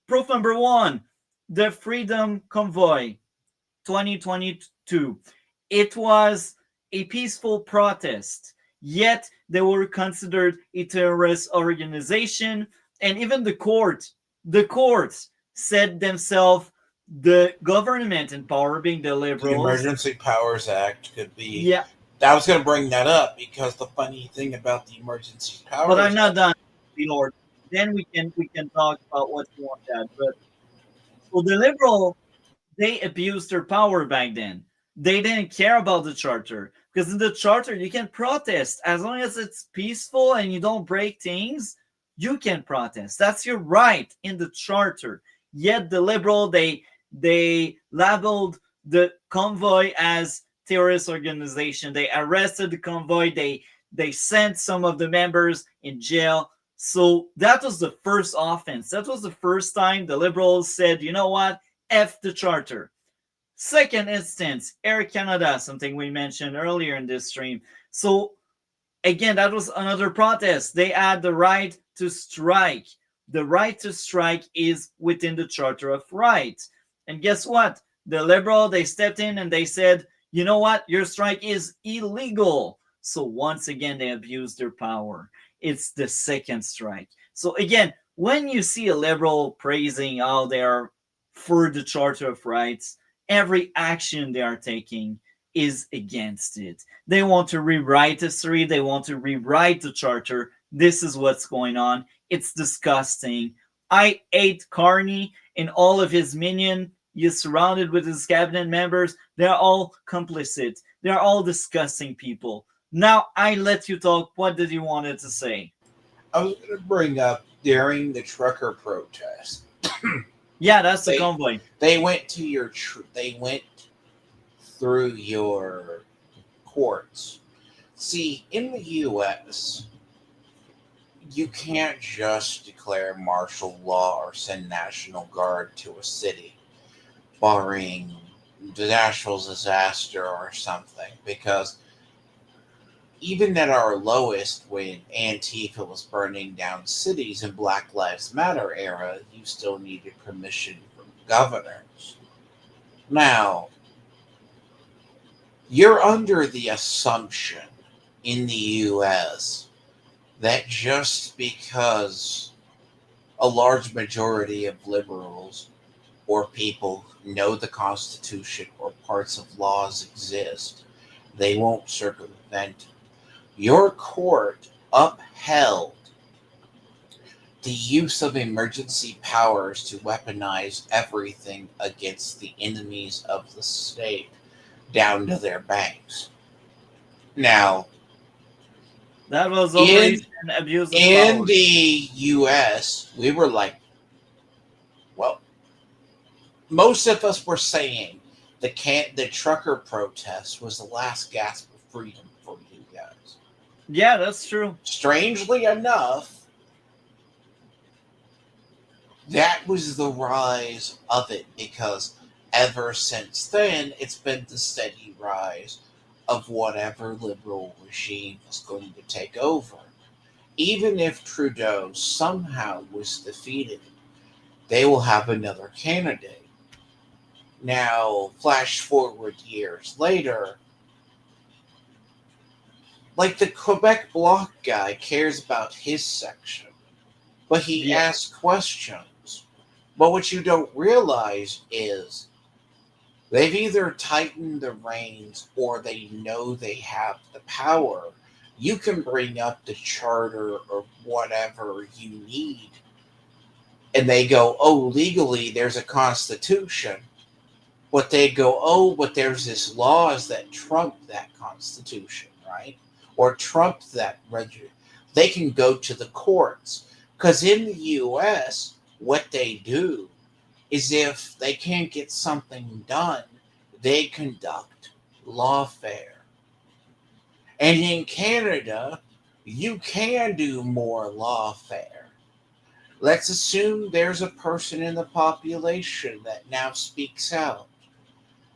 Proof number one, the Freedom Convoy 2022. It was a peaceful protest, yet they were considered a terrorist organization. And even the courts said themselves, the government in power, being the Liberals. The Emergency Powers Act could be. Yeah. I was going to bring that up because the funny thing about the Emergency Powers But I'm not done, Lord. Then we can talk about what you want that. But so the Liberal, they abused their power back then. they didn't care about the charter, because in the charter you can protest as long as it's peaceful and you don't break things. You can protest. That's your right in the charter. Yet the liberal, they labeled the convoy as terrorist organization. They arrested the convoy. They sent some of the members in jail. So that was the first offense. That was the first time the liberals said, you know what, F the charter. Second instance, Air Canada, something we mentioned earlier in this stream. So again, that was another protest. They had the right to strike. The right to strike is within the Charter of Rights. And guess what? The liberal, they stepped in and they said, you know what? Your strike is illegal. So once again, they abused their power. It's the second strike. So again, when you see a liberal praising how they are for the Charter of Rights, every action they are taking is against it. They want to rewrite history. They want to rewrite the charter. This is what's going on. It's disgusting. I hate Carney and all of his minions. He's surrounded with his cabinet members. They're all complicit. They're all disgusting people. Now I let you talk. What did you want to say? I was going to bring up during the trucker protest. Yeah, that's the convoy. They went to your. They went through your courts. See, in the U.S., you can't just declare martial law or send National Guard to a city, barring the natural disaster or something, because even at our lowest, when Antifa was burning down cities in Black Lives Matter era, you still needed permission from governors. Now, you're under the assumption in the U.S. that just because a large majority of liberals or people know the Constitution or parts of laws exist, they won't circumvent it. Your court upheld the use of emergency powers to weaponize everything against the enemies of the state, down to their banks. Now, that was always an abuse of power. In the U.S., we were like, well, most of us were saying the trucker protest was the last gasp of freedom for you guys. Yeah, that's true. Strangely enough, that was the rise of it, because ever since then, it's been the steady rise of whatever liberal regime is going to take over. Even if Trudeau somehow was defeated, they will have another candidate. Now, flash forward years later, like the Quebec Bloc guy cares about his section, but he asks questions. But what you don't realize is they've either tightened the reins or they know they have the power. You can bring up the charter or whatever you need, and they go, oh, legally there's a constitution. But they go, oh, but there's this laws that trump that constitution, right? Or trump that register. They can go to the courts. Because in the U.S., what they do is if they can't get something done, they conduct lawfare. And in Canada, you can do more lawfare. Let's assume there's a person in the population that now speaks out.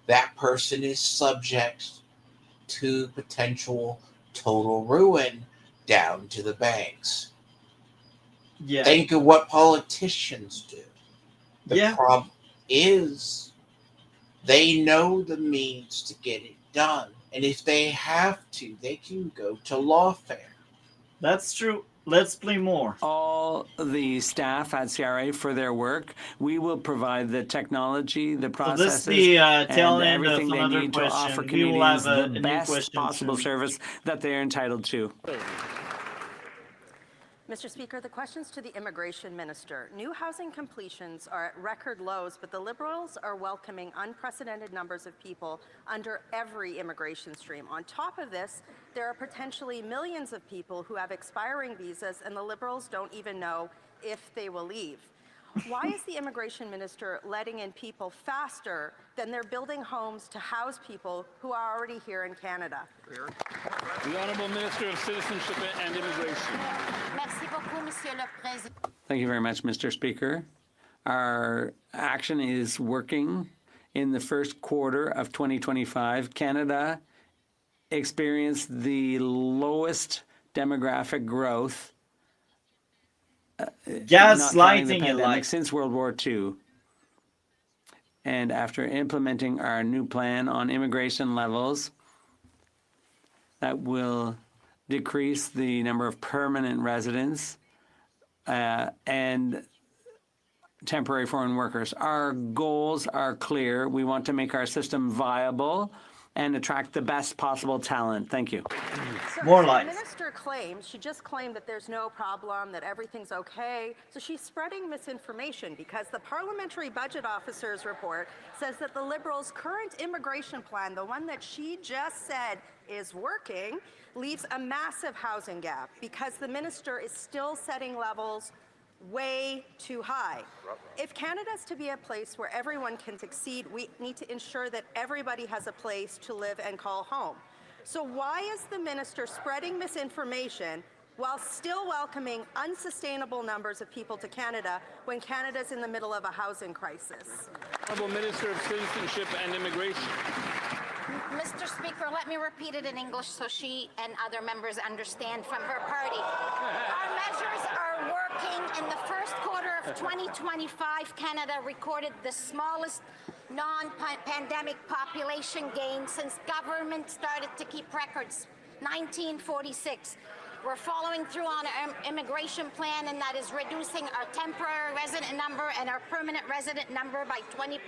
That person is subject to potential total ruin down to the banks. Yeah. Think of what politicians do. The problem is they know the means to get it done. And if they have to, they can go to lawfare. That's true. Let's play more. All the staff at CRA for their work. We will provide the technology, the processes, and everything they need to offer Canadians the best possible service that they're entitled to. Mr. Speaker, the question's to the Immigration Minister. New housing completions are at record lows, but the Liberals are welcoming unprecedented numbers of people under every immigration stream. On top of this, there are potentially millions of people who have expiring visas, and the Liberals don't even know if they will leave. Why is the Immigration Minister letting in people faster than they're building homes to house people who are already here in Canada? The Honourable Minister of Citizenship and Immigration. Thank you very much, Mr. Speaker. Our action is working. In the first quarter of 2025, Canada experienced the lowest demographic growth Gaslighting in life since World War II. And after implementing our new plan on immigration levels, that will decrease the number of permanent residents and temporary foreign workers. Our goals are clear. We want to make our system viable and attract the best possible talent. Thank you. More The lies. minister claims, she just claimed that there's no problem, that everything's okay. So she's spreading misinformation because the Parliamentary Budget Officer's report says that the Liberals' current immigration plan, the one that she just said is working, leaves a massive housing gap because the minister is still setting levels way too high. If Canada's to be a place where everyone can succeed, we need to ensure that everybody has a place to live and call home. So why is the minister spreading misinformation while still welcoming unsustainable numbers of people to Canada when Canada's in the middle of a housing crisis? Honourable Minister of Citizenship and Immigration. Mr. Speaker, let me repeat it in English so she and other members understand from her party. Our measures are working. In the first quarter of 2025, Canada recorded the smallest non-pandemic population gain since government started to keep records, 1946. We're following through on our immigration plan, and that is reducing our temporary resident number and our permanent resident number by 20%.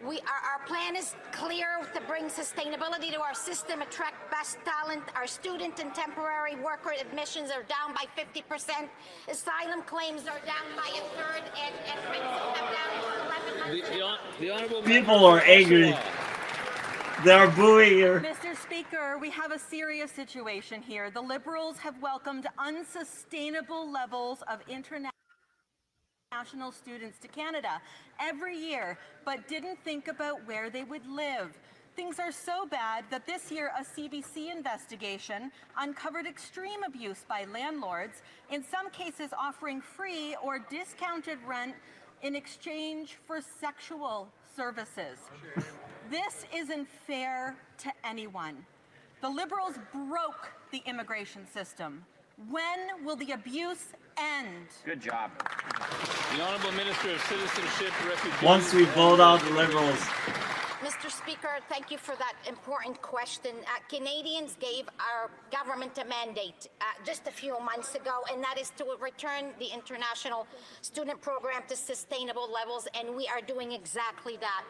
Our plan is clear to bring sustainability to our system, attract best talent. Our student and temporary worker admissions are down by 50%. Asylum claims are down by a third, and rental have down to 1100. The Honourable People are angry. They're booing her. Mr. Speaker, we have a serious situation here. The Liberals have welcomed unsustainable levels of international students to Canada every year, but didn't think about where they would live. Things are so bad that this year a CBC investigation uncovered extreme abuse by landlords, in some cases offering free or discounted rent in exchange for sexual services. This isn't fair to anyone. The Liberals broke the immigration system. When will the abuse end? Good job. The Honourable Minister of Citizenship, Refugees. Once we vote out the Liberals. Mr. Speaker, thank you for that important question. Canadians gave our government a mandate just a few months ago, and that is to return the international student program to sustainable levels, and we are doing exactly that.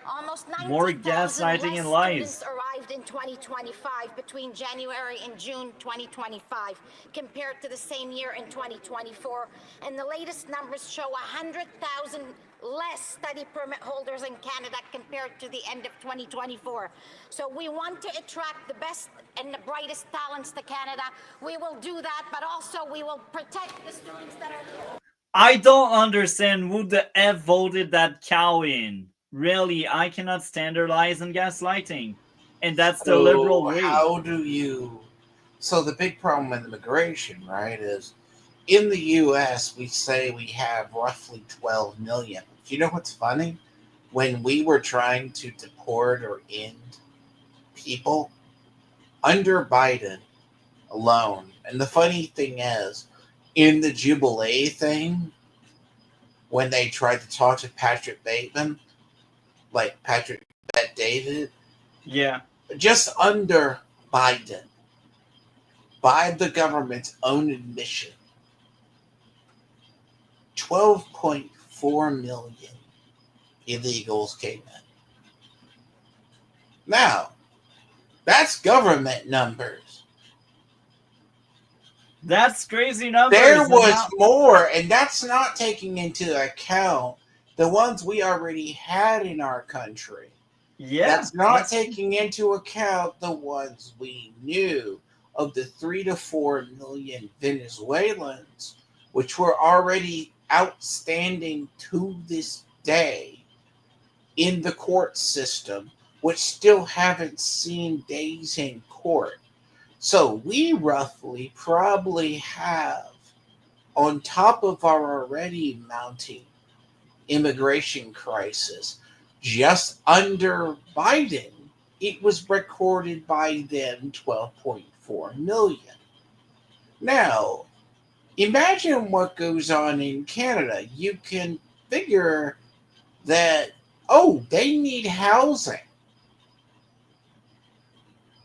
Almost More 90,000 gaslighting less and lies. students arrived in 2025 between January and June 2025 compared to the same year in 2024. And the latest numbers show 100,000 less study permit holders in Canada compared to the end of 2024. So we want to attract the best and the brightest talents to Canada. We will do that, but also we will protect the students that are here. I don't understand who the F voted that cow in. Really, I cannot standardize on gaslighting. And that's the liberal way. How do you... So the big problem with immigration, right, is in the U.S., we say we have roughly 12 million. Do you know what's funny? When we were trying to deport or end people, under Biden alone, and the funny thing is, in the Jubilee thing, when they tried to talk to Patrick Bateman, like Patrick Bet David, yeah, just under Biden, by the government's own admission, 12.4 million illegals came in. Now, that's government numbers. That's crazy numbers. There was more, and that's not taking into account the ones we already had in our country. Yeah. That's not taking into account the ones we knew of the 3 to 4 million Venezuelans, which were already outstanding to this day in the court system, which still haven't seen days in court. So we roughly probably have, on top of our already mounting immigration crisis, just under Biden, it was recorded by them 12.4 million. Now, imagine what goes on in Canada. You can figure that, oh, they need housing.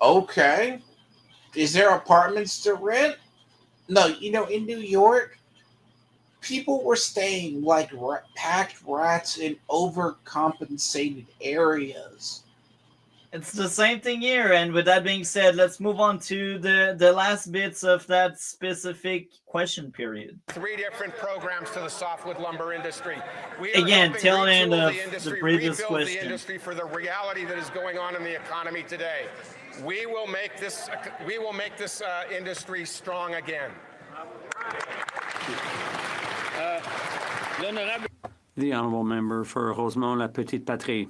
Okay. Is there apartments to rent? No, in New York, people were staying like packed rats in overcompensated areas. It's the same thing here. And with that being said, let's move on to the last bits of that specific question period. 3 different programs to the softwood lumber industry. We Again, tail end of the industry, the previous rebuild question. the industry for the reality that is going on in the economy today. We will make this industry strong again. The honourable member for Rosemont-la-Petite-Patrie.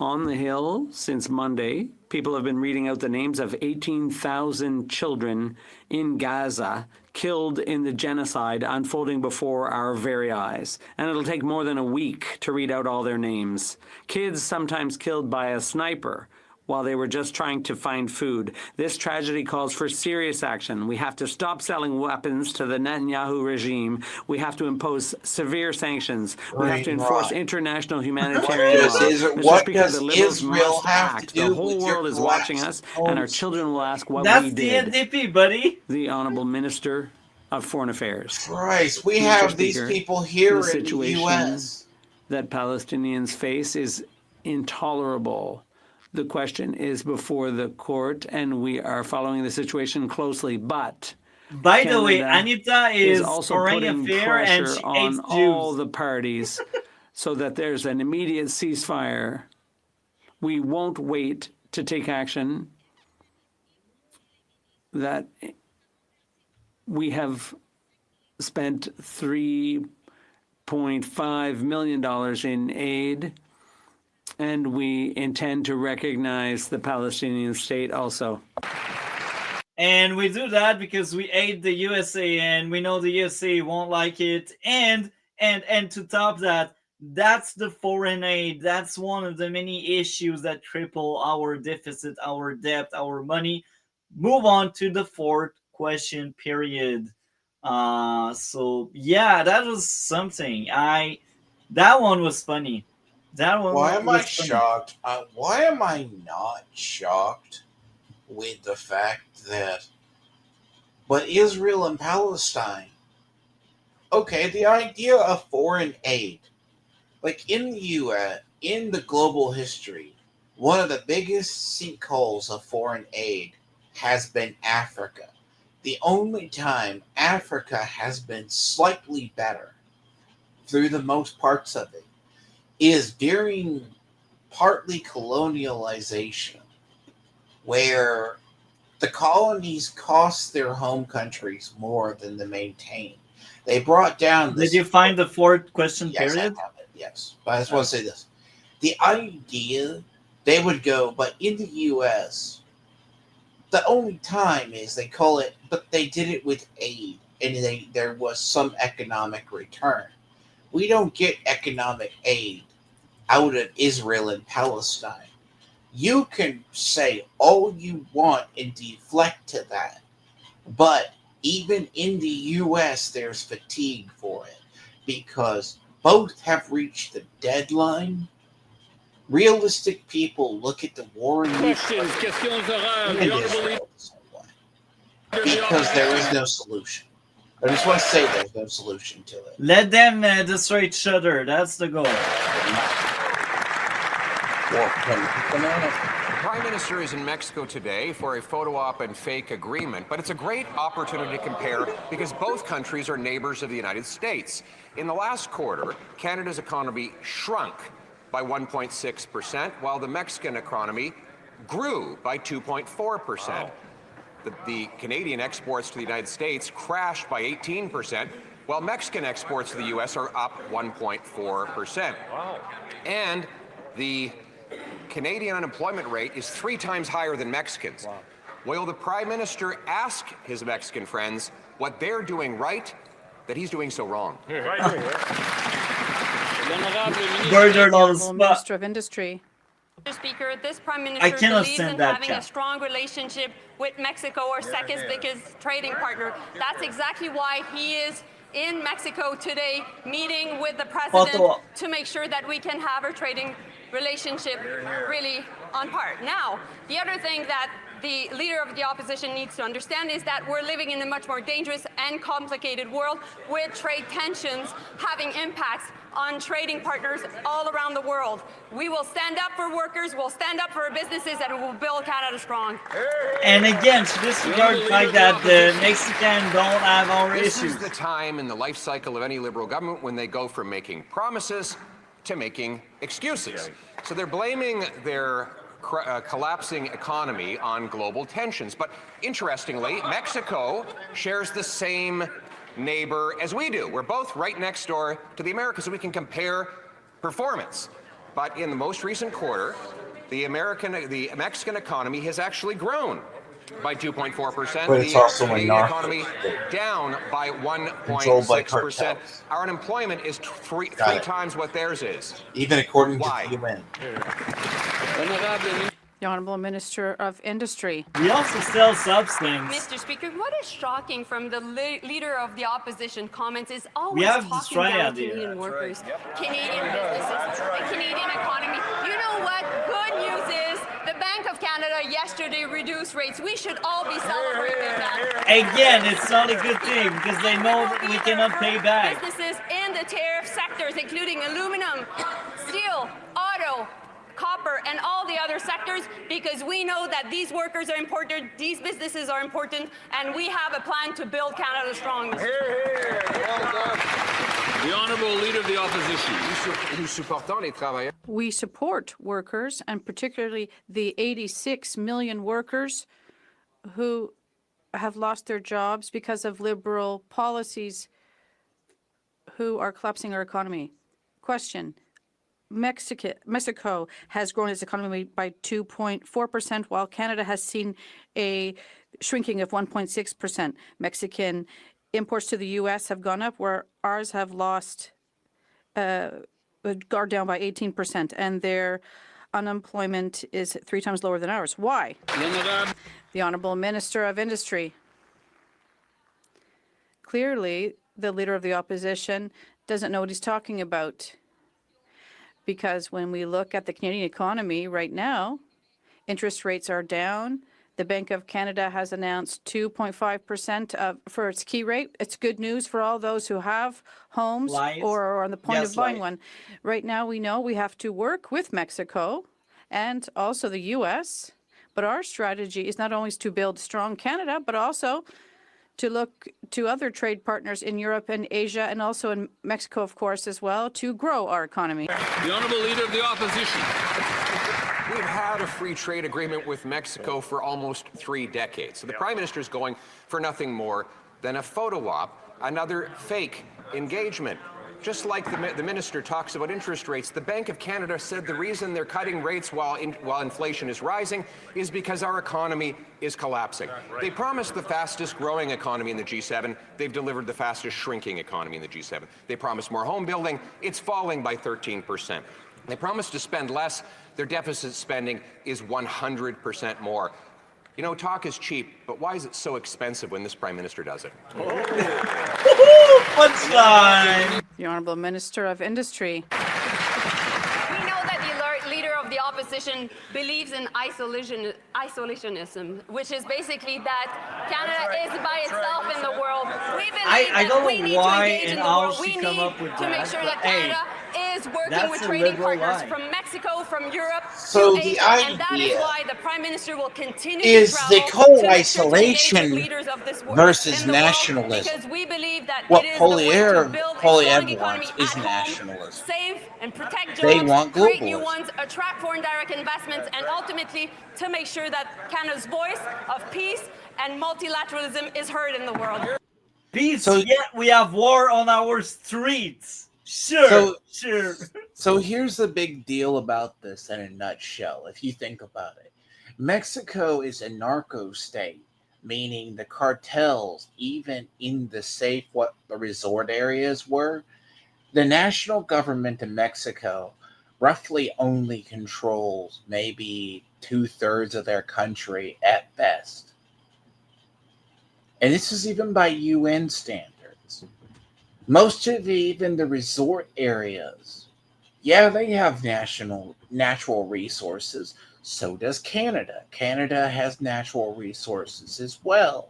On the Hill, since Monday, people have been reading out the names of 18,000 children in Gaza killed in the genocide unfolding before our very eyes. And it'll take more than a week to read out all their names. Kids sometimes killed by a sniper while they were just trying to find food. This tragedy calls for serious action. We have to stop selling weapons to the Netanyahu regime. We have to impose severe sanctions. We have to enforce international humanitarian law. Mr. Speaker, the Liberals must act. The whole world is watching us, and our children will ask what we did. That's the NDP, buddy. The Honourable Minister of Foreign Affairs. Christ, we have these people here in the U.S. that Palestinians face is intolerable. The question is before the court, and we are following the situation closely. But by the way, Anita is also foreign putting affair and pressure she on hates all Jews. the parties so that there's an immediate ceasefire. We won't wait to take action. That we have spent $3.5 million in aid. And we intend to recognize the Palestinian state also. And we do that because we hate the USA and we know the USA won't like it. And to top that, that's the foreign aid. That's one of the many issues that cripple our deficit, our debt, our money. Move on to the fourth question period. So yeah, that was something. That one was funny. Why am I shocked? Why am I not shocked with the fact that, but Israel and Palestine, okay, the idea of foreign aid, like in the U.S., in the global history, one of the biggest sinkholes of foreign aid has been Africa. The only time Africa has been slightly better through the most parts of it is during partly colonialization, where the colonies cost their home countries more than they maintain. They brought down this. Did you find the fourth question Yes, period? I have it, yes. But I just want to say this. The idea, they would go, but in the U.S., the only time is they call it, but they did it with aid, and there was some economic return. We don't get economic aid out of Israel and Palestine. You can say all you want and deflect to that, but even in the U.S., there's fatigue for it because both have reached the deadline. Realistic people look at the war in Ukraine because there is no solution. I just want to say there's no solution to it. Let them destroy each other. That's the goal. The Prime Minister is in Mexico today for a photo op and fake agreement, but it's a great opportunity to compare because both countries are neighbors of the United States. In the last quarter, Canada's economy shrunk by 1.6%, while the Mexican economy grew by 2.4%. Wow. The Canadian exports to the United States crashed by 18%, while Mexican exports to the U.S. are up 1.4%. Wow. And the Canadian unemployment rate is 3 times higher than Mexicans. Wow. Will the Prime Minister ask his Mexican friends what they're doing right that he's doing so wrong? Minister of Industry. Mr. Speaker, this Prime Minister believes in having a strong relationship with Mexico, our second biggest trading partner. That's exactly why he is in Mexico today, meeting with the President to make sure that we can have our trading relationship really on par. Now, the other thing that the leader of the opposition needs to understand is that we're living in a much more dangerous and complicated world with trade tensions having impacts on trading partners all around the world. We will stand up for workers, we'll stand up for our businesses, and we'll build Canada strong. And again, to disregard the fact that the Mexicans don't have our issues. This is the time in the life cycle of any Liberal government when they go from making promises to making excuses. So they're blaming their collapsing economy on global tensions. But interestingly, Mexico shares the same neighbor as we do. We're both right next door to the Americas, so we can compare performance. But in the most recent quarter, the Mexican economy has actually grown by 2.4%. But it's also the Canadian economy down by 1.6%. Our unemployment is three times what theirs is. Even according to Why? the UN. The Honourable Minister of Industry. We also sell substance. Mr. Speaker, what is shocking from the leader of the opposition comments is always talking down Canadian workers, Canadian businesses, the Canadian economy. You know what? Good news is the Bank of Canada yesterday reduced rates. We should all be celebrating that. Again, it's not a good thing because they know that we cannot pay back. Businesses in the tariff sectors, including aluminum, steel, auto, copper, and all the other sectors, because we know that these workers are important, these businesses are important, and we have a plan to build Canada strong. The Honourable Leader of the Opposition. We support workers, and particularly the 86 million workers who have lost their jobs because of Liberal policies who are collapsing our economy. Question. Mexico has grown its economy by 2.4%, while Canada has seen a shrinking of 1.6%. Mexican imports to the U.S. have gone up, where ours have lost, are down by 18%, and their unemployment is 3 times lower than ours. Why? The Honourable Minister of Industry. Clearly, the Leader of the Opposition doesn't know what he's talking about. Because when we look at the Canadian economy right now, interest rates are down. The Bank of Canada has announced 2.5% for its key rate. It's good news for all those who have homes or are on the point of buying one. Right now, we know we have to work with Mexico and also the U.S., but our strategy is not only to build strong Canada, but also to look to other trade partners in Europe and Asia, and also in Mexico, of course, as well, to grow our economy. The Honourable Leader of the Opposition. We've had a free trade agreement with Mexico for almost 3 decades. So the Prime Minister is going for nothing more than a photo op, another fake engagement. Just like the minister talks about interest rates, the Bank of Canada said the reason they're cutting rates while inflation is rising is because our economy is collapsing. They promised the fastest growing economy in the G7. They've delivered the fastest shrinking economy in the G7. They promised more home building. It's falling by 13%. They promised to spend less. Their deficit spending is 100% more. You know, talk is cheap, but why is it so expensive when this Prime Minister does it? Punchline! The Honourable Minister of Industry. We know that the Leader of the Opposition believes in isolationism, which is basically that Canada is by itself in the world. We believe I don't that we know need why to engage in and the how world. she We come need up with to make that, sure but that Canada is is working That's with a trading liberal partners lie. from Mexico, from Europe So to the Asia, and that is idea why the Prime Minister will continue to is travel the cold to make sure to engage with isolation leaders of this versus in the world, nationalism. because we believe that What it is the way to build a strong Poilievre economy wants at is home, nationalism. save and protect They jobs, want create new globalism. ones, attract foreign direct investments, and ultimately to make sure that Canada's voice of peace and multilateralism is heard in the world. Peace, So- yet we have war on our streets. Sure. So here's the big deal about this in a nutshell, if you think about it. Mexico is a narco state, meaning the cartels, even in the safe, what the resort areas were, the national government of Mexico roughly only controls maybe 2/3 of their country at best. And this is even by UN standards. Most of even the resort areas, yeah, they have natural resources. So does Canada. Canada has natural resources as well.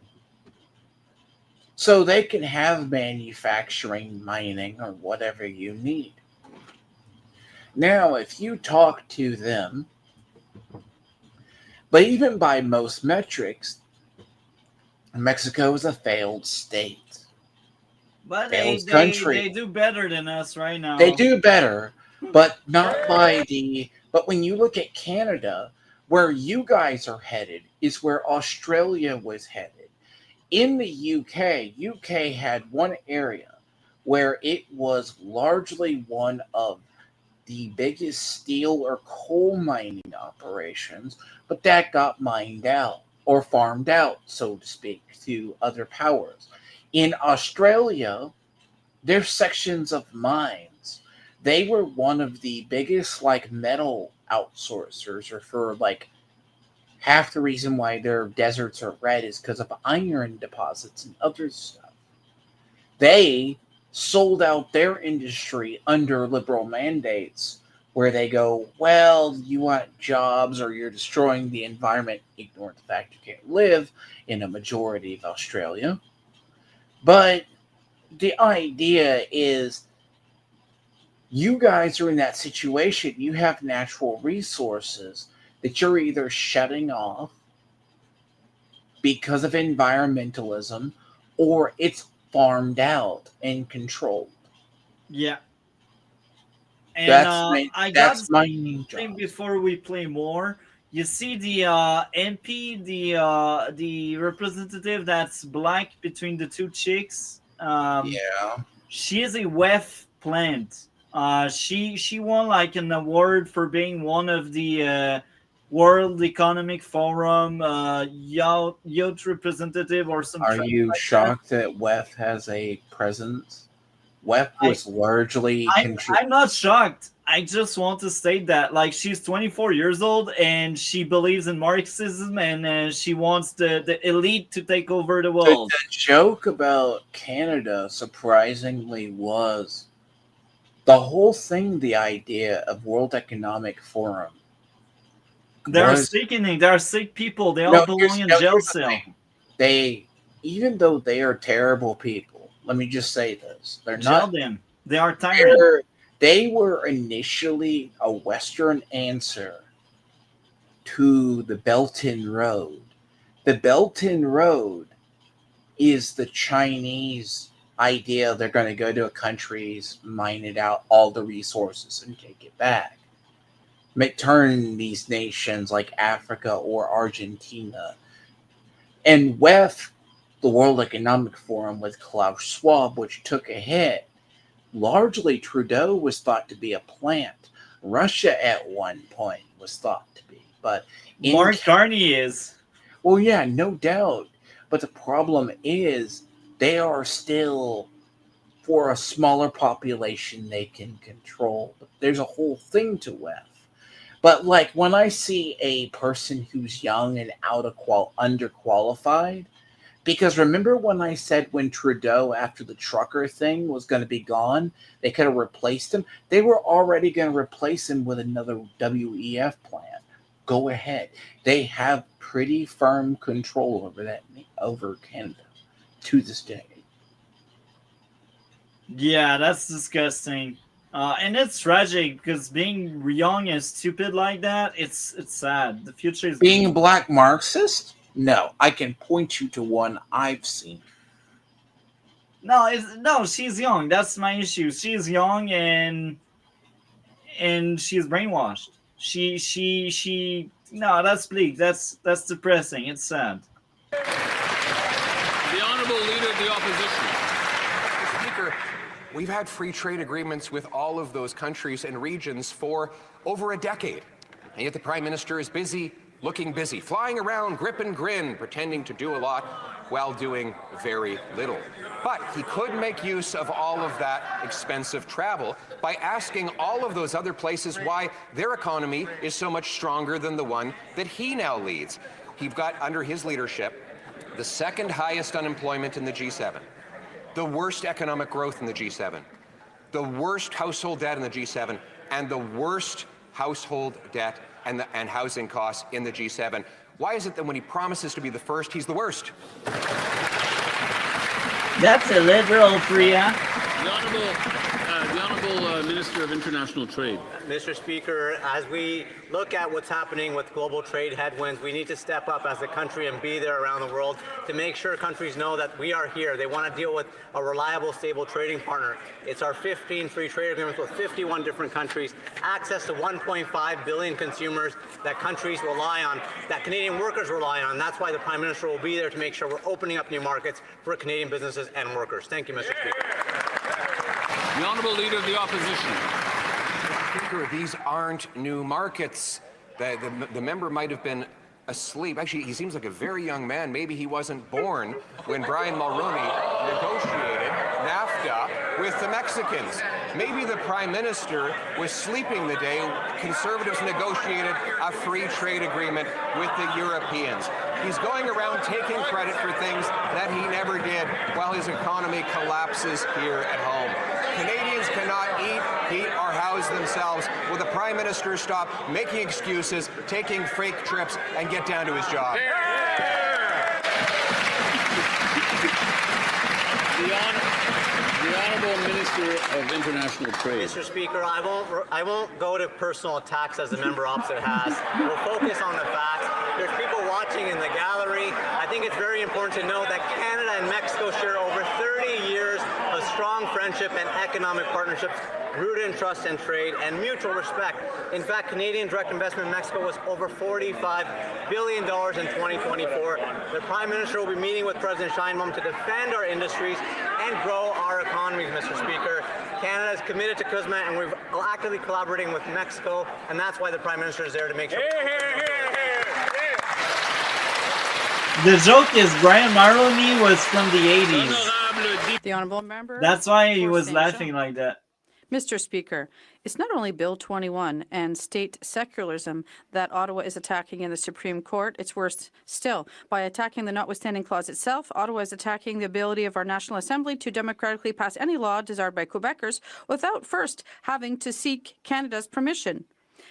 So they can have manufacturing, mining, or whatever you need. Now, if you talk to them, but even by most metrics, Mexico is a failed state. But Failed they country. do better than us right now. They do better, but not by the. But when you look at Canada, where you guys are headed is where Australia was headed. In the UK had one area where it was largely one of the biggest steel or coal mining operations, but that got mined out or farmed out, so to speak, to other powers. In Australia, there's sections of mines. They were one of the biggest metal outsourcers, or for half the reason why their deserts are red is because of iron deposits and other stuff. They sold out their industry under liberal mandates where they go, well, you want jobs or you're destroying the environment, ignore the fact you can't live in a majority of Australia. But the idea is you guys are in that situation. You have natural resources that you're either shutting off because of environmentalism or it's farmed out and controlled. Yeah. And that's my main thing job. before we play more. You see the MP, the representative that's black between the two chicks. Yeah. She is a WEF plant. She won an award for being one of the World Economic Forum youth representative or something. Are you shocked that WEF has a presence? WEF was largely I'm not shocked. I just want to state that she's 24 years old and she believes in Marxism and she wants the elite to take over the world. The joke about Canada surprisingly was the whole thing, the idea of World Economic Forum. They're sickening. They're sick people. They all belong in jail cell. They, even though they are terrible people, let me just say this: they're Jail not. them. They are tyrants. They were initially a Western answer to the Belt and Road. The Belt and Road is the Chinese idea. They're going to go to a country's, mine it out, all the resources, and take it back. Turn these nations like Africa or Argentina. And WEF, the World Economic Forum with Klaus Schwab, which took a hit, largely Trudeau was thought to be a plant. Russia at one point was thought to be. But Mark Carney is. Well, yeah, no doubt. But the problem is they are still, for a smaller population, they can control. There's a whole thing to WEF. But when I see a person who's young and underqualified, because remember when I said when Trudeau, after the trucker thing was going to be gone, they could have replaced him? They were already going to replace him with another WEF plan. Go ahead. They have pretty firm control over Canada to this day. Yeah, that's disgusting. And it's tragic because being young and stupid like that, it's sad. The future is being a black Marxist. No, I can point you to one I've seen. No, she's young. That's my issue. She's young and she's brainwashed. She. No, that's bleak. That's depressing. It's sad. The honourable leader of the opposition. Mr. Speaker, we've had free trade agreements with all of those countries and regions for over a decade, and yet the Prime Minister is busy, looking busy, flying around, grip and grin, pretending to do a lot while doing very little. But he could make use of all of that expensive travel by asking all of those other places why their economy is so much stronger than the one that he now leads. He's got, under his leadership, the second highest unemployment in the G7, the worst economic growth in the G7, the worst household debt in the G7, and the worst household debt and housing costs in the G7. Why is it that when he promises to be the first, he's the worst? That's a liberal, Priya. The Honourable Minister of International Trade. Mr. Speaker, as we look at what's happening with global trade headwinds, we need to step up as a country and be there around the world to make sure countries know that we are here. They want to deal with a reliable, stable trading partner. It's our 15 free trade agreements with 51 different countries, access to 1.5 billion consumers that countries rely on, that Canadian workers rely on. That's why the Prime Minister will be there to make sure we're opening up new markets for Canadian businesses and workers. Thank you, Mr. Speaker. The Honourable Leader of the Opposition. Speaker, these aren't new markets. The member might have been asleep. Actually, he seems like a very young man. Maybe he wasn't born when Brian Mulroney negotiated NAFTA with the Mexicans. Maybe the Prime Minister was sleeping the day Conservatives negotiated a free trade agreement with the Europeans. He's going around taking credit for things that he never did while his economy collapses here at home. Canadians cannot eat, heat, or house themselves. Will the Prime Minister stop making excuses, taking fake trips, and get down to his job? The Honourable Minister of International Trade. Mr. Speaker, I won't go to personal attacks as the member opposite has. We'll focus on the facts. There's people watching in the gallery. I think it's very important to know that Canada and Mexico share over 30 years of strong friendship and economic partnerships rooted in trust and trade and mutual respect. In fact, Canadian direct investment in Mexico was over $45 billion in 2024. The Prime Minister will be meeting with President Sheinbaum to defend our industries and grow our economies, Mr. Speaker. Canada is committed to CUSMA, and we're actively collaborating with Mexico, and that's why the Prime Minister is there to make sure. The joke is Brian Mulroney was from the 80s. The honourable member. That's why he for was Saint laughing Jean. like that. Mr. Speaker, it's not only Bill 21 and state secularism that Ottawa is attacking in the Supreme Court. It's worse still. By attacking the notwithstanding clause itself, Ottawa is attacking the ability of our National Assembly to democratically pass any law desired by Quebecers without first having to seek Canada's permission.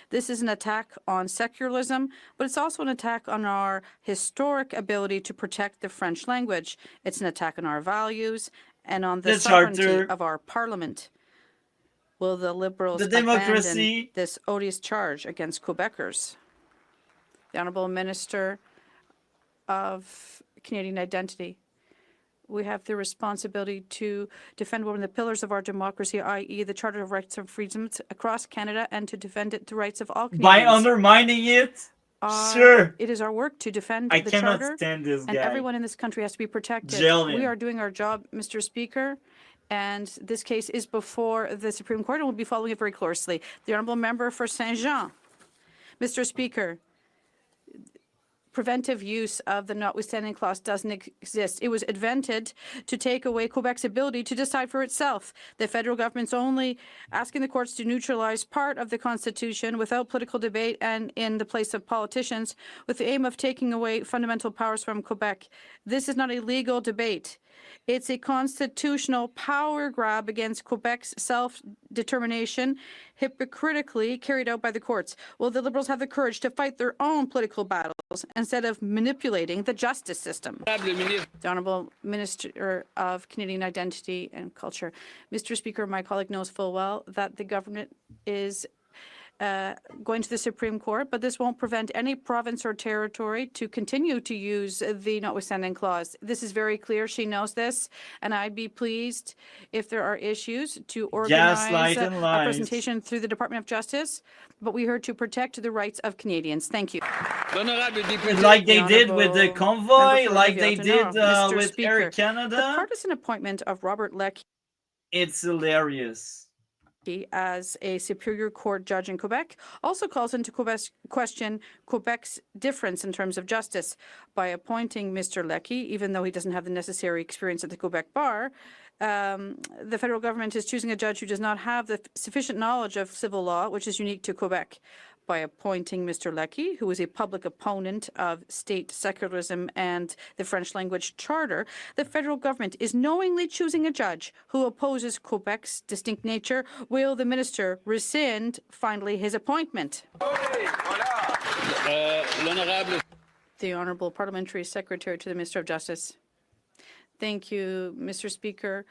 This is an attack on secularism, but it's also an attack on our historic ability to protect the French language. It's an attack on our values and on the sovereignty of our parliament. Will the Liberals abandon this odious charge against Quebecers? The Honourable Minister of Canadian Identity. We have the responsibility to defend one of the pillars of our democracy, i.e. the Charter of Rights and Freedoms across Canada, and to defend the rights of all Canadians. By undermining it? Sure. It is our work to defend I the cannot Charter, stand this and guy. everyone in this country has to be protected. Jail him. We are doing our job, Mr. Speaker, and this case is before the Supreme Court, and we'll be following it very closely. The Honourable Member for Saint Jean. Mr. Speaker, preventive use of the notwithstanding clause doesn't exist. It was invented to take away Quebec's ability to decide for itself. The federal government's only asking the courts to neutralize part of the Constitution without political debate and in the place of politicians with the aim of taking away fundamental powers from Quebec. This is not a legal debate. It's a constitutional power grab against Quebec's self-determination, hypocritically carried out by the courts. Will the Liberals have the courage to fight their own political battles instead of manipulating the justice system? The Honourable Minister of Canadian Identity and Culture. Mr. Speaker, my colleague knows full well that the government is going to the Supreme Court, but this won't prevent any province or territory to continue to use the notwithstanding clause. This is very clear. She knows this, and I'd be pleased if there are issues to organize a presentation through the Department of Justice, but we're here to protect the rights of Canadians. Thank you. Like they did with the convoy, like they did with Air Canada. The partisan appointment of Robert Leckie. It's hilarious. As a Superior Court judge in Quebec also calls into question Quebec's difference in terms of justice. By appointing Mr. Leckie, even though he doesn't have the necessary experience at the Quebec bar, the federal government is choosing a judge who does not have the sufficient knowledge of civil law, which is unique to Quebec. By appointing Mr. Leckie, who is a public opponent of state secularism and the French language charter, the federal government is knowingly choosing a judge who opposes Quebec's distinct nature. Will the minister rescind, finally, his appointment? The Honourable Parliamentary Secretary to the Minister of Justice. Thank you, Mr. Speaker.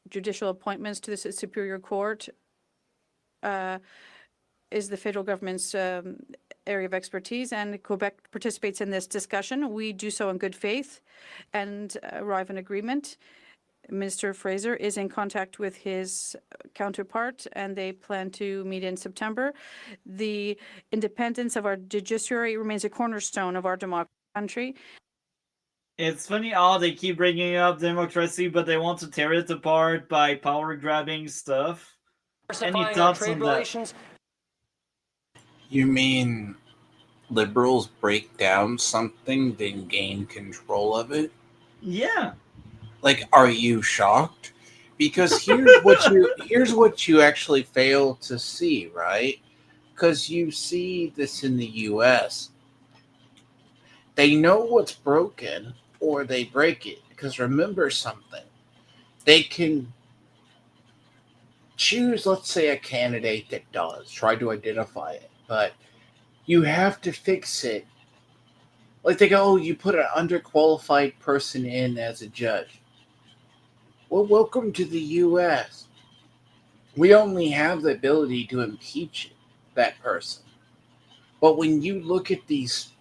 Judicial appointments to the Superior Court is the federal government's area of expertise, and Quebec participates in this discussion. We do so in good faith and arrive in agreement. Minister Fraser is in contact with his counterpart, and they plan to meet in September. The independence of our judiciary remains a cornerstone of our democracy. It's funny how they keep bringing up democracy, but they want to tear it apart by power-grabbing stuff. Any thoughts on that? You mean liberals break down something, then gain control of it? Yeah. Like, are you shocked? Because here's what you actually fail to see, right? Because you see this in the U.S. They know what's broken, or they break it. Because remember something. They can choose, let's say, a candidate that does. Try to identify it. But you have to fix it. Like they go, oh, you put an underqualified person in as a judge. Well, welcome to the U.S. We only have the ability to impeach that person. But when you look at these,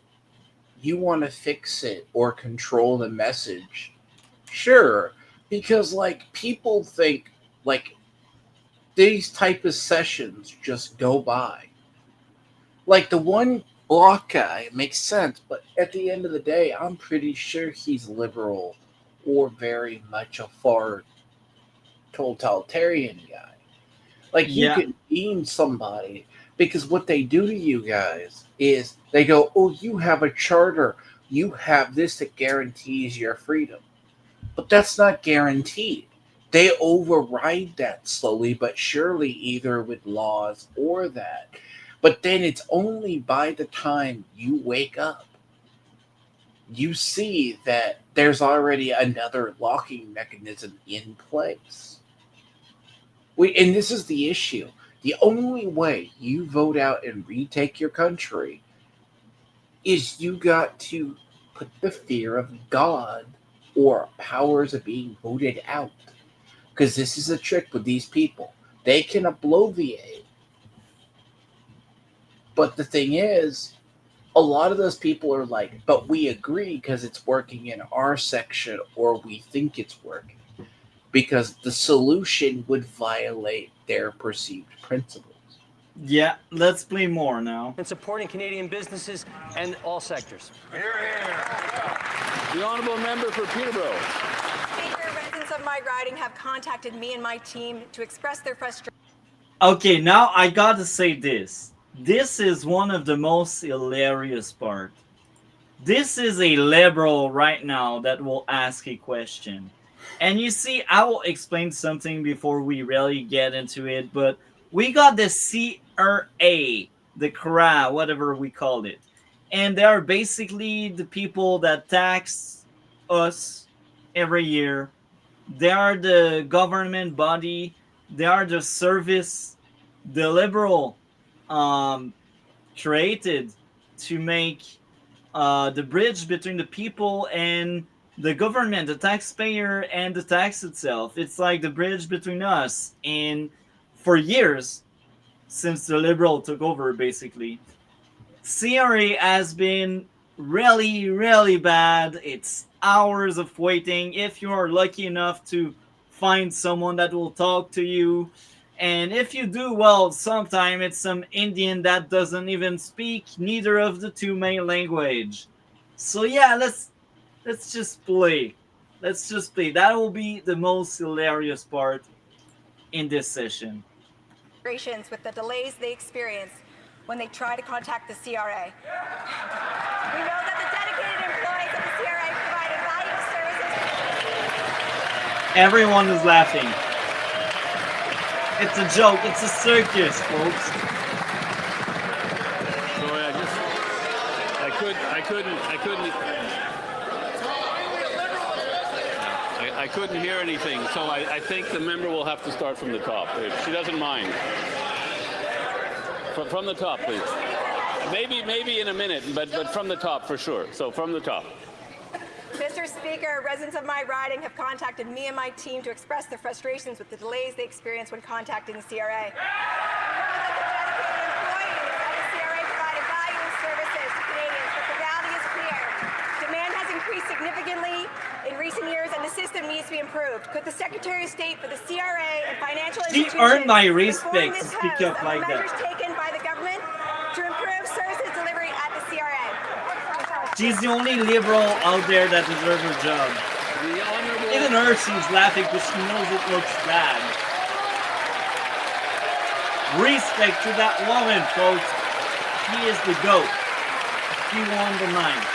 you want to fix it or control the message. Sure, because like people think like these type of sessions just go by. Like the one block guy, it makes sense, but at the end of the day, I'm pretty sure he's liberal or very much a far totalitarian guy. Like you can deem somebody because what they do to you guys is they go, oh, you have a charter. You have this that guarantees your freedom. But that's not guaranteed. They override that slowly but surely, either with laws or that. But then it's only by the time you wake up, you see that there's already another locking mechanism in place. And this is the issue. The only way you vote out and retake your country is you got to put the fear of God or powers of being voted out. Because this is a trick with these people. They can bloviate. But the thing is, a lot of those people are like, but we agree because it's working in our section or we think it's working. Because the solution would violate their perceived principles. Yeah, let's play more now. And supporting Canadian businesses and all sectors. The honourable member for Peterborough. Speaker, residents of my riding have contacted me and my team to express their frustration. Okay, now I gotta say this. This is one of the most hilarious part. This is a liberal right now that will ask a question. And you see, I will explain something before we really get into it, but we got the CRA, the CRA, whatever we called it. And they are basically the people that tax us every year. They are the government body. They are the service the liberal created to make the bridge between the people and the government, the taxpayer, and the tax itself. It's like the bridge between us. And for years, since the liberal took over, basically, CRA has been really, really bad. It's hours of waiting if you are lucky enough to find someone that will talk to you. And if you do, well, sometime it's some Indian that doesn't even speak neither of the two main language. So yeah, let's just play. Let's just play. That will be the most hilarious part in this session. With the delays they experience when they try to contact the CRA. We know that the dedicated employees of the CRA provide valuable services. Everyone is laughing. It's a joke. It's a circus, folks. Sorry, I couldn't hear anything, so I think the member will have to start from the top, if she doesn't mind. From the top, please. Maybe in a minute, but from the top for sure. So from the top. Mr. Speaker, residents of my riding have contacted me and my team to express their frustrations with the delays they experience when contacting the CRA. Significantly in recent years, and the system needs to be improved. Could the Secretary of State for the CRA and financial institutions earned my respect to speak up like that. Measures taken by the government to improve services delivery at the CRA. She's the only liberal out there that deserves her job. Even her, she's laughing because she knows it looks bad. Respect to that woman, folks. She is the GOAT. She won the night.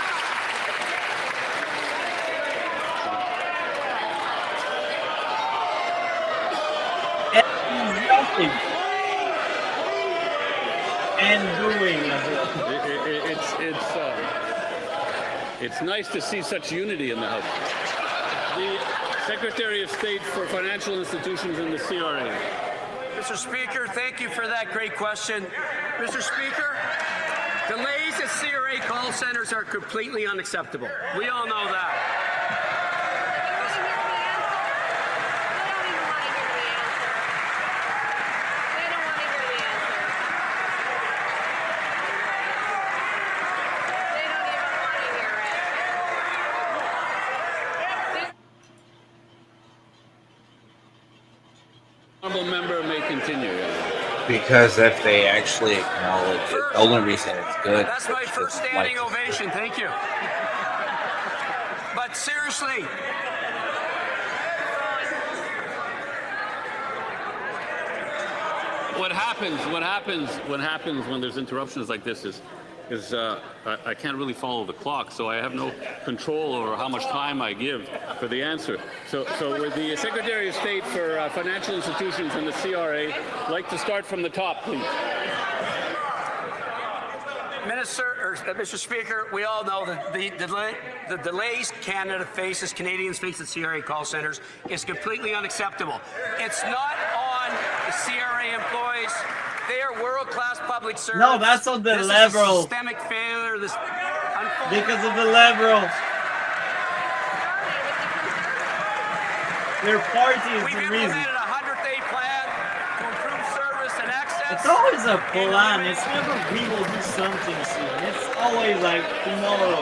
And doing it's nice to see such unity in the House. The Secretary of State for Financial Institutions in the CRA. Mr. Speaker, thank you for that great question. Mr. Speaker, delays at CRA call centers are completely unacceptable. We all know that. Member may continue. Because if they actually acknowledge it, the only reason it's good. That's my first standing ovation. Thank you. But seriously, what happens when there's interruptions like this is I can't really follow the clock, so I have no control over how much time I give for the answer. So with the Secretary of State for Financial Institutions and the CRA, I'd like to start from the top, please. Mr. Speaker, we all know that the delays Canadians face at CRA call centers is completely unacceptable. It's not on the CRA employees. They are world-class public servants. No, that's on the liberal. Systemic failure. Because of the liberal. Their party is the reason. We've implemented a 100-day plan to improve service and access. It's always a plan. It's never we will do something soon. It's always like tomorrow,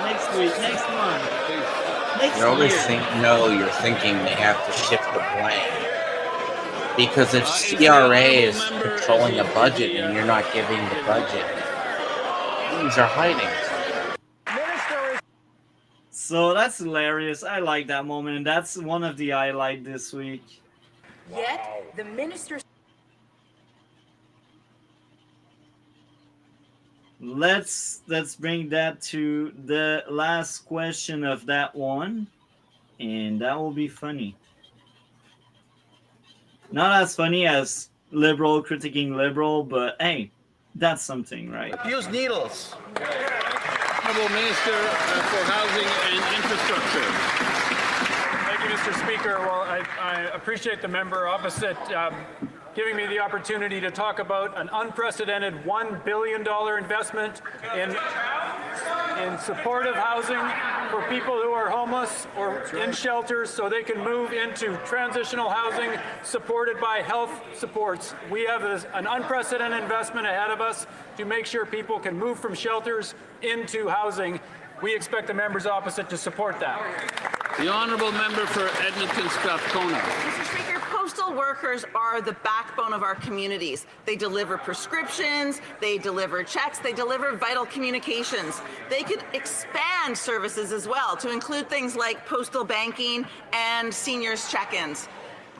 next week, next month, next year. You always think, no, you're thinking they have to shift the blame. Because if CRA is controlling the budget and you're not giving the budget, things are hiding. So that's hilarious. I like that moment, and that's one of the highlights this week. Yet, the minister... Let's bring that to the last question of that one, and that will be funny. Not as funny as liberal critiquing liberal, but hey, that's something, right? Use needles. Honorable Minister for Housing and Infrastructure. Mr. Speaker. Well, I appreciate the member opposite giving me the opportunity to talk about an unprecedented $1 billion investment in supportive housing for people who are homeless or in shelters so they can move into transitional housing supported by health supports. We have an unprecedented investment ahead of us to make sure people can move from shelters into housing. We expect the members opposite to support that. The honourable member for Edmonton Strathcona. Mr. Speaker, postal workers are the backbone of our communities. They deliver prescriptions, they deliver checks, they deliver vital communications. They could expand services as well to include things like postal banking and seniors check-ins.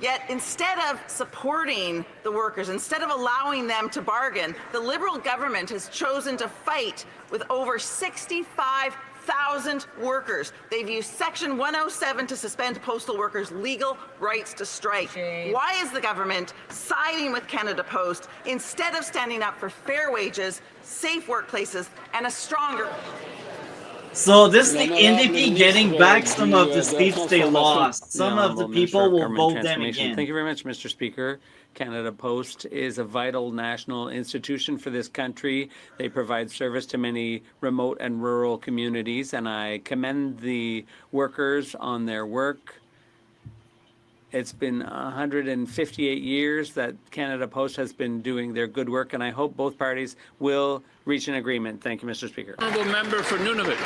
Yet instead of supporting the workers, instead of allowing them to bargain, the Liberal government has chosen to fight with over 65,000 workers. They've used Section 107 to suspend postal workers' legal rights to strike. Why is the government siding with Canada Post instead of standing up for fair wages, safe workplaces, and a stronger... So this is the NDP getting back some of the seats they lost. Some of the people will vote them again. Thank you very much, Mr. Speaker. Canada Post is a vital national institution for this country. They provide service to many remote and rural communities, and I commend the workers on their work. It's been 158 years that Canada Post has been doing their good work, and I hope both parties will reach an agreement. Thank you, Mr. Speaker. Honourable member for Nunavut.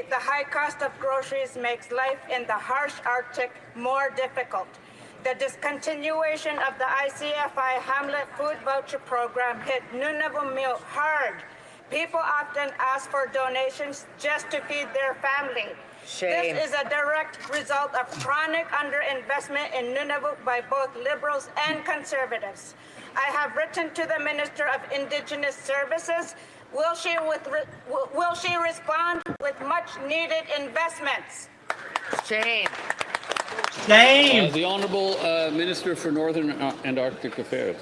The high cost of groceries makes life in the harsh Arctic more difficult. The discontinuation of the ICFI Hamlet Food Voucher Program hit Nunavut hard. People often ask for donations just to feed their family. Shame. This is a direct result of chronic underinvestment in Nunavut by both Liberals and Conservatives. I have written to the Minister of Indigenous Services. Will she respond with much-needed investments? Shame. Shame. The Honourable Minister for Northern and Arctic Affairs.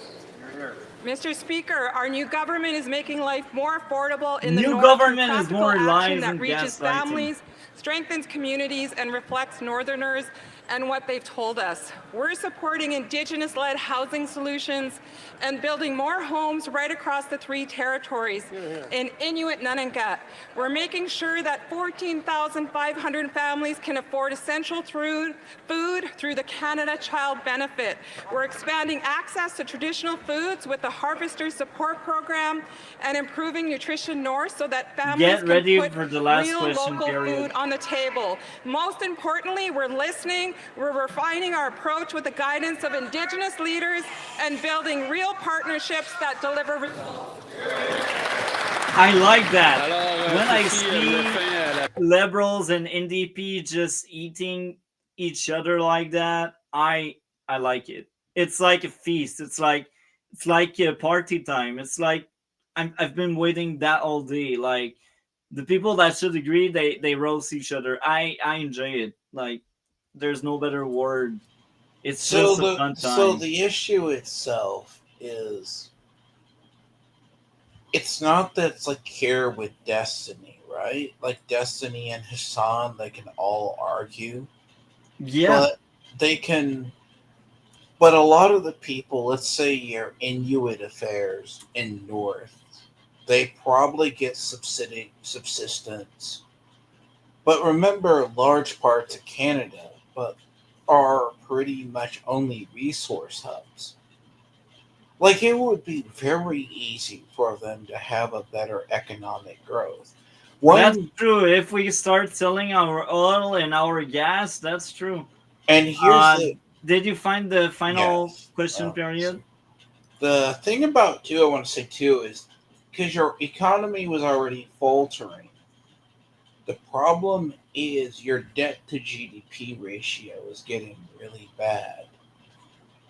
Mr. Speaker, our new government is making life more affordable in the New north government through is practical more action lives that and reaches gaslighting. families, strengthens communities, and reflects Northerners and what they've told us. We're supporting Indigenous-led housing solutions and building more homes right across the 3 territories in Inuit Nunangat. We're making sure that 14,500 families can afford essential food through the Canada Child Benefit. We're expanding access to traditional foods with the Harvester Support Program and improving Nutrition North so that families can put real local food on the table. Most importantly, we're listening. We're refining our approach with the guidance of Indigenous leaders and building real partnerships that deliver results. I like that. When I see Liberals and NDP just eating each other like that, I like it. It's like a feast. It's like a party time. It's like I've been waiting that all day. Like the people that should agree, they roast each other. I enjoy it. Like there's no better word. It's just a fun time. So the issue itself is, it's not that it's like here with Destiny, right? Like Destiny and Hassan, they can all argue. Yeah. But they can. But a lot of the people, let's say your Inuit affairs in North, they probably get subsistence. But remember, large parts of Canada are pretty much only resource hubs. Like, it would be very easy for them to have a better economic growth. That's true. If we start selling our oil and our gas, that's true. And here's did you find the final question period? The thing about, too, I want to say, too, is because your economy was already faltering, the problem is your debt to GDP ratio is getting really bad.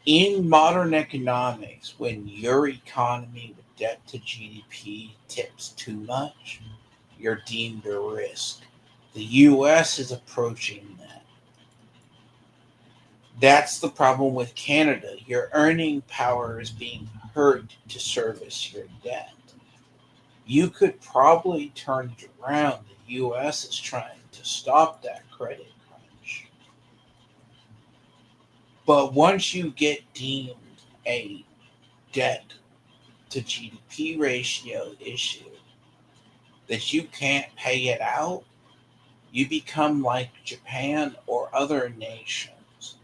In modern economics, when your economy with debt to GDP tips too much, you're deemed a risk. The U.S. is approaching that. That's the problem with Canada. Your earning power is being hurt to service your debt. You could probably turn it around. The U.S. is trying to stop that credit crunch. But once you get deemed a debt to GDP ratio issue that you can't pay it out, you become like Japan or other nations.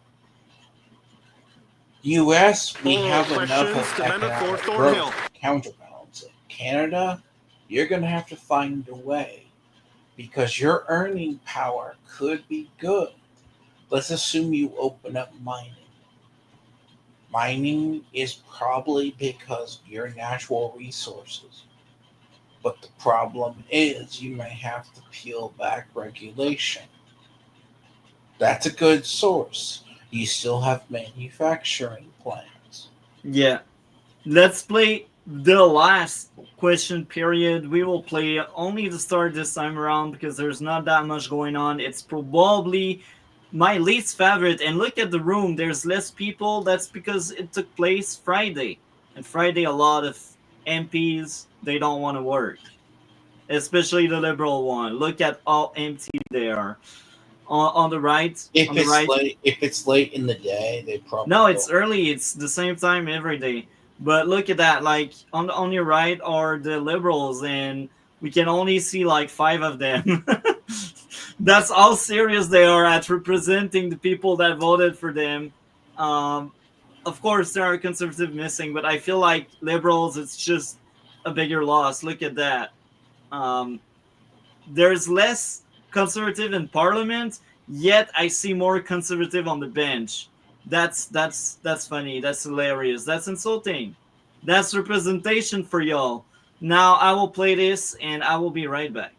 U.S., we have enough of economic growth to counterbalance it. Canada, you're going to have to find a way because your earning power could be good. Let's assume you open up mining. Mining is probably because of your natural resources. But the problem is you may have to peel back regulation. That's a good source. You still have manufacturing plants. Yeah. Let's play the last question period. We will play only the start this time around because there's not that much going on. It's probably my least favorite. And look at the room. There's less people. That's because it took place Friday. And Friday, a lot of MPs, they don't want to work. Especially the Liberal one. Look at how empty they are. On the right. If it's late in the day, they probably No, it's early. It's the same time every day. But look at that. Like on your right are the Liberals, and we can only see like 5 of them. That's how serious they are at representing the people that voted for them. Of course, there are conservatives missing, but I feel like Liberals, it's just a bigger loss. Look at that. There's less conservative in Parliament, yet I see more conservative on the bench. That's funny. That's hilarious. That's insulting. That's representation for y'all. Now I will play this, and I will be right back.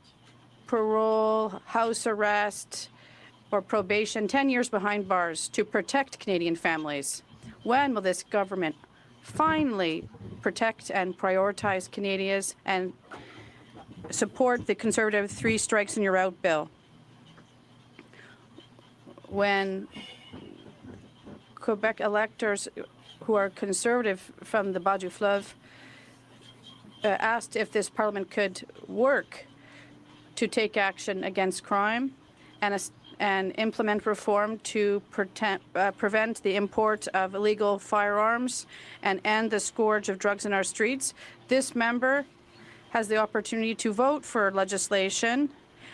Parole, house arrest, or probation, 10 years behind bars to protect Canadian families. When will this government finally protect and prioritize Canadians and support the Conservative 3 strikes and you're out bill? When Quebec electors who are Conservative from the Bas du Fleuve asked if this Parliament could work to take action against crime and implement reform to prevent the import of illegal firearms and end the scourge of drugs in our streets, this member has the opportunity to vote for legislation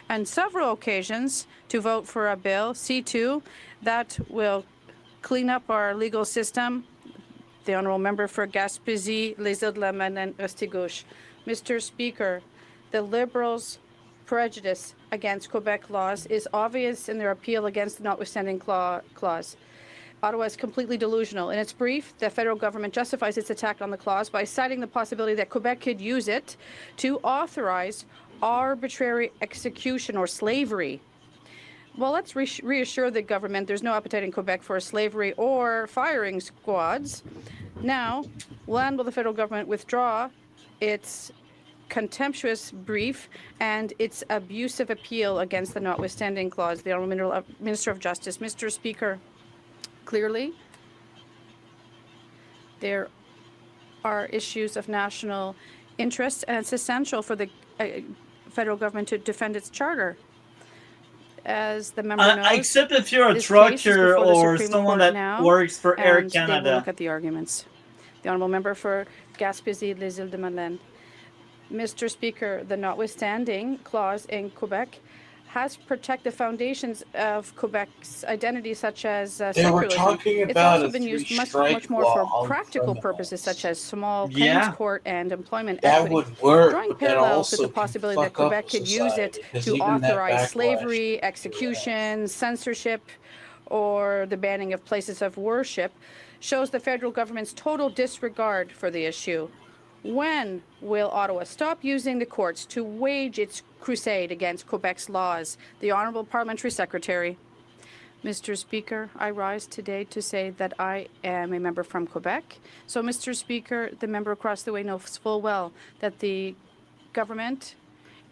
on several occasions to vote for a bill, C2, that will clean up our legal system. The Honourable Member for Gaspésie, Les Îles-de-la-Madeleine, Restigouche. Mr. Speaker, the Liberals' prejudice against Quebec laws is obvious in their appeal against the notwithstanding clause. Ottawa is completely delusional. In its brief, the federal government justifies its attack on the clause by citing the possibility that Quebec could use it to authorize arbitrary execution or slavery. Well, let's reassure the government there's no appetite in Quebec for slavery or firing squads. Now, when will the federal government withdraw its contemptuous brief and its abusive appeal against the notwithstanding clause? The Honourable Minister of Justice. Mr. Speaker, clearly, there are issues of national interest, and it's essential for the federal government to defend its charter. As the member knows, except if you're a trucker or someone that works for Air Canada. They will look at the arguments. The Honourable Member for Gaspésie, Les Îles-de-Madeleine. Mr. Speaker, the notwithstanding clause in Quebec has protected the foundations of Quebec's identity, such as secularism. It's also been used much more for practical purposes, such as small claims court and employment equity. Drawing parallels with the possibility that Quebec could use it to authorize slavery, execution, censorship, or the banning of places of worship shows the federal government's total disregard for the issue. When will Ottawa stop using the courts to wage its crusade against Quebec's laws? The Honourable Parliamentary Secretary. Mr. Speaker, I rise today to say that I am a member from Quebec. So, Mr. Speaker, the member across the way knows full well that the government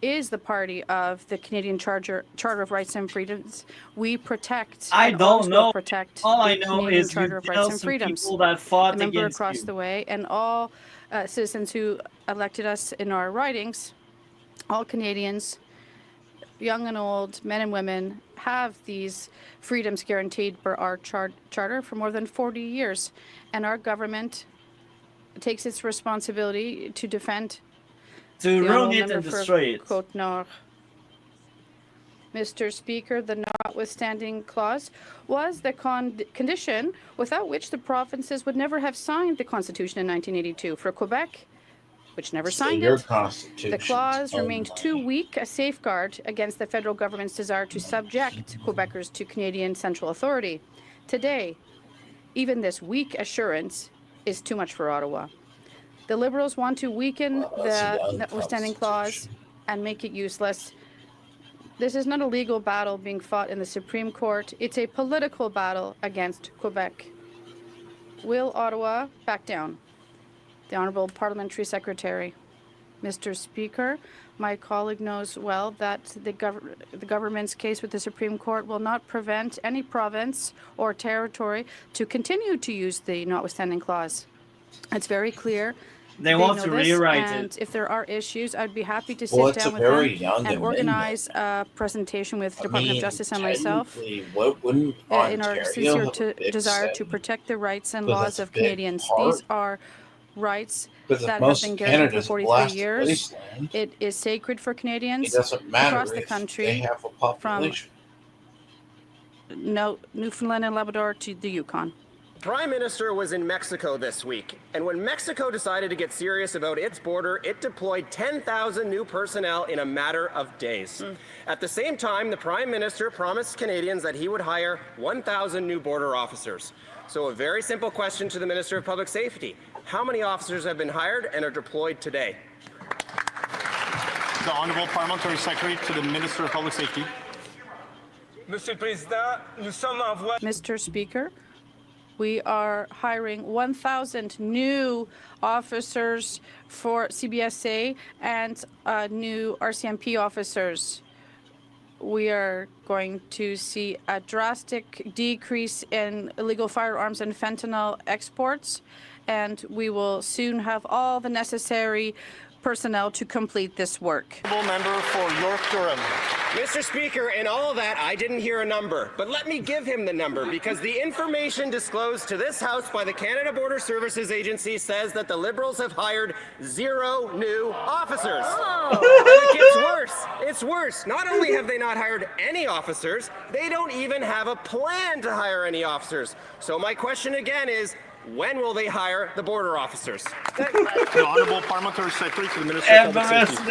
is the party of the Canadian Charter of Rights and Freedoms. We protect. I don't know. Protect all I the know Canadian is Charter of Rights and Freedoms. People that fought the member against across you. the way, and all citizens who elected us in our ridings, all Canadians young and old, men and women, have these freedoms guaranteed by our charter for more than 40 years. And our government takes its responsibility to defend To the ruin honourable it member and for destroy it. Côte-Nord. Mr. Speaker, the notwithstanding clause was the condition without which the provinces would never have signed the Constitution in 1982. For Quebec, which never signed your it, Constitution the clause remained only. too weak a safeguard against the federal government's desire to subject Quebecers to Canadian central authority. Today, even this weak assurance is too much for Ottawa. The Liberals want to weaken the notwithstanding clause and make it useless. This is not a legal battle being fought in the Supreme Court. It's a political battle against Quebec. Will Ottawa back down? The Honourable Parliamentary Secretary. Mr. Speaker, my colleague knows well that the government's case with the Supreme Court will not prevent any province or territory to continue to use the notwithstanding clause. It's very clear. They want to rewrite and it. If there are issues, I'd be happy to Well, sit it's down a with very them young and organize amendment. a presentation with the I Department mean, of Justice and myself technically, what wouldn't in our Ontario sincere have a big desire say? to protect the rights and Because laws that's a of big Canadians. part. These are rights Because if that have most been of guaranteed for Canada's 43 blasted years. wasteland, It is sacred for it Canadians doesn't matter across the if they country, have a from population. Newfoundland and Labrador to the Yukon. Prime Minister was in Mexico this week, and when Mexico decided to get serious about its border, it deployed 10,000 new personnel in a matter of days. At the same time, the Prime Minister promised Canadians that he would hire 1,000 new border officers. So a very simple question to the Minister of Public Safety. How many officers have been hired and are deployed today? The Honourable Parliamentary Secretary to the Minister of Public Safety. Mr. Speaker, we are hiring 1,000 new officers for CBSA and new RCMP officers. We are going to see a drastic decrease in illegal firearms and fentanyl exports, and we will soon have all the necessary personnel to complete this work. Member for York Durham. Mr. Speaker, in all of that, I didn't hear a number, but let me give him the number because the information disclosed to this House by the Canada Border Services Agency says that the Liberals have hired 0 new officers. And it gets worse. It's worse. Not only have they not hired any officers, they don't even have a plan to hire any officers. So my question again is, when will they hire the border officers? The Honourable Parliamentary Secretary to the Minister of Public Safety.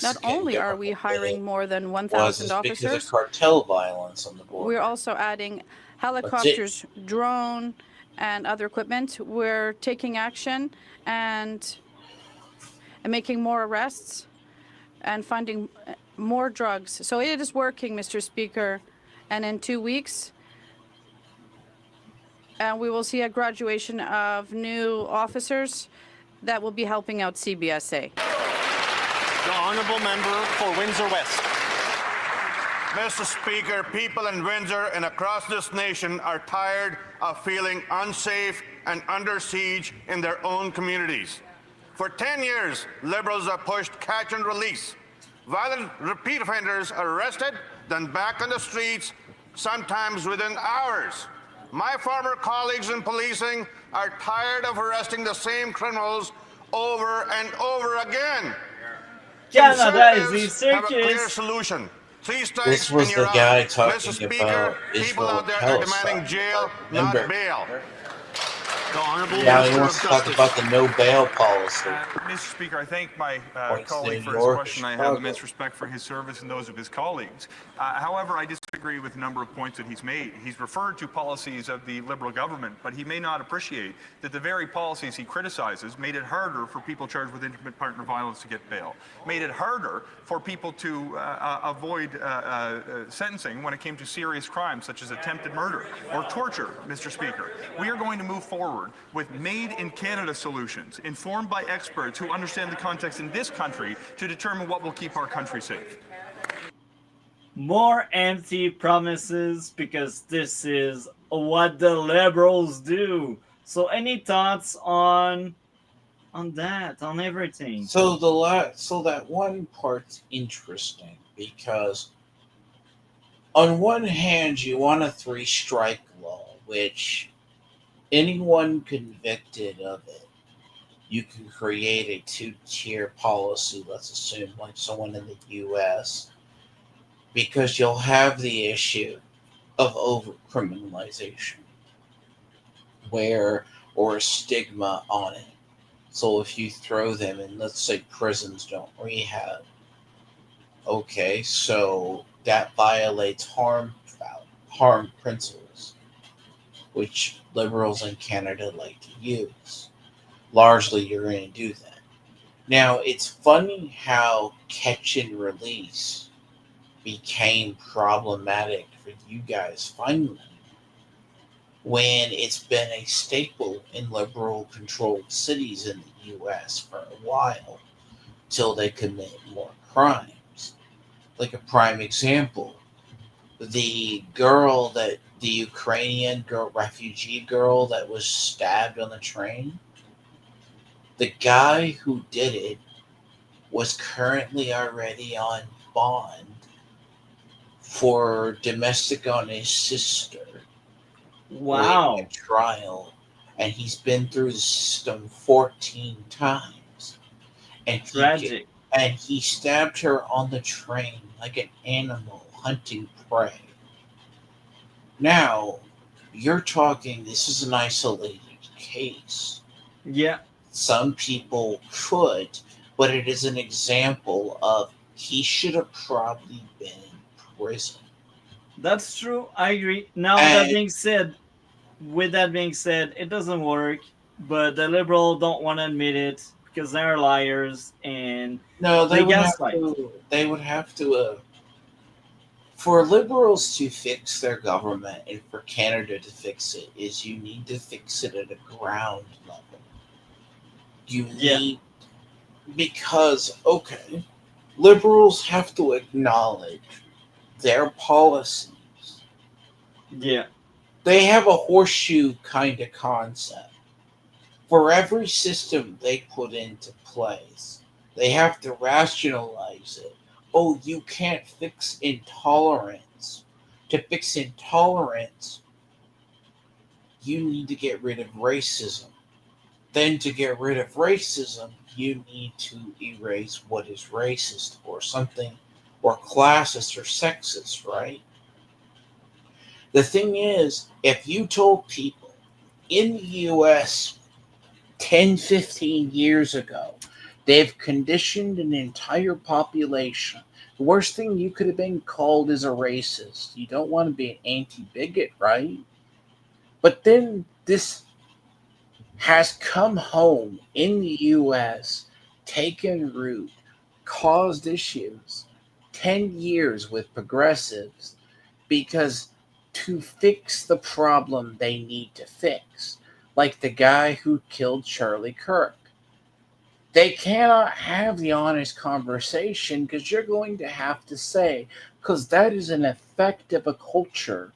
Not only are we hiring more than 1,000 Because of officers, cartel violence on the border. we're also adding helicopters, drone, and other equipment. We're taking action and making more arrests and finding more drugs. So it is working, Mr. Speaker. And in 2 weeks, we will see a graduation of new officers that will be helping out CBSA. The Honourable Member for Windsor West. Mr. Speaker, people in Windsor and across this nation are tired of feeling unsafe and under siege in their own communities. For 10 years, Liberals have pushed catch and release. Violent repeat offenders are arrested, then back on the streets, sometimes within hours. My former colleagues in policing are tired of arresting the same criminals over and over again. Canada is the Conservatives have a clear circus. solution. This was the guy talking about people Israel out there are demanding Palestine. jail, Remember? not bail. The Honourable Yeah, he Minister wants of to talk Justice. about the no bail policy. Mr. Speaker, I thank my Points to colleague New for his York, question. I have Chicago. immense respect for his service and those of his colleagues. However, I disagree with a number of points that he's made. He's referred to policies of the Liberal government, but he may not appreciate that the very policies he criticizes made it harder for people charged with intimate partner violence to get bail, made it harder for people to avoid sentencing when it came to serious crimes such as attempted murder or torture, Mr. Speaker. We are going to move forward with made-in-Canada solutions, informed by experts who understand the context in this country to determine what will keep our country safe. More empty promises because this is what the Liberals do. So any thoughts on on everything. So that one part's interesting because on one hand you want a three-strike law, which anyone convicted of it, you can create a two-tier policy. Let's assume like someone in the U.S. because you'll have the issue of over-criminalization, where or a stigma on it. So if you throw them in, let's say prisons don't rehab, okay, so that violates harm principles, which liberals in Canada like to use. Largely, you're going to do that. Now, it's funny how catch and release became problematic for you guys finally, when it's been a staple in liberal controlled cities in the US for a while till they commit more crimes. Like a prime example, the Ukrainian girl, refugee girl that was stabbed on the train, the guy who did it was currently already on bond for domestic on his sister. Wow. Waiting a trial, and he's been through the system 14 times. And Tragic. He stabbed her on the train like an animal hunting prey. Now, you're talking, this is an isolated case. Yeah. Some people could, but it is an example of he should have probably been in prison. That's true. I agree. Now, with that being said, it doesn't work, but the liberal don't want to admit it because they're liars and No, they gaslight. They would have to. For liberals to fix their government and for Canada to fix it, is you need to fix it at a ground level. You need, because okay, liberals have to acknowledge their policies. Yeah. They have a horseshoe kind of concept. For every system they put into place, they have to rationalize it. Oh, you can't fix intolerance. To fix intolerance, you need to get rid of racism. Then to get rid of racism, you need to erase what is racist or something, or classist or sexist, right? The thing is, if you told people in the US 10, 15 years ago, they've conditioned an entire population. The worst thing you could have been called is a racist. You don't want to be an anti-bigot, right? But then this has come home in the US, taken root, caused issues. 10 years with progressives, because to fix the problem they need to fix, like the guy who killed Charlie Kirk, they cannot have the honest conversation because you're going to have to say, because that is an effect of a culture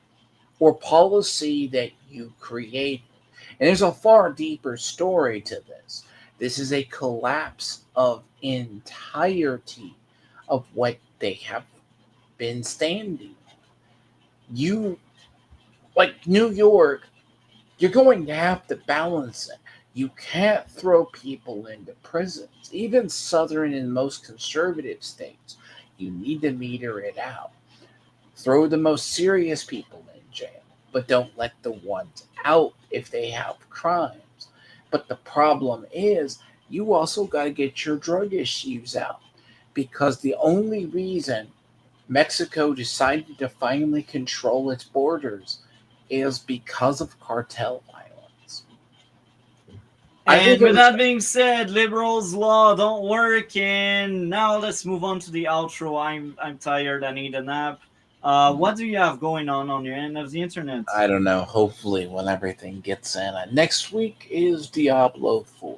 or policy that you created. And there's a far deeper story to this. This is a collapse of entirety of what they have been standing. You, like New York, you're going to have to balance it. You can't throw people into prisons. Even southern and most conservative states, you need to meter it out. Throw the most serious people in jail, but don't let the ones out if they have crimes. But the problem is, you also got to get your drug issues out, because the only reason Mexico decided to finally control its borders is because of cartel violence. And with that being said, liberals' law don't work. And now let's move on to the outro. I'm tired. I need a nap. What do you have going on your end of the internet? I don't know. Hopefully, when everything gets in. Next week is Diablo 4.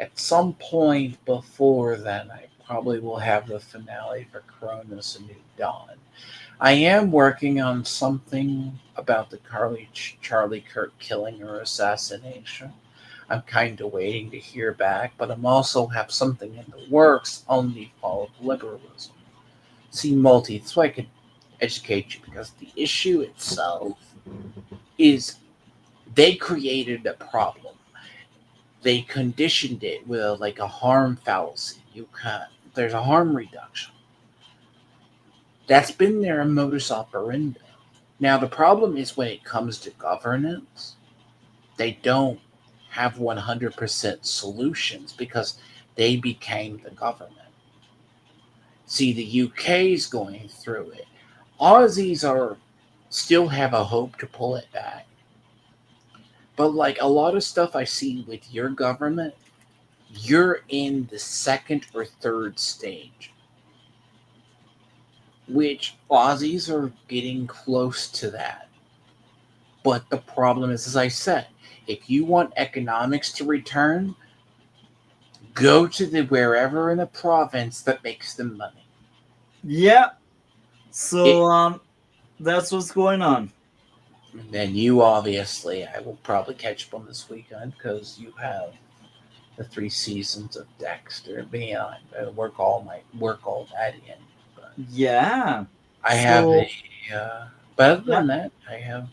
At some point before then, I probably will have the finale for Cronus: A New Dawn. I am working on something about the Charlie Kirk killing or assassination. I'm kind of waiting to hear back, but I'm also have something in the works on the fall of liberalism. See, Multi, so I could educate you, because the issue itself is they created a problem. They conditioned it with like a harm fallacy. There's a harm reduction. That's been their modus operandi. Now the problem is when it comes to governance, they don't have 100% solutions because they became the government. See, the UK's going through it. Aussies still have a hope to pull it back. But like a lot of stuff I see with your government, you're in the second or third stage, which Aussies are getting close to that. But the problem is, as I said, if you want economics to return, go to wherever in the province that makes the money. Yeah. So that's what's going on. And then you obviously, I will probably catch up on this weekend because you have the 3 seasons of Dexter. Beyond, I work all that in. But yeah. I have but other than that, I have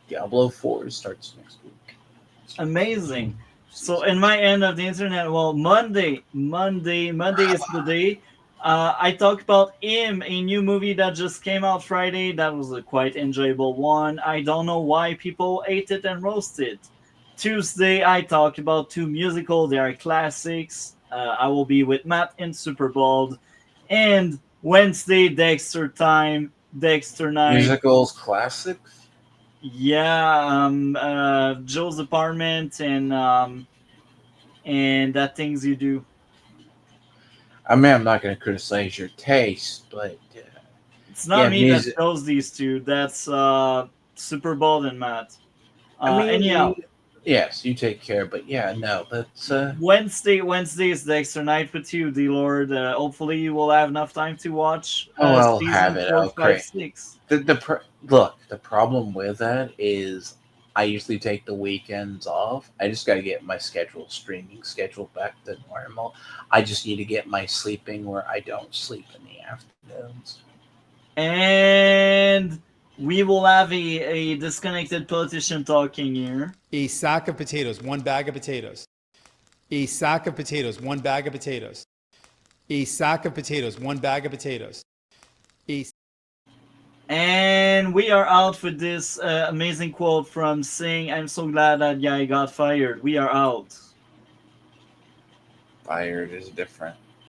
Diablo 4 starts next week. Amazing. So in my end of the internet, well, Monday is the day. I talked about Him, a new movie that just came out Friday. That was a quite enjoyable one. I don't know why people ate it and roasted it. Tuesday, I talked about 2 musicals. They are classics. I will be with Matt in Super Bowl. And Wednesday, Dexter time, Dexter night. Musicals classics? Yeah, Joe's Apartment and That Things You Do. I mean, I'm not going to criticize your taste, but it's not me that chose these two. That's Super Bowl and Matt. Anyhow, yes, you take care. But yeah, no, that's Wednesday is the extra night with you, D Lord. Hopefully, you will have enough time to watch. I'll have it. 4, 5, 6. Look, the problem with that is I usually take the weekends off. I just got to get my streaming schedule back to normal. I just need to get my sleeping where I don't sleep in the afternoons. And we will have a disconnected politician talking here. A sack of potatoes, 1 bag of potatoes. A sack of potatoes, 1 bag of potatoes. A sack of potatoes, 1 bag of potatoes. And we are out with this amazing quote from Singh. I'm so glad that guy got fired. We are out. Fired is different.